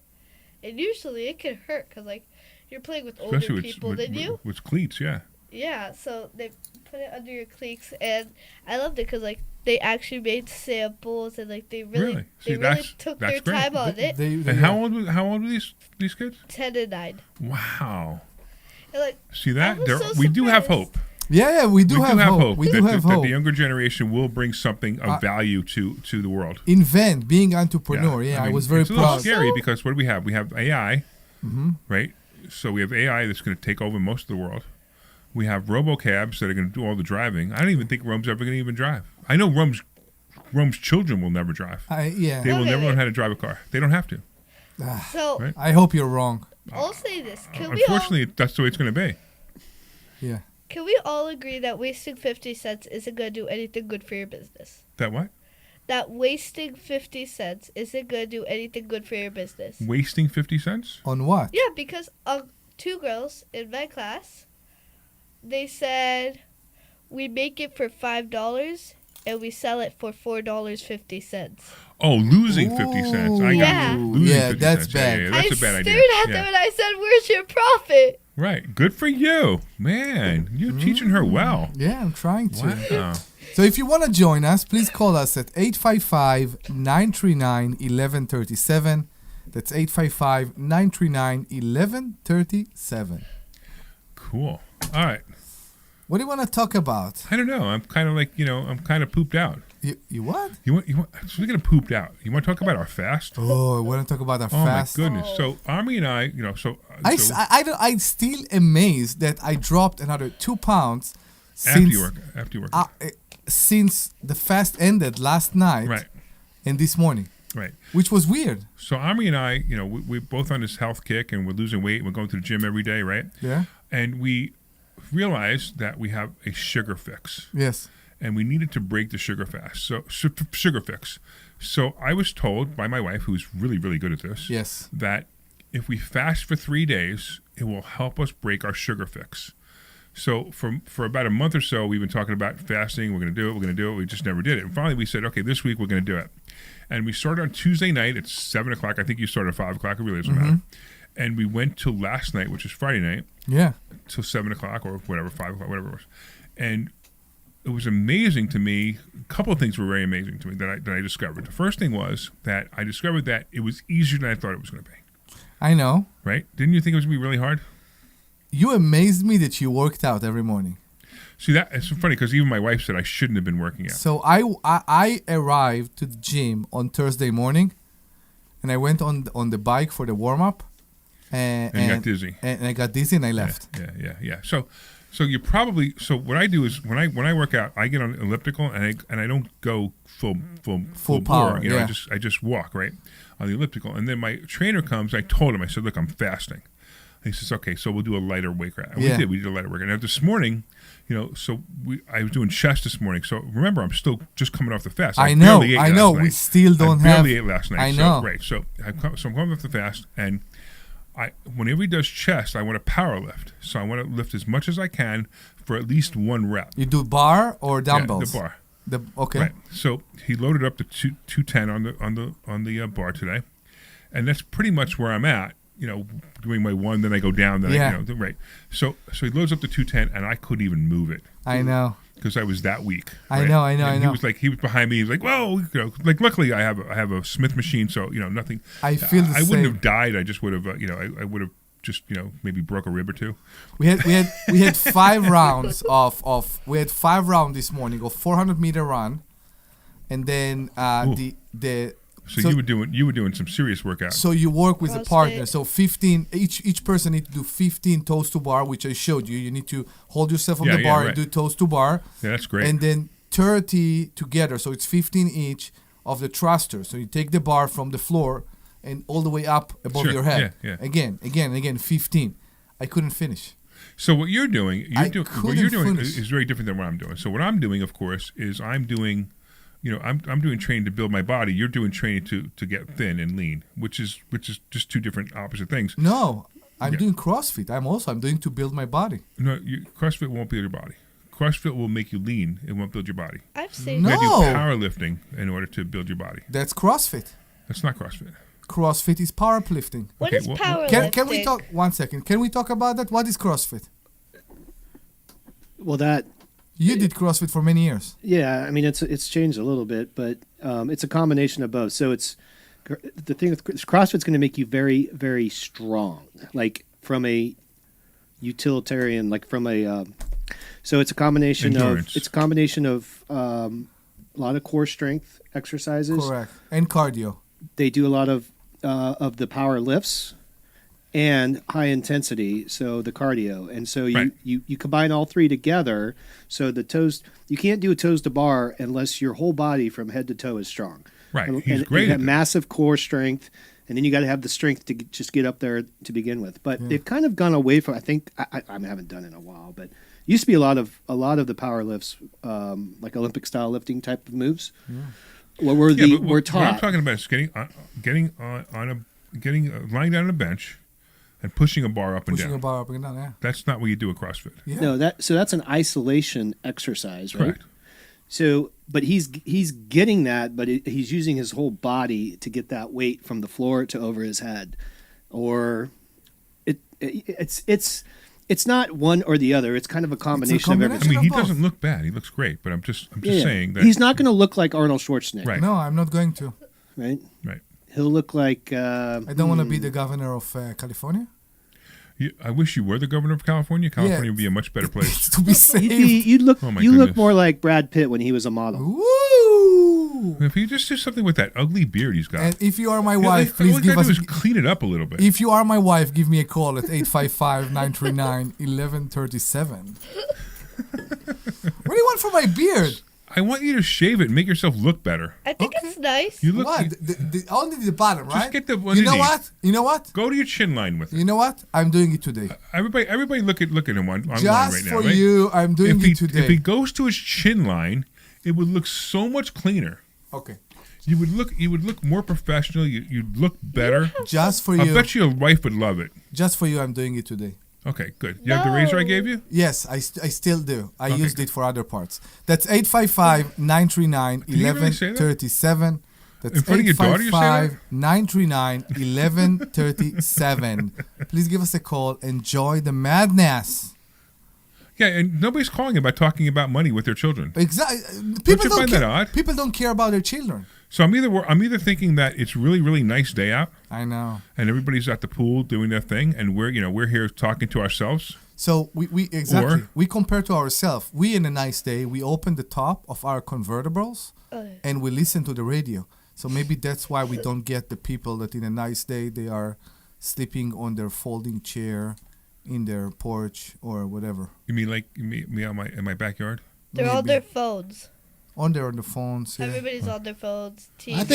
Speaker 6: and usually it can hurt because like you're playing with older
Speaker 3: Especially
Speaker 6: people than you.
Speaker 3: with cleats, yeah.
Speaker 6: Yeah, so they put it under your cleats, and I loved it because like they actually made samples and like they really
Speaker 3: See,
Speaker 6: took
Speaker 3: that's
Speaker 6: their
Speaker 3: great.
Speaker 6: time on it.
Speaker 3: And how old were these kids?
Speaker 6: 10 and 9.
Speaker 3: Wow.
Speaker 6: And, like,
Speaker 3: See that?
Speaker 6: I was so
Speaker 3: We do have
Speaker 6: surprised.
Speaker 3: hope.
Speaker 4: Yeah, we do have hope. We
Speaker 3: that,
Speaker 4: do have
Speaker 3: that
Speaker 4: hope.
Speaker 3: the younger generation will bring something of value to the world.
Speaker 4: Invent, being entrepreneur. Yeah, I
Speaker 3: mean,
Speaker 4: was very
Speaker 3: it's a little
Speaker 4: proud.
Speaker 3: scary because what do we have? We have AI,
Speaker 4: Mhm.
Speaker 3: right? So we have AI that's going to take over most of the world. We have robocabs that are going to do all the driving. I don't even think Rome's ever going to even drive. I know Rome's children will never drive.
Speaker 4: Yeah.
Speaker 3: They will
Speaker 6: Okay,
Speaker 3: never learn
Speaker 6: wait.
Speaker 3: how to drive a car. They don't have to.
Speaker 6: So
Speaker 3: Right?
Speaker 4: I hope you're wrong.
Speaker 6: I'll say this:
Speaker 3: Unfortunately, that's the way it's going to be.
Speaker 4: Yeah.
Speaker 6: Can we all agree that wasting 50 cents isn't going to do anything good for your business?
Speaker 3: That what?
Speaker 6: That wasting 50 cents isn't going to do anything good for your business.
Speaker 3: Wasting 50 cents?
Speaker 4: On what?
Speaker 6: Yeah, because 2 girls in my class, they said we make it for $5 and we sell it for $4.50.
Speaker 3: Oh, losing 50 cents. I got
Speaker 6: Yeah.
Speaker 3: you. Losing
Speaker 4: Yeah,
Speaker 3: 50
Speaker 4: that's
Speaker 3: cents.
Speaker 4: bad.
Speaker 3: Yeah, that's a bad
Speaker 6: I
Speaker 3: idea.
Speaker 6: stared at
Speaker 3: Yeah.
Speaker 6: them and I said, "Where's your profit?"
Speaker 3: Right. Good for you. Man, you're teaching her well.
Speaker 4: Yeah, I'm trying to.
Speaker 3: Wow.
Speaker 4: So if you want to join us, please call us at 855-939-1137. That's 855-939-1137.
Speaker 3: Cool. All right.
Speaker 4: What do you want to talk about?
Speaker 3: I don't know. I'm kind of like, I'm kind of pooped out.
Speaker 4: You what?
Speaker 3: You want? Speaking of pooped out, you want to talk about our fast?
Speaker 4: Oh, I want to talk about our fast.
Speaker 3: Oh my goodness! So Omri and I,
Speaker 4: I still amazed that I dropped another 2 pounds
Speaker 3: after
Speaker 4: since
Speaker 3: you work,
Speaker 4: since the fast ended last night,
Speaker 3: Right.
Speaker 4: and this morning,
Speaker 3: right?
Speaker 4: Which was weird.
Speaker 3: So Omri and I, we're both on this health kick, and we're losing weight. We're going to the gym every day, right?
Speaker 4: Yeah.
Speaker 3: And we realized that we have a sugar fix.
Speaker 4: Yes.
Speaker 3: And we needed to break the sugar fast. So sugar fix. So I was told by my wife, who's really, really good at this,
Speaker 4: Yes.
Speaker 3: that if we fast for 3 days, it will help us break our sugar fix. So for about a month or so, we've been talking about fasting. We're going to do it. We just never did it. And finally, we said, okay, this week we're going to do it. And we started on Tuesday night at 7 o'clock. I think you started at 5 o'clock. It really doesn't matter. And we went till last night, which is Friday night.
Speaker 4: Yeah.
Speaker 3: Till 7 o'clock or whatever, 5 o'clock, whatever it was. And it was amazing to me. A couple of things were very amazing to me that I discovered. The first thing was that I discovered that it was easier than I thought it was going to be.
Speaker 4: I know.
Speaker 3: Right? Didn't you think it was going to be really hard?
Speaker 4: You amazed me that you worked out every morning.
Speaker 3: See, it's so funny because even my wife said I shouldn't have been working out.
Speaker 4: So I arrived to the gym on Thursday morning, and I went on the bike for the warm up, and
Speaker 3: you got dizzy.
Speaker 4: And I got dizzy, and I left.
Speaker 3: Yeah. So you probably what I do is when I work out, I get on elliptical and I don't go full
Speaker 4: power.
Speaker 3: bore. I just walk right on the elliptical, and then my trainer comes. I told him, I said, look, I'm fasting. And he says, okay, so we'll do a lighter weight workout. And
Speaker 4: Yeah.
Speaker 3: we did a lighter workout. Now this morning, I was doing chest this morning. So remember, I'm still just coming off the fast.
Speaker 4: I know.
Speaker 3: barely ate last
Speaker 4: We
Speaker 3: night.
Speaker 4: still don't
Speaker 3: I barely ate last night.
Speaker 4: I know.
Speaker 3: So, right. So I'm coming off the fast, and whenever he does chest, I want to power lift. So I want to lift as much as I can for at least one rep.
Speaker 4: You do bar or dumbbells?
Speaker 3: Yeah, the bar.
Speaker 4: Okay.
Speaker 3: Right. So he loaded up to 210 on the bar today, and that's pretty much where I'm at. Doing my one, then I go down, then right. So he loads up to 210, and I couldn't even move it.
Speaker 4: I know.
Speaker 3: Because I was that weak.
Speaker 4: I
Speaker 3: right?
Speaker 4: know.
Speaker 3: And he was behind me. He was like, "Whoa!" Luckily I have a Smith machine, so nothing.
Speaker 4: I feel the
Speaker 3: I
Speaker 4: same.
Speaker 3: wouldn't have died. I just would have, I would have just maybe broke a rib or two.
Speaker 4: We had 5 rounds we had 5 rounds this morning of 400-meter run, and then
Speaker 3: So you were doing some serious workouts.
Speaker 4: So you work with a partner. So 15 each person need to do 15 toes to bar, which I showed you. You need to hold yourself on the bar and do toes to bar.
Speaker 3: Yeah, that's great.
Speaker 4: And then 30 together. So it's 15 each of the thrusters. So you take the bar from the floor and all the way up above your head.
Speaker 3: Yeah.
Speaker 4: Again, 15. I couldn't finish.
Speaker 3: So what you're doing, what you're doing
Speaker 4: finish.
Speaker 3: is very different than what I'm doing. So what I'm doing, of course, is I'm doing training to build my body. You're doing training to get thin and lean, which is just two different opposite things.
Speaker 4: No, I'm doing CrossFit. I'm doing to build my body.
Speaker 3: No, CrossFit won't build your body. CrossFit will make you lean. It won't build your body.
Speaker 6: I've seen.
Speaker 3: You gotta do powerlifting in order to build your body.
Speaker 4: That's CrossFit.
Speaker 3: That's not CrossFit.
Speaker 4: CrossFit is powerlifting.
Speaker 6: What is powerlifting?
Speaker 4: Can we talk 1 second? Can we talk about that? What is CrossFit?
Speaker 5: Well,
Speaker 4: you did CrossFit for many years.
Speaker 5: Yeah, I mean it's changed a little bit, but it's a combination of both. So it's the thing with CrossFit's going to make you very, very strong, like from a utilitarian, like from a. So it's a combination of a lot of core strength exercises.
Speaker 4: Correct, and cardio.
Speaker 5: They do a lot of the power lifts and high intensity, so the cardio. And so you combine all three together. So the toes, you can't do a toes to bar unless your whole body from head to toe is strong.
Speaker 3: Right.
Speaker 5: He's great. You have massive core strength, and then you got to have the strength to just get up there to begin with. But they've kind of gone away from. I think I haven't done it in a while, but used to be a lot of the power lifts, like Olympic style lifting type of moves. Yeah. What we're taught.
Speaker 3: What I'm talking about is lying down on a bench and pushing a bar up and down.
Speaker 4: Pushing a bar up and down, yeah.
Speaker 3: That's not what you do at CrossFit.
Speaker 4: Yeah.
Speaker 5: No, that's an isolation exercise, right?
Speaker 3: Correct.
Speaker 5: So, but he's getting that, but he's using his whole body to get that weight from the floor to over his head, or it's not one or the other. It's kind of a combination of everything.
Speaker 3: I mean, he doesn't look bad. He looks great, but I'm just saying that
Speaker 5: he's not going to look like Arnold Schwarzenegger.
Speaker 3: Right.
Speaker 4: No, I'm not going to.
Speaker 5: Right.
Speaker 3: Right.
Speaker 5: He'll look like.
Speaker 4: I don't want to be the governor of California.
Speaker 3: I wish you were the governor of California. California would be a much better place.
Speaker 4: To be safe.
Speaker 5: You'd look.
Speaker 3: Oh my
Speaker 5: you
Speaker 3: goodness.
Speaker 5: look more like Brad Pitt when he was a model.
Speaker 4: Woo!
Speaker 3: If you just do something with that ugly beard he's got.
Speaker 4: And if you are my wife, please
Speaker 3: all
Speaker 4: give
Speaker 3: you gotta
Speaker 4: us.
Speaker 3: do is clean it up a little bit.
Speaker 4: If you are my wife, give me a call at 855-939-1137. What do you want for my beard?
Speaker 3: I want you to shave it and make yourself look better.
Speaker 6: I think it's nice.
Speaker 3: You look.
Speaker 4: What? Only the bottom, right?
Speaker 3: Just get the.
Speaker 4: You know what? You know what?
Speaker 3: Go to your chin line with it.
Speaker 4: You know what? I'm doing it today.
Speaker 3: Everybody, look at him online
Speaker 4: Just
Speaker 3: right now.
Speaker 4: for
Speaker 3: right?
Speaker 4: you, I'm doing it today.
Speaker 3: If he goes to his chin line, it would look so much cleaner.
Speaker 4: Okay.
Speaker 3: You would look more professional. You'd look better.
Speaker 4: Just for you.
Speaker 3: I bet your wife would love it.
Speaker 4: Just for you, I'm doing it today.
Speaker 3: Okay, good. You have the razor I gave you?
Speaker 4: Yes, I still do. I used it for other parts. That's 855-939-1137. That's 855-939-1137. Please give us a call. Enjoy the madness.
Speaker 3: Yeah, and nobody's calling about talking about money with their children.
Speaker 4: Exactly.
Speaker 3: Don't you find that odd?
Speaker 4: People don't care about their children.
Speaker 3: So I'm either thinking that it's really, really nice day out.
Speaker 4: I know.
Speaker 3: And everybody's at the pool doing their thing, and we're here talking to ourselves.
Speaker 4: So we compare to ourselves. We in a nice day, we open the top of our convertibles and we listen to the radio. So maybe that's why we don't get the people that in a nice day they are sleeping on their folding chair in their porch or whatever.
Speaker 3: You mean like me in my backyard?
Speaker 6: They're on their phones.
Speaker 4: On the phones. Yeah.
Speaker 6: Everybody's on their phones. TV.
Speaker 7: I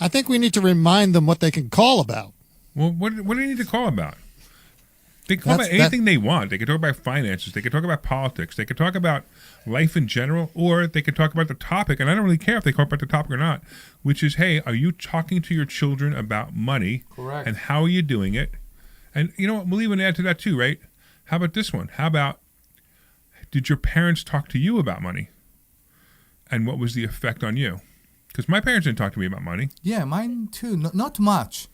Speaker 7: think we need to remind them what they can call about.
Speaker 3: Well, what do they need to call about? They can talk about anything they want. They can talk about finances. They can talk about politics. They can talk about life in general, or they can talk about the topic. And I don't really care if they talk about the topic or not, which is, hey, are you talking to your children about money?
Speaker 4: Correct.
Speaker 3: And how are you doing it? And you know what? We'll even add to that too, right? How about this one? How about, did your parents talk to you about money? And what was the effect on you? Because my parents didn't talk to me about money.
Speaker 4: Yeah, mine too. Not much.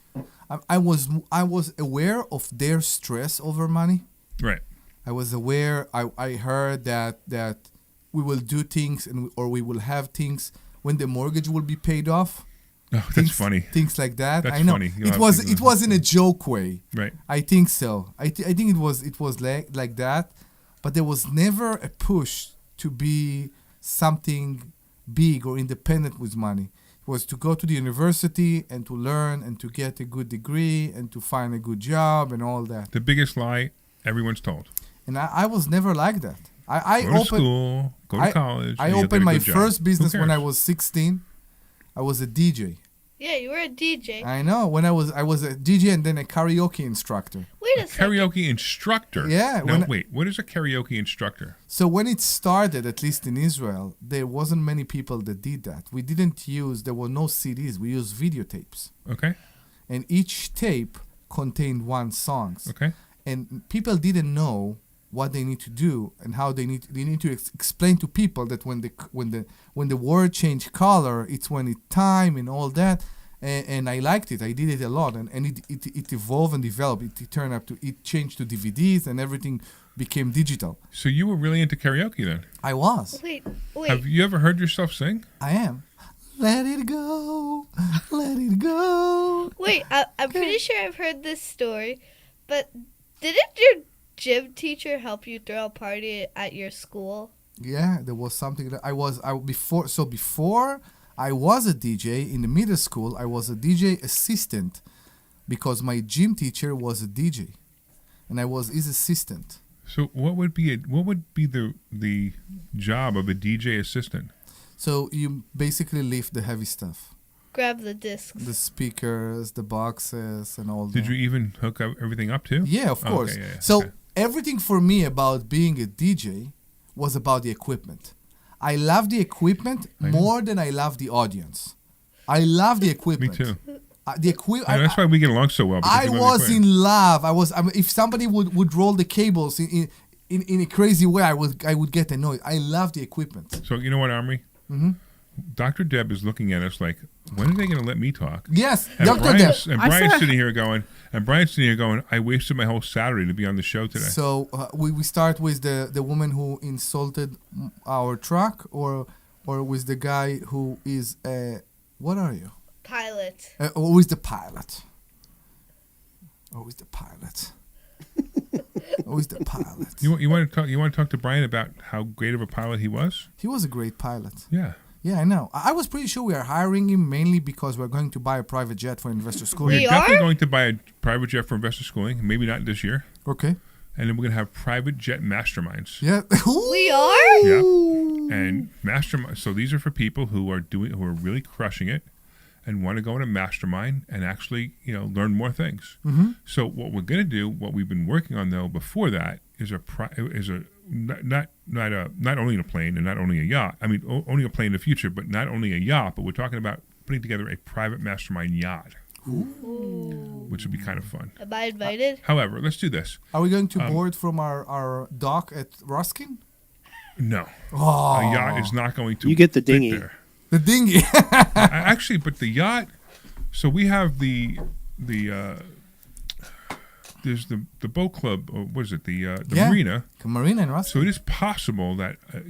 Speaker 4: I was aware of their stress over money.
Speaker 3: Right.
Speaker 4: I was aware. I heard that we will do things or we will have things when the mortgage will be paid off.
Speaker 3: Oh, that's funny.
Speaker 4: Things like that.
Speaker 3: That's
Speaker 4: I know.
Speaker 3: funny.
Speaker 4: It was in a joke way.
Speaker 3: Right.
Speaker 4: I think so. I think it was like that, but there was never a push to be something big or independent with money. It was to go to the university and to learn and to get a good degree and to find a good job and all that.
Speaker 3: The biggest lie everyone's told.
Speaker 4: And I was never like that.
Speaker 3: Go to school, go to college.
Speaker 4: I opened my first business when I was 16. I was a DJ.
Speaker 6: Yeah, you were a DJ.
Speaker 4: I know. When I was a DJ and then a karaoke instructor.
Speaker 6: Wait a second.
Speaker 3: Karaoke instructor?
Speaker 4: Yeah.
Speaker 3: No, wait. What is a karaoke instructor?
Speaker 4: So when it started, at least in Israel, there wasn't many people that did that. There were no CDs. We used videotapes.
Speaker 3: Okay.
Speaker 4: And each tape contained one song.
Speaker 3: Okay.
Speaker 4: And people didn't know what they need to do and how they need to explain to people that when the word change color, it's when it's time and all that. And I liked it. I did it a lot, and it evolved and developed. It changed to DVDs, and everything became digital.
Speaker 3: So you were really into karaoke then?
Speaker 4: I was.
Speaker 6: Wait.
Speaker 3: Have you ever heard yourself sing?
Speaker 4: I am. Let it go, let it go.
Speaker 6: Wait, I'm pretty sure I've heard this story, but didn't your gym teacher help you throw a party at your school?
Speaker 4: Yeah, there was something that before I was a DJ in the middle school. I was a DJ assistant because my gym teacher was a DJ, and I was his assistant.
Speaker 3: So what would be the job of a DJ assistant?
Speaker 4: So you basically lift the heavy stuff.
Speaker 6: Grab the discs.
Speaker 4: The speakers, the boxes, and all that.
Speaker 3: Did you even hook everything up too?
Speaker 4: Yeah, of course.
Speaker 3: Okay, yeah,
Speaker 4: so everything for me about being a DJ was about the equipment. I love the equipment more than I love the audience. I love the equipment.
Speaker 3: Me too.
Speaker 4: That's
Speaker 3: why we get along so well.
Speaker 4: I was in love. If somebody would roll the cables in a crazy way, I would get annoyed. I love the equipment.
Speaker 3: So you know what, Omri?
Speaker 4: Mm-hmm.
Speaker 3: Dr. Deb is looking at us like, when are they going to let me talk?
Speaker 4: Yes,
Speaker 3: and
Speaker 4: Dr. Deb.
Speaker 3: And Brian's sitting here going, I wasted my whole Saturday to be on the show today.
Speaker 4: So we start with the woman who insulted our truck, or with the guy who is what are you?
Speaker 6: Pilot.
Speaker 4: Or with the pilot? Or with the pilot? Or with the pilot?
Speaker 3: You want to talk to Brian about how great of a pilot he was?
Speaker 4: He was a great pilot.
Speaker 3: Yeah.
Speaker 4: Yeah, I know. I was pretty sure we are hiring him mainly because we're going to buy a private jet for investor schooling.
Speaker 3: We're definitely going to buy a private jet for investor schooling. Maybe not this year.
Speaker 4: Okay.
Speaker 3: And then we're going to have private jet masterminds.
Speaker 4: Yeah.
Speaker 6: We are?
Speaker 3: Yeah. And mastermind. So these are for people who are really crushing it and want to go in a mastermind and actually, learn more things.
Speaker 4: Mm-hmm.
Speaker 3: So what we're going to do, what we've been working on though before that, is not only a plane and not only a yacht. I mean, only a plane in the future, but not only a yacht. But we're talking about putting together a private mastermind yacht, which would be kind of fun.
Speaker 6: Am I invited?
Speaker 3: However, let's do this.
Speaker 4: Are we going to board from our dock at Ruskin?
Speaker 3: No.
Speaker 4: Oh.
Speaker 3: A yacht is not going to.
Speaker 5: You get the dinghy.
Speaker 3: There.
Speaker 4: The dinghy.
Speaker 3: Actually, but the yacht. So we have there's the boat club, or what is it? The marina.
Speaker 4: The marina in Ruskin.
Speaker 3: So it is possible that a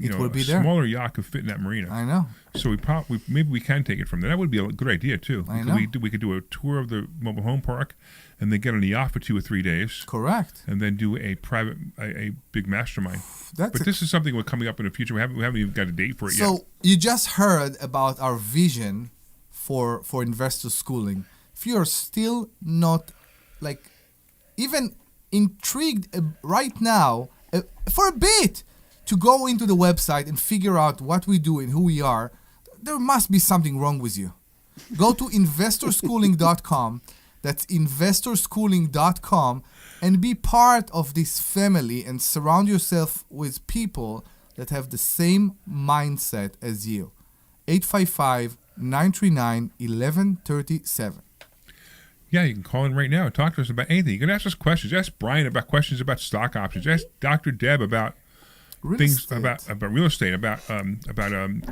Speaker 3: smaller yacht could fit in that marina.
Speaker 4: I know.
Speaker 3: So maybe we can take it from there. That would be a good idea too.
Speaker 4: I know.
Speaker 3: We could do a tour of the mobile home park, and then get on the yacht for 2 or 3 days.
Speaker 4: Correct.
Speaker 3: And then do a big mastermind. But this is something we're coming up in the future. We haven't even got a date for it yet.
Speaker 4: So you just heard about our vision for investor schooling. If you are still not even intrigued right now for a bit to go into the website and figure out what we do and who we are, there must be something wrong with you. Go to investorschooling.com. That's investorschooling.com. and be part of this family and surround yourself with people that have the same mindset as you. 855-939-1137.
Speaker 3: Yeah, you can call in right now and talk to us about anything. You can ask us questions. Ask Brian about questions about stock options. Ask Dr. Deb about things about real estate, about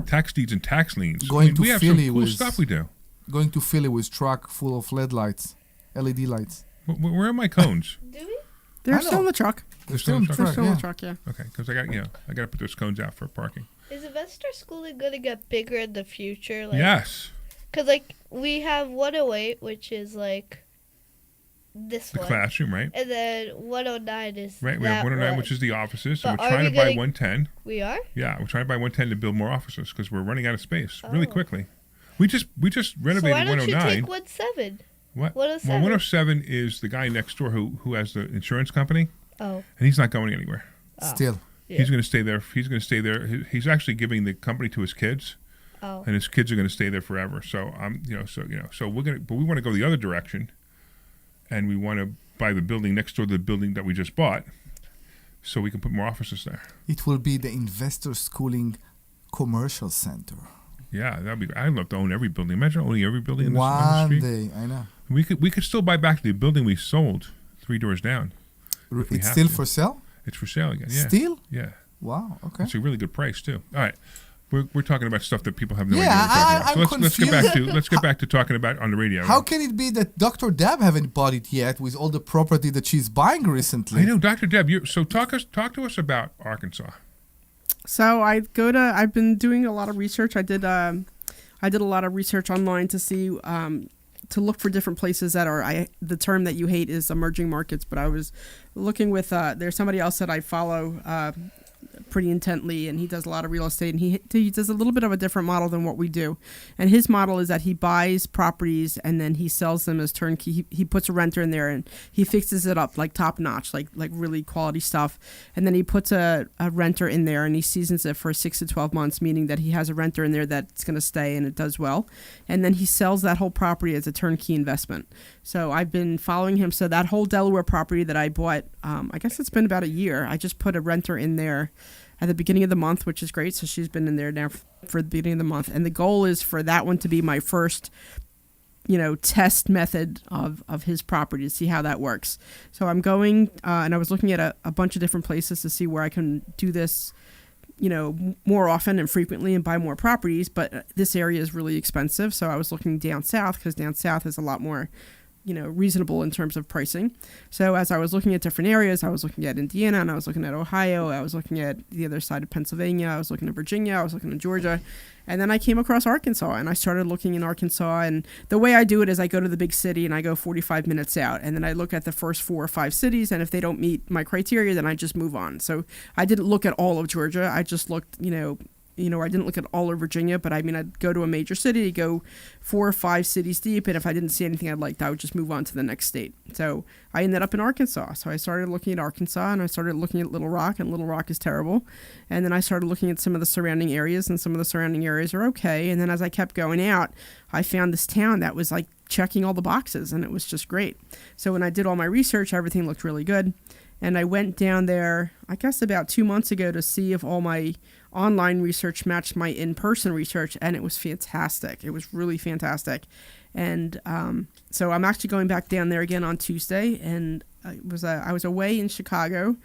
Speaker 3: tax deeds and tax liens. We have some cool stuff we do.
Speaker 4: Going to Philly with truck full of LED lights, LED lights.
Speaker 3: Where are my cones?
Speaker 2: They're still in the truck.
Speaker 3: They're still in the truck.
Speaker 2: They're still in the truck, yeah.
Speaker 3: Okay, because I got to put those cones out for parking.
Speaker 6: Is investor schooling going to get bigger in the future?
Speaker 3: Yes.
Speaker 6: Because like we have 108, which is like this
Speaker 3: the
Speaker 6: one.
Speaker 3: classroom, right?
Speaker 6: And then 109 is
Speaker 3: right. We have 109, which is the offices. So
Speaker 6: but
Speaker 3: we're trying to buy 110.
Speaker 6: We are?
Speaker 3: Yeah, we're trying to buy 110 to build more offices because we're running out of space really quickly. We just renovated 109. So why don't you take
Speaker 6: 107?
Speaker 3: What?
Speaker 6: 107.
Speaker 3: Well, 107 is the guy next door who has the insurance company.
Speaker 6: Oh.
Speaker 3: And he's not going anywhere.
Speaker 4: Still.
Speaker 3: Yeah. He's going to stay there. He's going to stay there. He's actually giving the company to his kids.
Speaker 6: Oh.
Speaker 3: And his kids are going to stay there forever. So so we're going to, but we want to go the other direction, and we want to buy the building next door to the building that we just bought, so we can put more offices there.
Speaker 4: It will be the investor schooling commercial center.
Speaker 3: Yeah, that'd be. I'd love to own every building. Imagine owning every building in this on the
Speaker 4: One
Speaker 3: street.
Speaker 4: day, I know.
Speaker 3: We could still buy back the building we sold 3 doors down.
Speaker 4: It's still for sale?
Speaker 3: It's for sale again. Yeah.
Speaker 4: Still?
Speaker 3: Yeah.
Speaker 4: Wow. Okay.
Speaker 3: It's a really good price too. All right. We're talking about stuff that people have no
Speaker 4: Yeah,
Speaker 3: idea what we're talking about.
Speaker 4: I'm
Speaker 3: So let's get back to talking about on the radio.
Speaker 4: How can it be that Dr. Deb haven't bought it yet with all the property that she's buying recently?
Speaker 3: I know, Dr. Deb. Talk to us about Arkansas.
Speaker 2: So I've been doing a lot of research. I did a lot of research online to see to look for different places that are the term that you hate is emerging markets, but I was looking with there's somebody else that I follow pretty intently, and he does a lot of real estate, and he does a little bit of a different model than what we do. And his model is that he buys properties and then he sells them as turnkey. He puts a renter in there and he fixes it up like top notch, like really quality stuff. And then he puts a renter in there and he seasons it for 6 to 12 months, meaning that he has a renter in there that's going to stay and it does well. And then he sells that whole property as a turnkey investment. So I've been following him. So that whole Delaware property that I bought, I guess it's been about a year. I just put a renter in there at the beginning of the month, which is great. So she's been in there now for the beginning of the month. And the goal is for that one to be my first, test method of his property to see how that works. So I'm going, and I was looking at a bunch of different places to see where I can do this, more often and frequently and buy more properties. But this area is really expensive. So I was looking down south because down south is a lot more reasonable in terms of pricing. So as I was looking at different areas, I was looking at Indiana and I was looking at Ohio, I was looking at the other side of Pennsylvania, I was looking at Virginia, I was looking at Georgia, and then I came across Arkansas and I started looking in Arkansas. And the way I do it is I go to the big city and I go 45 minutes out, and then I look at the first 4 or 5 cities, and if they don't meet my criteria, then I just move on. So I didn't look at all of Georgia. I just looked, I didn't look at all of Virginia, but I mean, I'd go to a major city, go 4 or 5 cities deep, and if I didn't see anything I liked, I would just move on to the next state. So I ended up in Arkansas. So I started looking at Arkansas, and I started looking at Little Rock, and Little Rock is terrible. And then I started looking at some of the surrounding areas, and some of the surrounding areas are okay. And then as I kept going out, I found this town that was like checking all the boxes, and it was just great. So when I did all my research, everything looked really good. And I went down there, I guess about 2 months ago, to see if all my online research matched my in-person research, and it was fantastic. It was really fantastic. And so I'm actually going back down there again on Tuesday, and I was away in Chicago,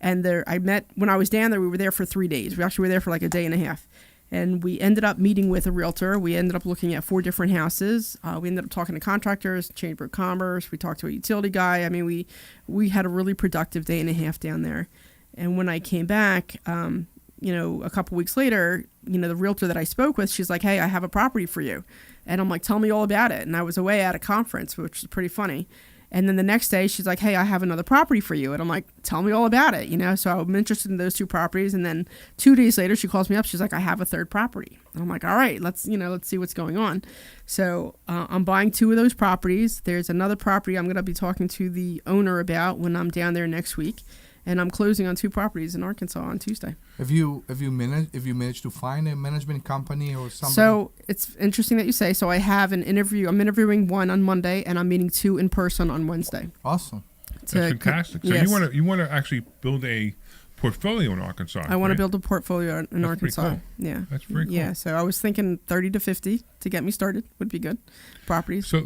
Speaker 2: and when I was down there, we were there for 3 days. We actually were there for like a day and a half. And we ended up meeting with a realtor. We ended up looking at 4 different houses. We ended up talking to contractors, Chamber of Commerce. We talked to a utility guy. I mean, we had a really productive day and a half down there. And when I came back, a couple weeks later, the realtor that I spoke with, she's like, "Hey, I have a property for you." And I'm like, "Tell me all about it." And I was away at a conference, which is pretty funny. And then the next day, she's like, "Hey, I have another property for you." And I'm like, "Tell me all about it." So I'm interested in those 2 properties. And then 2 days later, she calls me up. She's like, "I have a 3rd property." And I'm like, "All right, let's see what's going on." So I'm buying 2 of those properties. There's another property I'm going to be talking to the owner about when I'm down there next week. And I'm closing on 2 properties in Arkansas on Tuesday.
Speaker 4: Have you managed to find a management company or something?
Speaker 2: So it's interesting that you say. So I have an interview. I'm interviewing 1 on Monday, and I'm meeting 2 in person on Wednesday.
Speaker 4: Awesome.
Speaker 3: That's fantastic. So
Speaker 2: yes.
Speaker 3: you want to actually build a portfolio in Arkansas.
Speaker 2: I want to
Speaker 3: right?
Speaker 2: build a portfolio in
Speaker 3: That's
Speaker 2: Arkansas.
Speaker 3: pretty cool.
Speaker 2: Yeah,
Speaker 3: That's very cool.
Speaker 2: Yeah, so I was thinking 30 to 50 to get me started would be good. Properties.
Speaker 3: So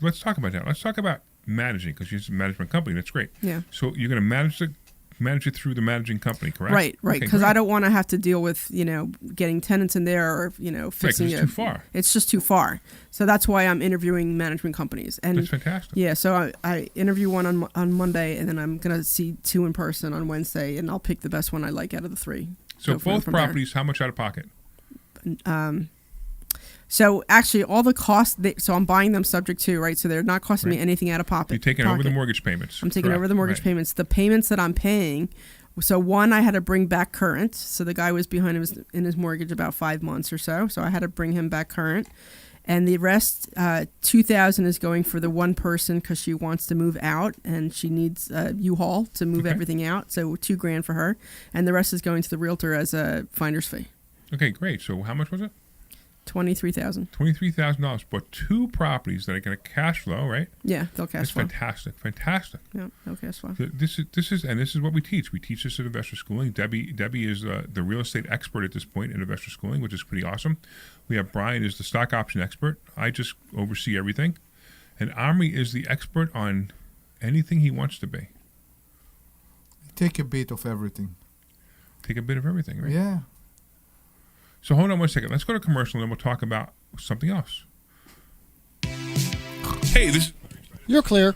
Speaker 3: let's talk about that. Let's talk about managing, because you're a management company. That's great.
Speaker 2: Yeah.
Speaker 3: So you're going to manage it through the managing company, correct?
Speaker 2: Right,
Speaker 3: Okay,
Speaker 2: because
Speaker 3: great.
Speaker 2: I don't want to have to deal with getting tenants in there or fixing
Speaker 3: it's
Speaker 2: it.
Speaker 3: too far.
Speaker 2: It's just too far. So that's why I'm interviewing management companies. And
Speaker 3: That's fantastic.
Speaker 2: Yeah, so I interview one on Monday, and then I'm gonna see 2 in person on Wednesday, and I'll pick the best one I like out of the 3.
Speaker 3: So
Speaker 2: Go from
Speaker 3: both
Speaker 2: there.
Speaker 3: properties, how much out of pocket?
Speaker 2: So actually, all the costs. So I'm buying them subject to, right? So they're not costing me anything out of pocket.
Speaker 3: You're taking over the mortgage payments.
Speaker 2: I'm taking
Speaker 3: correct,
Speaker 2: over the mortgage
Speaker 3: right.
Speaker 2: payments. The payments that I'm paying. So one, I had to bring back current. So the guy was behind in his mortgage about 5 months or so. So I had to bring him back current. And the rest, $2,000 is going for the one person because she wants to move out and she needs a U-Haul to move everything out. So $2,000 for her, and the rest is going to the realtor as a finder's fee.
Speaker 3: Okay, great. So how much was it?
Speaker 2: $23,000.
Speaker 3: $23,000 for 2 properties that are going to cash flow, right?
Speaker 2: Yeah, they'll cash flow.
Speaker 3: That's fantastic.
Speaker 2: Yeah, they'll cash flow.
Speaker 3: This is what we teach. We teach this at Investor Schooling. Debbie is the real estate expert at this point in Investor Schooling, which is pretty awesome. We have Brian is the stock option expert. I just oversee everything, and Omri is the expert on anything he wants to be.
Speaker 4: Take a bit of everything.
Speaker 3: Take a bit of everything, right?
Speaker 4: Yeah.
Speaker 3: So hold on one second. Let's go to commercial, and then we'll talk about something else. Hey,
Speaker 7: You're clear.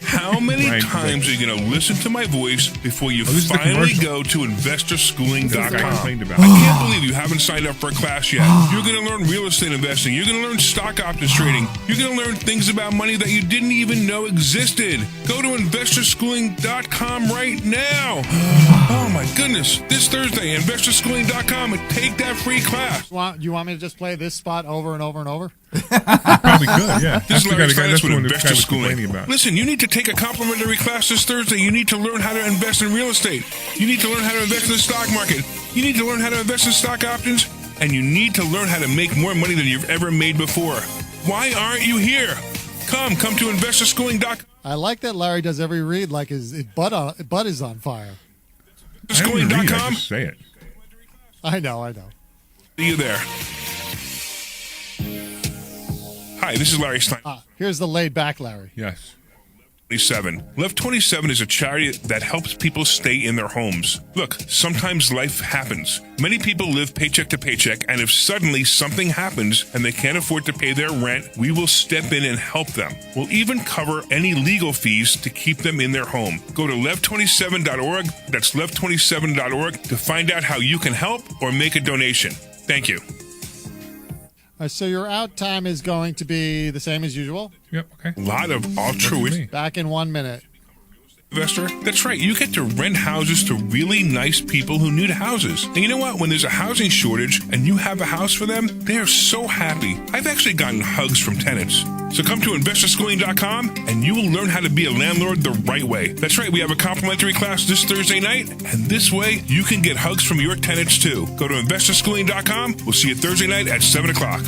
Speaker 15: How many
Speaker 3: Right.
Speaker 15: times are you going to listen to my voice before you
Speaker 3: this is the
Speaker 15: finally
Speaker 3: commercial.
Speaker 15: go to investorschooling.com?
Speaker 3: This is what I complained about.
Speaker 15: I can't believe you haven't signed up for a class yet. You're going to learn real estate investing. You're going to learn stock options trading. You're going to learn things about money that you didn't even know existed. Go to investorschooling.com right now. Oh my goodness. This Thursday, investorschooling.com, and take that free class.
Speaker 7: You want me to just play this spot over and over and over?
Speaker 3: Probably could, yeah.
Speaker 15: This is Larry Steinhouse with
Speaker 3: one the
Speaker 15: Investor
Speaker 3: guy was
Speaker 15: Schooling.
Speaker 3: complaining about.
Speaker 15: Listen, you need to take a complimentary class this Thursday. You need to learn how to invest in real estate. You need to learn how to invest in the stock market. You need to learn how to invest in stock options. And you need to learn how to make more money than you've ever made before. Why aren't you here? Come to investorschooling.com.
Speaker 7: I like that Larry does every read like his butt is on fire.
Speaker 3: I don't even read, I
Speaker 15: Investorschooling.com.
Speaker 3: just say it.
Speaker 7: I know.
Speaker 15: See you there. Hi, this is Larry Stein.
Speaker 7: Here's the laid back Larry.
Speaker 3: Yes.
Speaker 15: 27. Love 27 is a charity that helps people stay in their homes. Look, sometimes life happens. Many people live paycheck to paycheck, and if suddenly something happens and they can't afford to pay their rent, we will step in and help them. We'll even cover any legal fees to keep them in their home. Go to lev27.org, that's lev27.org, to find out how you can help or make a donation. Thank you.
Speaker 7: So your out time is going to be the same as usual?
Speaker 3: Yep, okay.
Speaker 15: A lot of altruism.
Speaker 7: Back in 1 minute.
Speaker 15: Investor? That's right. You get to rent houses to really nice people who need houses. And you know what? When there's a housing shortage and you have a house for them, they are so happy. I've actually gotten hugs from tenants. So come to investorschooling.com and you will learn how to be a landlord the right way. That's right. We have a complimentary class this Thursday night, and this way you can get hugs from your tenants too. Go to investorschooling.com. We'll see you Thursday night at 7 o'clock.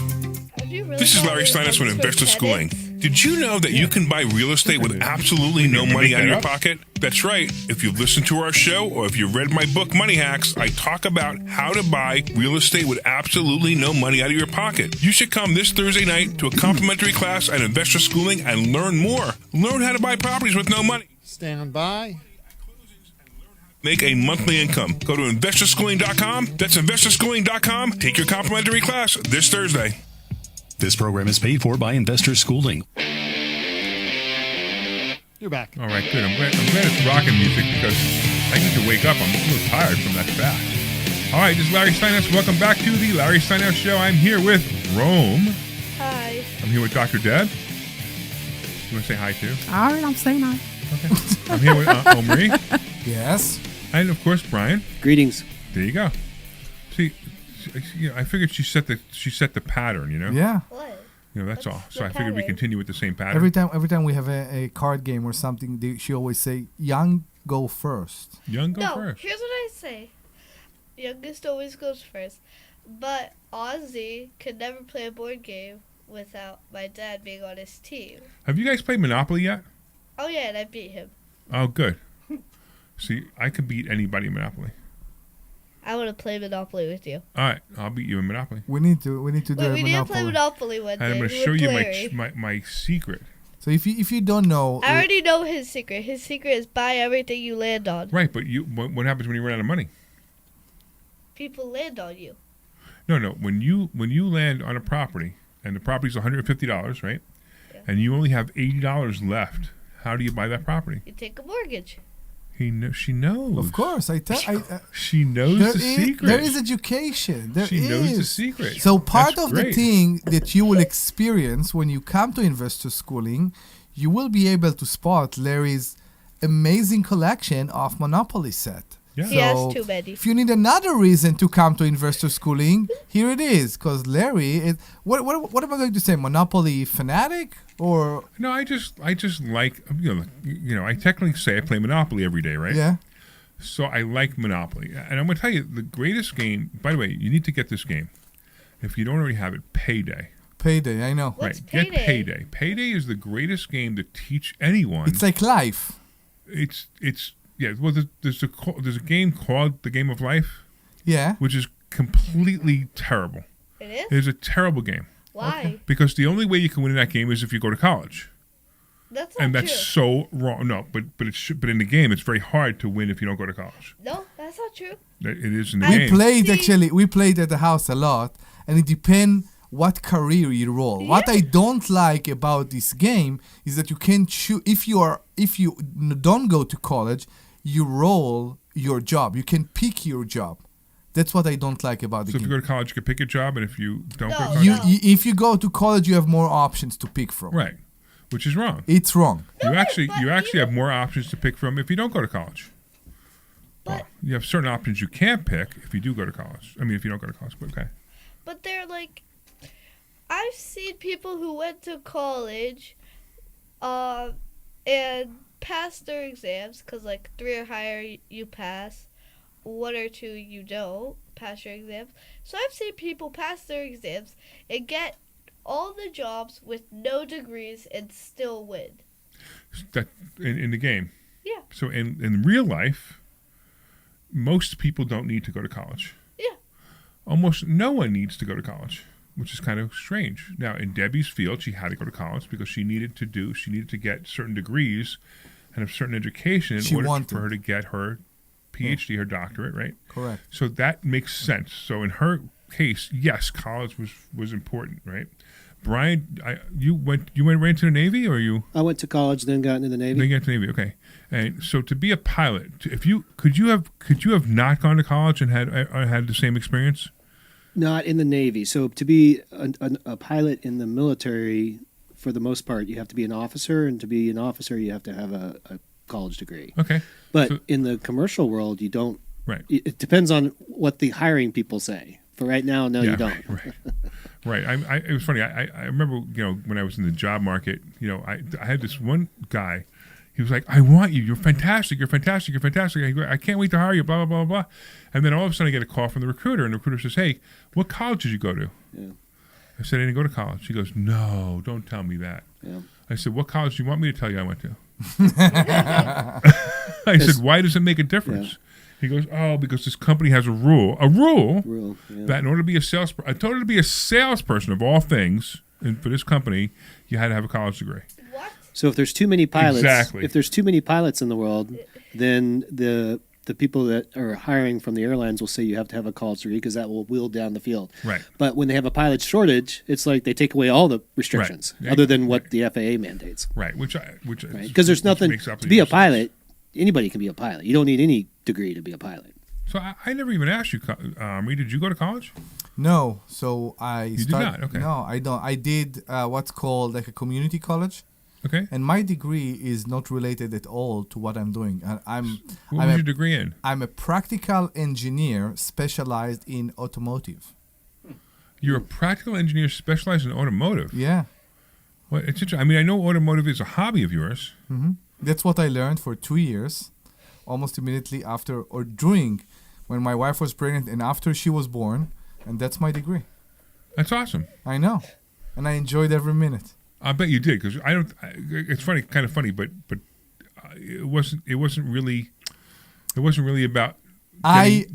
Speaker 15: This is Larry Steinhouse with Investor Schooling. Did you know that you can buy real estate with absolutely no money out of your pocket? That's right. If you've listened to our show or if you've read my book, Money Hacks, I talk about how to buy real estate with absolutely no money out of your pocket. You should come this Thursday night to a complimentary class at Investor Schooling and learn more. Learn how to buy properties with no money.
Speaker 7: Stand by.
Speaker 15: Make a monthly income. Go to investorschooling.com. That's investorschooling.com. Take your complimentary class this Thursday.
Speaker 1: This program is paid for by Investor Schooling.
Speaker 7: You're back.
Speaker 3: All right, good. I'm glad it's rocking music because I need to wake up. I'm a little tired from that fast. All right, this is Larry Steinhouse. Welcome back to the Larry Steinhouse Show. I'm here with Rome.
Speaker 6: Hi.
Speaker 3: I'm here with Dr. Deb. You want to say hi too?
Speaker 2: All right, I'm saying hi.
Speaker 3: Okay. I'm here with Omri.
Speaker 4: Yes.
Speaker 3: And of course, Brian.
Speaker 5: Greetings.
Speaker 3: There you go. See, I figured she set the pattern. You know.
Speaker 4: Yeah.
Speaker 3: That's all. So I figured we continue with the same pattern.
Speaker 4: Every time we have a card game or something, she always say, "Young go first."
Speaker 3: Young go
Speaker 6: first. Here's what I say. Youngest always goes first. But Ozzy could never play a board game without my dad being on his team.
Speaker 3: Have you guys played Monopoly yet?
Speaker 6: Oh yeah, and I beat him.
Speaker 3: Oh, good. See, I could beat anybody in Monopoly.
Speaker 6: I want to play Monopoly with you.
Speaker 3: All right, I'll beat you in Monopoly.
Speaker 4: We need to do
Speaker 6: We need to play Monopoly one day.
Speaker 3: And I'm going to show you my secret.
Speaker 4: So if you don't know,
Speaker 6: I already know his secret. His secret is buy everything you land on.
Speaker 3: Right, but what happens when you run out of money?
Speaker 6: People land on you.
Speaker 3: No. When you land on a property and the property's $150, right? Yeah. And you only have $80 left, how do you buy that property?
Speaker 6: You take a mortgage.
Speaker 3: She knows.
Speaker 4: Of course,
Speaker 3: she knows the secret.
Speaker 4: There is education.
Speaker 3: She knows the secret.
Speaker 4: So part
Speaker 3: That's
Speaker 4: of
Speaker 3: great.
Speaker 4: the thing that you will experience when you come to investor schooling, you will be able to spot Larry's amazing collection of Monopoly set.
Speaker 3: Yeah.
Speaker 6: He has too many.
Speaker 4: If you need another reason to come to investor schooling, here it is. Because Larry is what am I going to say? Monopoly fanatic or
Speaker 3: no? I just like I technically say I play Monopoly every day, right?
Speaker 4: Yeah.
Speaker 3: So I like Monopoly, and I'm going to tell you the greatest game. By the way, you need to get this game. If you don't already have it, Payday.
Speaker 4: Payday, I know.
Speaker 6: What's
Speaker 3: Right,
Speaker 6: Payday?
Speaker 3: get Payday. Payday is the greatest game to teach anyone.
Speaker 4: It's like life.
Speaker 3: It's yeah. Well, there's a game called The Game of Life.
Speaker 4: Yeah.
Speaker 3: Which is completely terrible.
Speaker 6: It is?
Speaker 3: It's a terrible game.
Speaker 6: Why?
Speaker 3: Okay. Because the only way you can win in that game is if you go to college.
Speaker 6: That's not
Speaker 3: And that's
Speaker 6: true.
Speaker 3: so wrong. No, but in the game, it's very hard to win if you don't go to college.
Speaker 6: No, that's not true.
Speaker 3: It is in the game.
Speaker 4: We played at the house a lot, and it depends what career you roll. Yeah. What I don't like about this game is that you can choose if you don't go to college, you roll your job. You can pick your job. That's what I don't like about the game.
Speaker 3: So if you go to college, you can pick a job, and if you don't go to college,
Speaker 4: if you go to college, you have more options to pick from.
Speaker 3: Right, which is wrong.
Speaker 4: It's wrong.
Speaker 3: You actually have more options to pick from if you don't go to college. Well, you have certain options you can't pick if you do go to college. I mean, if you don't go to college, but okay.
Speaker 6: But they're like, I've seen people who went to college, and passed their exams because like 3 or higher you pass, 1 or 2 you don't pass your exams. So I've seen people pass their exams and get all the jobs with no degrees and still win.
Speaker 3: That in the game.
Speaker 6: Yeah.
Speaker 3: So in real life, most people don't need to go to college.
Speaker 6: Yeah.
Speaker 3: Almost no one needs to go to college, which is kind of strange. Now, in Debbie's field, she had to go to college because she needed to get certain degrees and a certain education in order for her to get her PhD, her doctorate, right?
Speaker 4: Correct.
Speaker 3: So that makes sense. So in her case, yes, college was important, right? Brian, you went right into the Navy, or you?
Speaker 5: I went to college, then got into the Navy.
Speaker 3: Then got into the Navy, okay. And so to be a pilot, could you have not gone to college and had the same experience?
Speaker 5: Not in the Navy. So to be a pilot in the military, for the most part, you have to be an officer, and to be an officer, you have to have a college degree.
Speaker 3: Okay.
Speaker 5: But in the commercial world, you don't.
Speaker 3: Right.
Speaker 5: It depends on what the hiring people say. For right now, no, you don't.
Speaker 3: Right. It was funny. I remember, when I was in the job market, I had this one guy. He was like, "I want you. You're fantastic. You're fantastic. You're fantastic. I can't wait to hire you, blah, blah, blah, blah." And then all of a sudden I get a call from the recruiter, and the recruiter says, "Hey, what college did you go to?"
Speaker 5: Yeah.
Speaker 3: I said, "I didn't go to college." She goes, "No, don't tell me that."
Speaker 5: Yeah.
Speaker 3: I said, "What college do you want me to tell you I went to?" I said, "Why does it make a difference?" Yeah. He goes, "Oh, because this company has a rule that in order to be a salesperson of all things, and for this company, you had to have a college degree."
Speaker 5: So if there's too many pilots,
Speaker 3: Exactly.
Speaker 5: if there's too many pilots in the world, then the people that are hiring from the airlines will say you have to have a college degree because that will wheel down the field.
Speaker 3: Right.
Speaker 5: But when they have a pilot shortage, it's like they take away all the restrictions other than what the FAA mandates.
Speaker 3: Right.
Speaker 5: Because there's nothing to be a pilot. Anybody can be a pilot. You don't need any degree to be a pilot.
Speaker 3: So I never even asked you, Omri, did you go to college?
Speaker 4: No. So you
Speaker 3: did not? Okay.
Speaker 4: No, I don't. I did what's called like a community college.
Speaker 3: Okay.
Speaker 4: And my degree is not related at all to what I'm doing.
Speaker 3: What was your degree in?
Speaker 4: I'm a practical engineer specialized in automotive.
Speaker 3: You're a practical engineer specialized in automotive?
Speaker 4: Yeah.
Speaker 3: Well, it's interesting. I mean, I know automotive is a hobby of yours.
Speaker 4: Mm-hmm. That's what I learned for 2 years, almost immediately after or during when my wife was pregnant and after she was born. And that's my degree.
Speaker 3: That's awesome.
Speaker 4: I know. And I enjoyed every minute.
Speaker 3: I bet you did, because I don't. It's funny, kind of funny, but it wasn't really about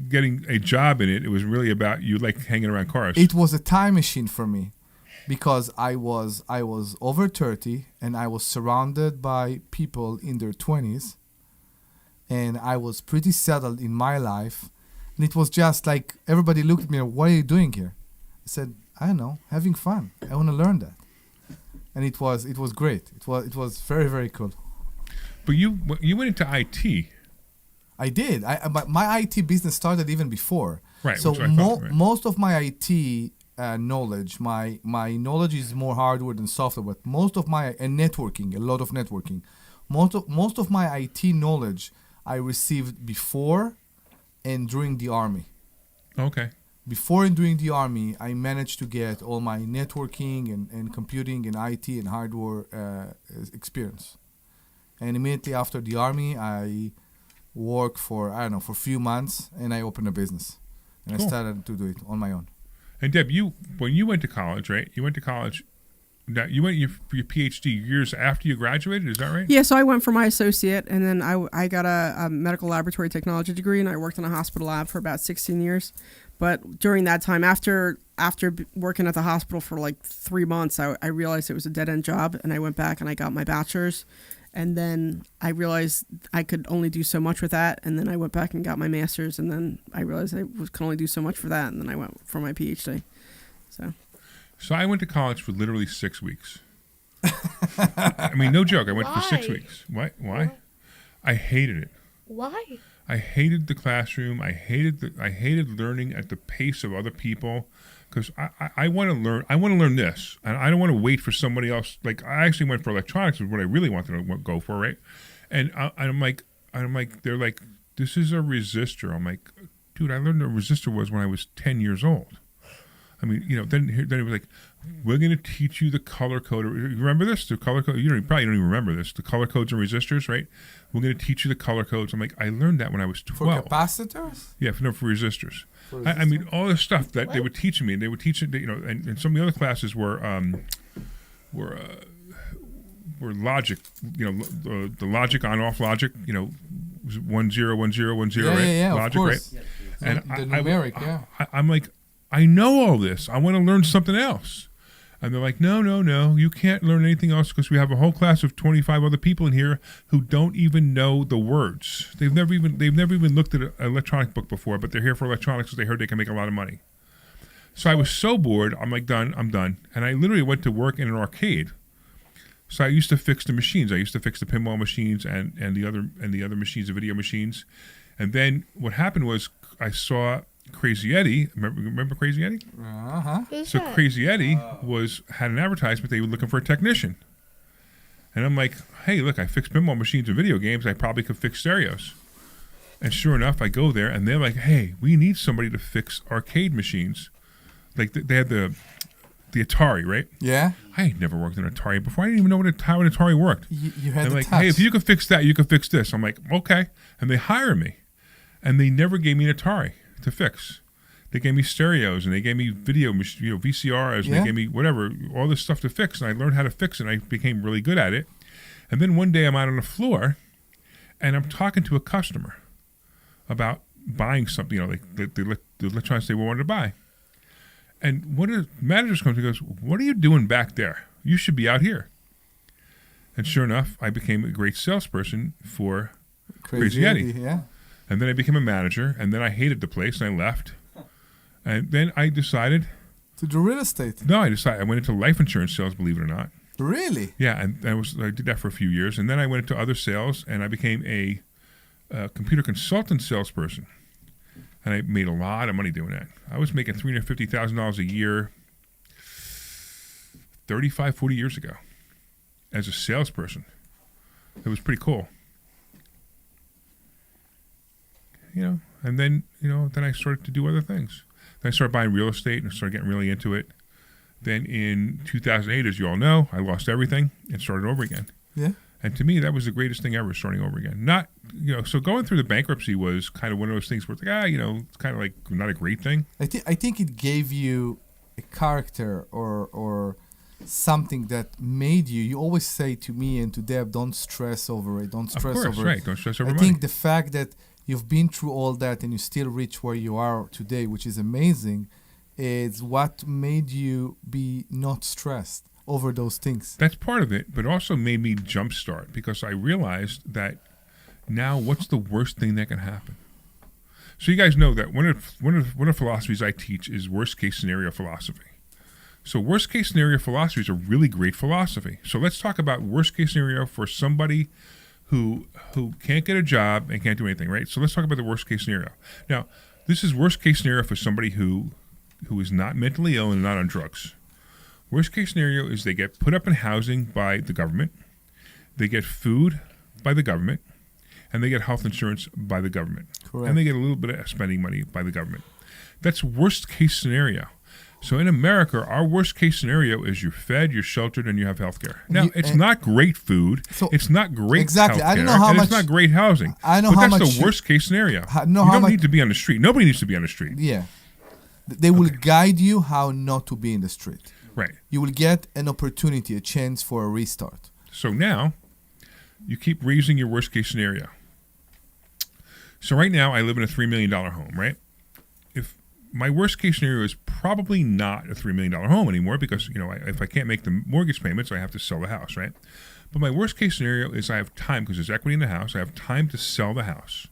Speaker 3: getting a job in it. It was really about you like hanging around cars.
Speaker 4: It was a time machine for me, because I was over 30 and I was surrounded by people in their 20s, and I was pretty settled in my life, and it was just like everybody looked at me and, what are you doing here? I said, I don't know, having fun. I want to learn that. And it was great. It was very, very cool.
Speaker 3: But you went into IT.
Speaker 4: I did. But my IT business started even before.
Speaker 3: Right.
Speaker 4: So
Speaker 3: which I thought, right.
Speaker 4: most of my IT knowledge, my knowledge is more hardware than software. But most of my networking, a lot of networking, most of my IT knowledge I received before and during the army.
Speaker 3: Okay.
Speaker 4: Before and during the army, I managed to get all my networking and computing and IT and hardware experience. And immediately after the army, I worked for a few months, and I opened a business. And
Speaker 3: Cool.
Speaker 4: I started to do it on my own.
Speaker 3: And Deb, when you went to college, right? You went to college. Now, you went for your PhD years after you graduated. Is that right?
Speaker 2: Yeah, so I went for my associate, and then I got a medical laboratory technology degree, and I worked in a hospital lab for about 16 years. But during that time, after working at the hospital for like 3 months, I realized it was a dead-end job, and I went back and I got my bachelor's. And then I realized I could only do so much with that, and then I went back and got my master's, and then I realized I could only do so much for that, and then I went for my PhD. So
Speaker 3: I went to college for literally 6 weeks. I mean, no joke. I went for 6 weeks. Why? I hated it.
Speaker 6: Why?
Speaker 3: I hated the classroom. I hated learning at the pace of other people, because I want to learn. I want to learn this, and I don't want to wait for somebody else. Like, I actually went for electronics, was what I really wanted to go for, right? And I'm like, they're like, this is a resistor. I'm like, dude, I learned what a resistor was when I was 10 years old. I mean, then it was like, we're going to teach you the color code. You remember this? The color code. You probably don't even remember this. The color codes and resistors, right? We're going to teach you the color codes. I'm like, I learned that when I was 12.
Speaker 4: For capacitors?
Speaker 3: Yeah, for resistors. I mean, all the stuff that they were teaching me. They were teaching, and some of the other classes were logic. The logic on-off logic. 1 0 1 0 1 0. Right?
Speaker 4: Yeah,
Speaker 3: logic,
Speaker 4: of course.
Speaker 3: Right?
Speaker 4: And the numeric, yeah.
Speaker 3: I'm like, I know all this. I want to learn something else. And they're like, no, you can't learn anything else, because we have a whole class of 25 other people in here who don't even know the words. They've never even looked at an electronic book before, but they're here for electronics because they heard they can make a lot of money. So I was so bored. I'm like, I'm done. And I literally went to work in an arcade. So I used to fix the machines. I used to fix the pinball machines and the other machines, the video machines. And then what happened was I saw Crazy Eddie. Remember Crazy Eddie?
Speaker 4: Uh-huh.
Speaker 3: So Crazy Eddie had an advertisement. They were looking for a technician. And I'm like, hey, look, I fix pinball machines and video games. I probably could fix stereos. And sure enough, I go there, and they're like, hey, we need somebody to fix arcade machines. Like, they had the Atari, right?
Speaker 4: Yeah.
Speaker 3: I had never worked on an Atari before. I didn't even know how an Atari worked.
Speaker 4: You had
Speaker 3: They're
Speaker 4: the
Speaker 3: like,
Speaker 4: touch.
Speaker 3: hey, if you could fix that, you could fix this. I'm like, okay. And they hire me. And they never gave me an Atari to fix. They gave me stereos, and they gave me video, VCRs, and they gave me whatever, all this stuff to fix. And I learned how to fix it, and I became really good at it. And then one day I'm out on the floor, and I'm talking to a customer about buying something, like the electronics they wanted to buy. And one of the managers comes and goes, what are you doing back there? You should be out here. And sure enough, I became a great salesperson for Crazy Eddie.
Speaker 4: Yeah.
Speaker 3: And then I became a manager, and then I hated the place, and I left. And then I decided
Speaker 4: to do real estate.
Speaker 3: No, I went into life insurance sales, believe it or not.
Speaker 4: Really?
Speaker 3: Yeah, and I did that for a few years, and then I went into other sales, and I became a computer consultant salesperson, and I made a lot of money doing that. I was making $350,000 a year 35, 40 years ago as a salesperson. It was pretty cool. And then, then I started to do other things. Then I started buying real estate and started getting really into it. Then in 2008, as you all know, I lost everything and started over again.
Speaker 4: Yeah.
Speaker 3: And to me, that was the greatest thing ever, starting over again. Not, so going through the bankruptcy was kind of one of those things where it's like, it's kind of like not a great thing.
Speaker 4: I think it gave you a character or something that made you. You always say to me and to Deb, don't stress over it. Don't stress
Speaker 3: of course,
Speaker 4: over
Speaker 3: right.
Speaker 4: it.
Speaker 3: Don't stress over
Speaker 4: I
Speaker 3: money.
Speaker 4: think the fact that you've been through all that and you still reach where you are today, which is amazing, is what made you be not stressed over those things.
Speaker 3: That's part of it, but also made me jumpstart because I realized that now what's the worst thing that can happen? So you guys know that one of the philosophies I teach is worst case scenario philosophy. So worst case scenario philosophy is a really great philosophy. So let's talk about worst case scenario for somebody who can't get a job and can't do anything, right? So let's talk about the worst case scenario. Now, this is worst case scenario for somebody who is not mentally ill and not on drugs. Worst case scenario is they get put up in housing by the government, they get food by the government, and they get health insurance by the government.
Speaker 4: Correct.
Speaker 3: And they get a little bit of spending money by the government. That's worst case scenario. So in America, our worst case scenario is you're fed, you're sheltered, and you have health care. Now, it's not great food. It's not great
Speaker 4: exactly.
Speaker 3: health
Speaker 4: I don't
Speaker 3: care,
Speaker 4: know how
Speaker 3: and
Speaker 4: much,
Speaker 3: it's not great housing.
Speaker 4: I know
Speaker 3: but
Speaker 4: how
Speaker 3: that's
Speaker 4: much
Speaker 3: the worst case scenario.
Speaker 4: know
Speaker 3: You
Speaker 4: how
Speaker 3: don't
Speaker 4: much-
Speaker 3: need to be on the street. Nobody needs to be on the street.
Speaker 4: Yeah. They will guide you how not to be in the street.
Speaker 3: Right.
Speaker 4: You will get an opportunity, a chance for a restart.
Speaker 3: So now, you keep raising your worst case scenario. So right now, I live in a $3 million home, right? If my worst case scenario is probably not a $3 million home anymore because, if I can't make the mortgage payments, I have to sell the house, right? But my worst case scenario is I have time because there's equity in the house. I have time to sell the house.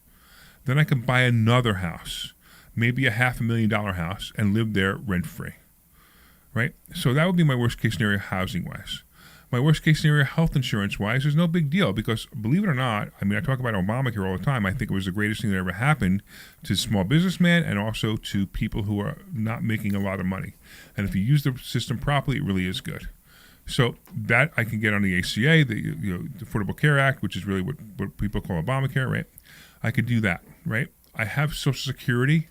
Speaker 3: Then I can buy another house, maybe a $500,000 house, and live there rent-free, right? So that would be my worst case scenario housing-wise. My worst case scenario health insurance-wise is no big deal because, believe it or not, I talk about Obamacare all the time. I think it was the greatest thing that ever happened to small businessmen and also to people who are not making a lot of money. And if you use the system properly, it really is good. So that I can get on the ACA, the Affordable Care Act, which is really what people call Obamacare, right? I could do that, right? I have Social Security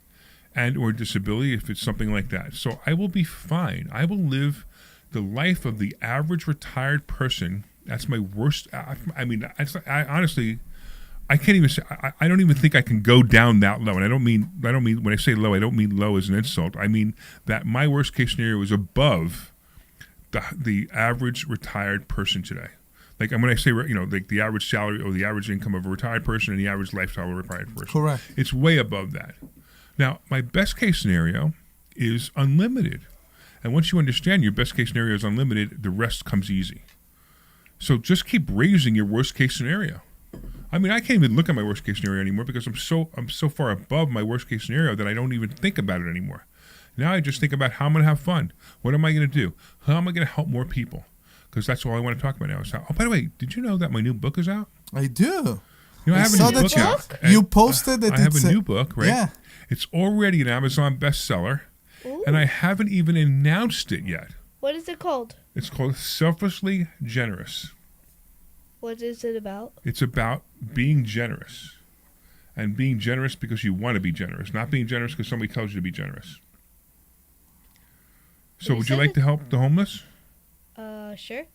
Speaker 3: and or disability if it's something like that. So I will be fine. I will live the life of the average retired person. That's my worst. I honestly, I can't even say. I don't even think I can go down that low. And I don't mean when I say low, I don't mean low as an insult. I mean that my worst case scenario is above the average retired person today. Like when I say, like the average salary or the average income of a retired person and the average lifestyle of a retired person.
Speaker 4: Correct.
Speaker 3: It's way above that. Now, my best case scenario is unlimited. And once you understand your best case scenario is unlimited, the rest comes easy. So just keep raising your worst case scenario. I can't even look at my worst case scenario anymore because I'm so far above my worst case scenario that I don't even think about it anymore. Now I just think about how I'm going to have fun. What am I going to do? How am I going to help more people? Because that's all I want to talk about now. Oh, by the way, did you know that my new book is out?
Speaker 4: I do.
Speaker 3: I have a new book out.
Speaker 4: You posted that
Speaker 3: I have a new book, right?
Speaker 4: Yeah.
Speaker 3: It's already an Amazon bestseller.
Speaker 6: Ooh.
Speaker 3: And I haven't even announced it yet.
Speaker 6: What is it called?
Speaker 3: It's called Selflessly Generous.
Speaker 6: What is it about?
Speaker 3: It's about being generous. And being generous because you want to be generous, not being generous because somebody tells you to be generous. So would you like to help the homeless?
Speaker 6: Sure.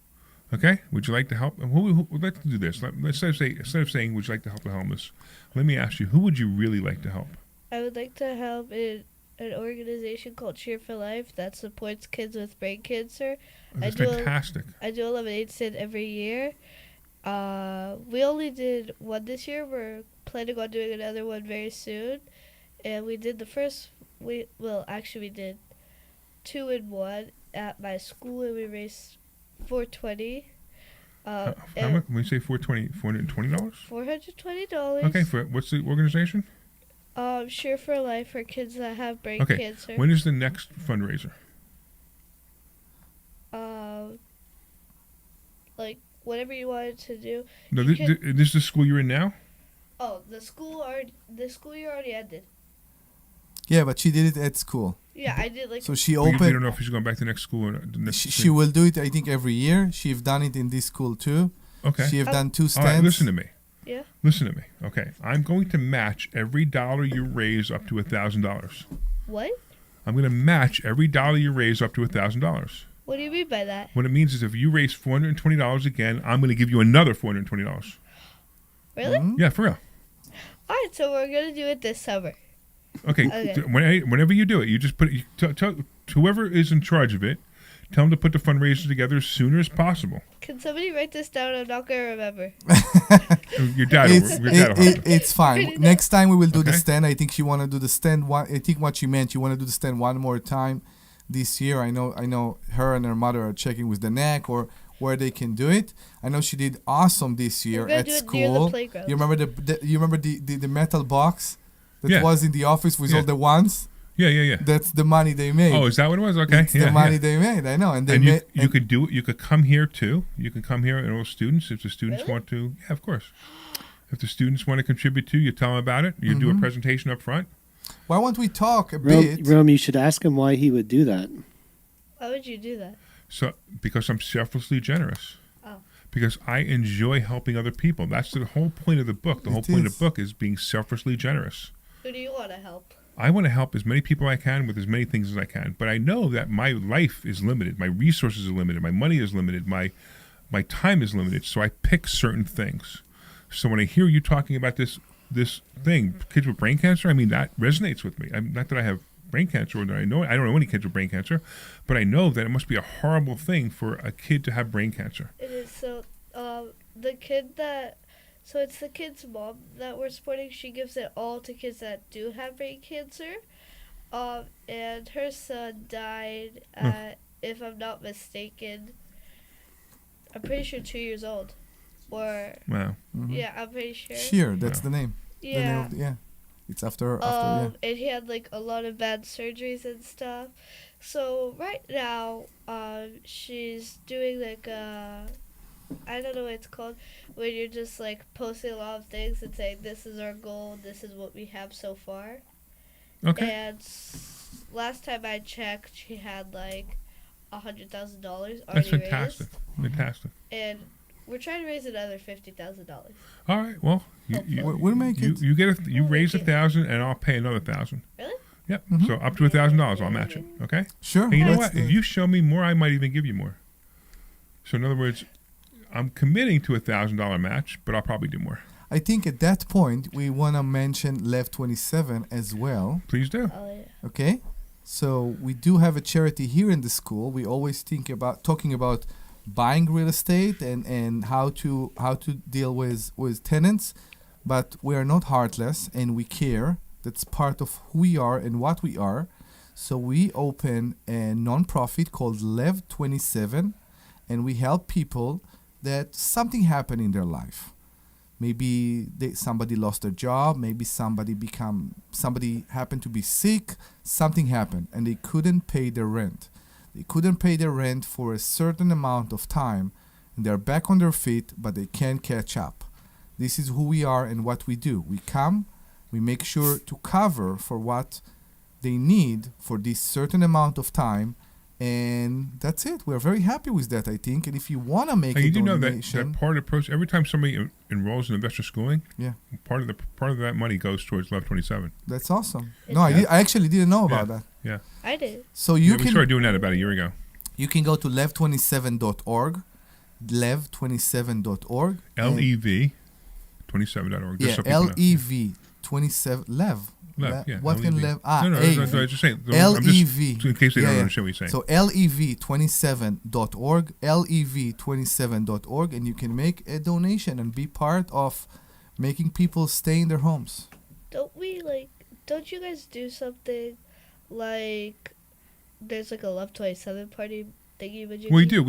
Speaker 3: Okay. Would you like to help? Let's do this. Instead of saying would you like to help the homeless, let me ask you, who would you really like to help?
Speaker 6: I would like to help an organization called Cheer for Life that supports kids with brain cancer.
Speaker 3: That's fantastic.
Speaker 6: I do a lemonade stand every year. We only did one this year. We're planning on doing another one very soon. And we did the first, we did 2 in 1 at my school, and we raised $420.
Speaker 3: When you say $420?
Speaker 6: $420.
Speaker 3: Okay, what's the organization?
Speaker 6: Cheer for Life for kids that have brain cancer.
Speaker 3: When is the next fundraiser?
Speaker 6: Like whatever you wanted to do.
Speaker 3: No, this is the school you're in now?
Speaker 6: Oh, the school year already ended.
Speaker 4: Yeah, but she did it at school.
Speaker 6: Yeah, I did
Speaker 4: So she
Speaker 3: We
Speaker 4: opened.
Speaker 3: don't know if she's going back to the next school or not.
Speaker 4: She will do it, I think, every year. She've done it in this school too.
Speaker 3: Okay.
Speaker 4: She have done 2 stands.
Speaker 3: All right, listen to me.
Speaker 6: Yeah.
Speaker 3: Listen to me. Okay, I'm going to match every dollar you raise up to $1,000.
Speaker 6: What?
Speaker 3: I'm going to match every dollar you raise up to $1,000.
Speaker 6: What do you mean by that?
Speaker 3: What it means is if you raise $420 again, I'm going to give you another $420.
Speaker 6: Really?
Speaker 3: Yeah, for real.
Speaker 6: All right, so we're gonna do it this summer.
Speaker 3: Okay. Whenever you do it, you just put it. Tell whoever is in charge of it. Tell them to put the fundraiser together as soon as possible.
Speaker 6: Can somebody write this down? I'm not gonna remember.
Speaker 3: Your dad will.
Speaker 4: It's fine. Next time we will do the
Speaker 3: Okay.
Speaker 4: stand. I think she want to do the stand. I think what she meant, you want to do the stand one more time this year. I know her and her mother are checking with the NAC or where they can do it. I know she did awesome this year
Speaker 6: gonna
Speaker 4: at
Speaker 6: do it near the
Speaker 4: school.
Speaker 6: playground.
Speaker 4: You remember the metal box that
Speaker 3: Yeah.
Speaker 4: was in the office with all the ones?
Speaker 3: Yeah.
Speaker 4: That's the money they made.
Speaker 3: Oh, is that what it was? Okay.
Speaker 4: It's the money they made. I know. And they
Speaker 3: And you
Speaker 4: made,
Speaker 3: could do it. You could come here too. You can come here and all students, if the students want to. Yeah, of course. If the students want to contribute too, you tell them about it. You do a presentation up front.
Speaker 4: why won't we talk a bit?
Speaker 5: Rome, you should ask him why he would do that.
Speaker 6: Why would you do that?
Speaker 3: So, because I'm selflessly generous.
Speaker 6: Oh.
Speaker 3: Because I enjoy helping other people. That's the whole point of the book. The whole point of the book is being selflessly generous.
Speaker 6: Who do you want to help?
Speaker 3: I want to help as many people I can with as many things as I can. But I know that my life is limited. My resources are limited. My money is limited. My time is limited. So I pick certain things. So when I hear you talking about this thing, kids with brain cancer, I mean, that resonates with me. Not that I have brain cancer or that I don't know any kids with brain cancer, but I know that it must be a horrible thing for a kid to have brain cancer.
Speaker 6: It is. So the kid that. So it's the kid's mom that we're supporting. She gives it all to kids that do have brain cancer. And her son died at, if I'm not mistaken, I'm pretty sure 2 years old. Or
Speaker 3: Wow.
Speaker 6: Yeah, I'm pretty sure.
Speaker 4: Sheer, that's the name.
Speaker 6: Yeah.
Speaker 4: It's after
Speaker 6: And he had like a lot of bad surgeries and stuff. So right now, she's doing like I don't know what it's called, when you're just like posting a lot of things and saying this is our goal, this is what we have so far.
Speaker 3: Okay.
Speaker 6: And last time I checked, she had like $100,000 already
Speaker 3: That's fantastic.
Speaker 6: raised.
Speaker 3: Fantastic.
Speaker 6: And we're trying to raise another $50,000.
Speaker 3: All right. Well,
Speaker 4: we'll make it.
Speaker 3: You get you raise 1,000, and I'll pay another 1,000.
Speaker 6: Really?
Speaker 3: Yep. So up to $1,000, I'll match it. Okay.
Speaker 4: Sure.
Speaker 3: And you know
Speaker 4: That's
Speaker 3: what? If you show me more, I might even give you more. So in other words, I'm committing to $1,000 match, but I'll probably do more.
Speaker 4: I think at that point we want to mention Lev 27 as well.
Speaker 3: Please do.
Speaker 6: Oh, yeah.
Speaker 4: Okay, so we do have a charity here in the school. We always think about talking about buying real estate and how to deal with tenants, but we are not heartless and we care. That's part of who we are and what we are. So we open a non-profit called Lev 27, and we help people that something happened in their life. Maybe somebody lost their job. Maybe somebody happened to be sick. Something happened, and they couldn't pay their rent. They couldn't pay their rent for a certain amount of time, and they're back on their feet, but they can't catch up. This is who we are and what we do. We come, we make sure to cover for what they need for this certain amount of time, and that's it. We're very happy with that, I think. And if you want to make
Speaker 3: And
Speaker 4: a
Speaker 3: you do know
Speaker 4: donation,
Speaker 3: that part of the process, every time somebody enrolls in investor schooling,
Speaker 4: yeah,
Speaker 3: part of that money goes towards Lev 27.
Speaker 4: that's awesome. No, I actually didn't know about that.
Speaker 3: Yeah.
Speaker 6: I did.
Speaker 4: So you
Speaker 3: We
Speaker 4: can
Speaker 3: started doing that about a year ago.
Speaker 4: you can go to lev27.org, lev27.org.
Speaker 3: LEV27.org.
Speaker 4: Yeah, LEV27 Lev.
Speaker 3: Lev, yeah,
Speaker 4: What can
Speaker 3: LEV.
Speaker 4: Lev?
Speaker 3: No,
Speaker 4: AV.
Speaker 3: just saying.
Speaker 4: LEV.
Speaker 3: In case they don't understand what you're saying.
Speaker 4: So lev27.org, lev27.org, and you can make a donation and be part of making people stay in their homes.
Speaker 6: Don't you guys do something like there's like a Love 27 party thingy?
Speaker 3: We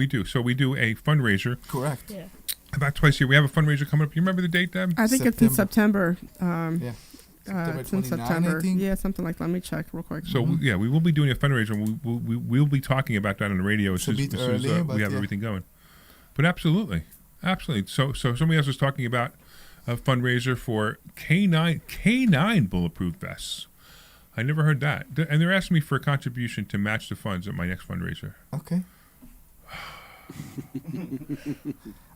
Speaker 3: do. So we do a fundraiser.
Speaker 4: Correct.
Speaker 6: Yeah.
Speaker 3: About twice a year. We have a fundraiser coming up. You remember the date, Deb?
Speaker 2: I think it's in September.
Speaker 4: Yeah.
Speaker 2: It's in
Speaker 4: 29,
Speaker 2: September.
Speaker 4: I think.
Speaker 2: Yeah, something like that. Let me check real quick.
Speaker 3: So yeah, we will be doing a fundraiser. We'll be talking about that on the radio as soon as we have everything going. But absolutely. So somebody else was talking about a fundraiser for K9 bulletproof vests. I never heard that, and they're asking me for a contribution to match the funds at my next fundraiser.
Speaker 4: Okay.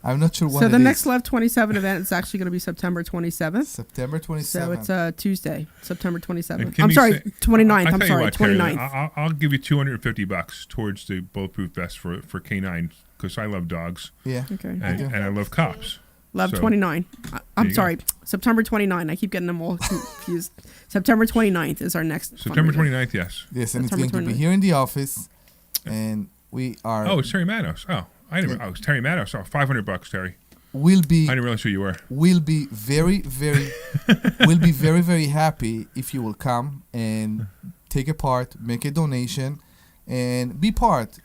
Speaker 4: I'm not sure when.
Speaker 2: So the next Lev 27 event is actually going to be September 27th.
Speaker 4: September 27th.
Speaker 2: So it's Tuesday, September 27th.
Speaker 3: I'm
Speaker 2: sorry, 29th. I'm sorry, 29th.
Speaker 3: I'll give you $250 towards the bulletproof vest for K9 because I love dogs.
Speaker 4: Yeah.
Speaker 2: Okay.
Speaker 3: And I love cops.
Speaker 2: Lev 29. I'm sorry, September 29. I keep getting them all confused. September 29th is our next.
Speaker 3: September
Speaker 2: fundraiser.
Speaker 3: 29th, yes.
Speaker 4: Yes, and
Speaker 2: September
Speaker 4: it's going to be
Speaker 2: 29th.
Speaker 4: here in the office, and We are.
Speaker 3: Oh, it's Terry Manos. Oh, I didn't. Oh, it's Terry Manos. Oh, $500, Terry.
Speaker 4: Will be.
Speaker 3: I didn't realize who you were.
Speaker 4: We'll be very, very, we'll be very, very happy if you will come and take a part, make a donation, and be part.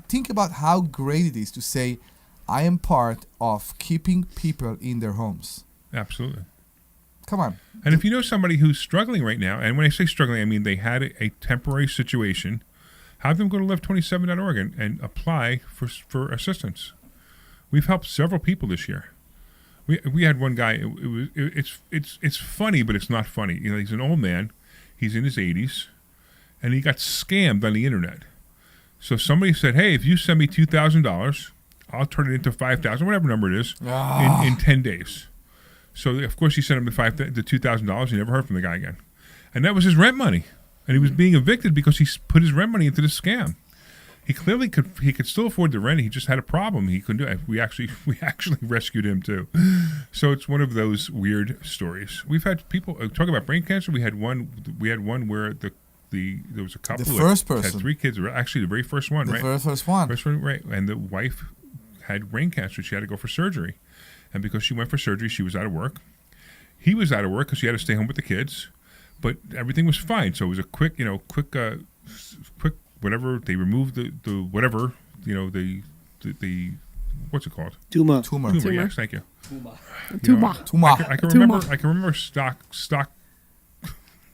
Speaker 4: Think about how great it is to say, I am part of keeping people in their homes.
Speaker 3: Absolutely.
Speaker 4: Come on.
Speaker 3: And if you know somebody who's struggling right now, and when I say struggling, I mean they had a temporary situation, have them go to live27.org and apply for assistance. We've helped several people this year. We had one guy. It's funny, but it's not funny. You know, he's an old man. He's in his 80s, and he got scammed on the internet. So somebody said, "Hey, if you send me $2,000, I'll turn it into $5,000, whatever number it is, in 10 days." So of course he sent him the $2,000. He never heard from the guy again, and that was his rent money. And he was being evicted because he put his rent money into the scam. He clearly could. He could still afford the rent. He just had a problem. He couldn't do it. We actually rescued him too. So it's one of those weird stories. We've had people talk about brain cancer. We had one where there was a couple.
Speaker 4: The first
Speaker 3: that had
Speaker 4: person.
Speaker 3: 3 kids. Actually, the very first one.
Speaker 4: The
Speaker 3: right?
Speaker 4: first one.
Speaker 3: First one, right? And the wife had brain cancer. She had to go for surgery, and because she went for surgery, she was out of work. He was out of work because she had to stay home with the kids. But everything was fine. So it was a quick whatever. They removed the whatever, the what's it called?
Speaker 5: Tumor.
Speaker 3: Yes, thank you.
Speaker 2: Tumor.
Speaker 3: I can remember stock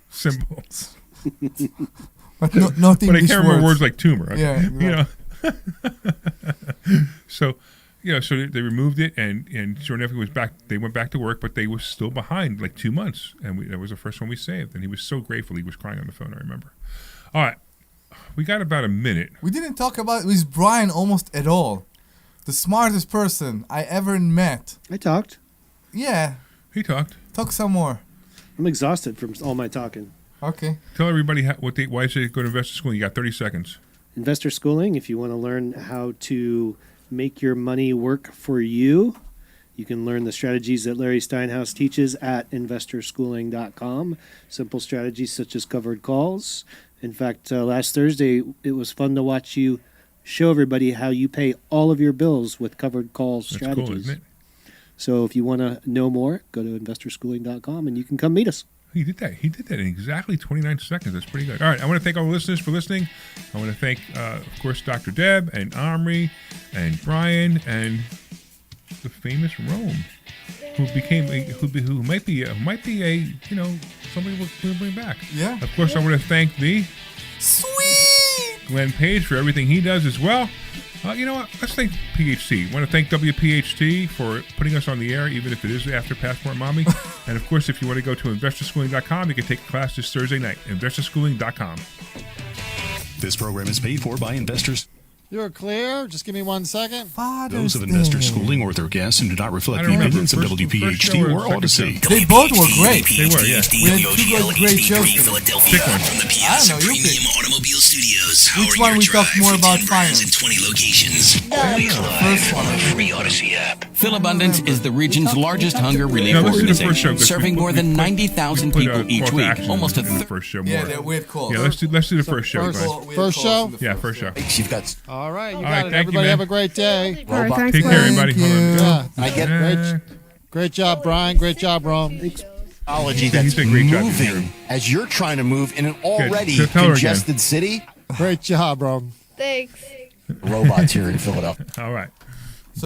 Speaker 3: symbols.
Speaker 4: But not
Speaker 3: But I can't remember words like tumor.
Speaker 4: Yeah.
Speaker 3: You know. So they removed it, and sure enough, they went back to work, but they were still behind like 2 months, and that was the first one we saved, and he was so grateful. He was crying on the phone, I remember. All right, we got about a minute.
Speaker 4: We didn't talk about with Brian almost at all. The smartest person I ever met.
Speaker 5: I talked.
Speaker 4: Yeah.
Speaker 3: He talked.
Speaker 4: Talk some more.
Speaker 5: I'm exhausted from all my talking.
Speaker 4: Okay.
Speaker 3: Tell everybody why should they go to investor school. You got 30 seconds.
Speaker 5: Investor schooling, if you want to learn how to make your money work for you, you can learn the strategies that Larry Steinhouse teaches at investorschooling.com. Simple strategies such as covered calls. In fact, last Thursday, it was fun to watch you show everybody how you pay all of your bills with covered call strategies.
Speaker 3: That's cool, isn't it?
Speaker 5: So if you want to know more, go to investorschooling.com and you can come meet us.
Speaker 3: He did that. He did that in exactly 29 seconds. That's pretty good. All right. I want to thank all the listeners for listening. I want to thank, of course, Dr. Deb and Omri and Brian and the famous Rome, who might be somebody we'll bring back.
Speaker 4: Yeah.
Speaker 3: Of course, I want to thank the
Speaker 4: sweet
Speaker 3: Glenn Page for everything he does as well. You know what? Let's thank PHT. I want to thank WPHT for putting us on the air, even if it is after Passport Mommy. And, of course, if you want to go to investorschooling.com, you can take a class this Thursday night. Investorschooling.com.
Speaker 1: This program is paid for by investors.
Speaker 7: You're clear. Just give me 1 second.
Speaker 1: Those of Investor Schooling or their guests and do not reflect the opinions of WPHT or Odyssey.
Speaker 4: They both were great.
Speaker 3: They were, yeah.
Speaker 4: We had 2 great shows.
Speaker 12: Philadelphia. From the Piazza Premium Automobile Studios.
Speaker 4: Which one we talk more about finance?
Speaker 12: In 20 locations. Always live on the free Odyssey app.
Speaker 21: Philabundance is the region's largest hunger relief organization, serving more than 90,000 people each week. Almost a third.
Speaker 3: First show.
Speaker 4: Yeah, they're weird calls.
Speaker 3: Yeah, let's do the first show.
Speaker 7: First show?
Speaker 3: Yeah, first show.
Speaker 14: You've got.
Speaker 7: All right, you
Speaker 3: All
Speaker 7: got
Speaker 3: right,
Speaker 7: it.
Speaker 3: thank you,
Speaker 7: Everybody
Speaker 3: man.
Speaker 7: have a great day.
Speaker 2: All right, thanks,
Speaker 3: Take care, everybody. Hold on.
Speaker 7: Yeah.
Speaker 14: I get
Speaker 7: Great job, Brian. Great job, Rome.
Speaker 14: technology
Speaker 3: He
Speaker 14: that's
Speaker 3: did a great job.
Speaker 14: moving as you're trying to move in an already
Speaker 3: So tell her
Speaker 14: congested city.
Speaker 7: Great job, Rome.
Speaker 6: Thanks.
Speaker 14: Robots here in Philadelphia.
Speaker 3: All right.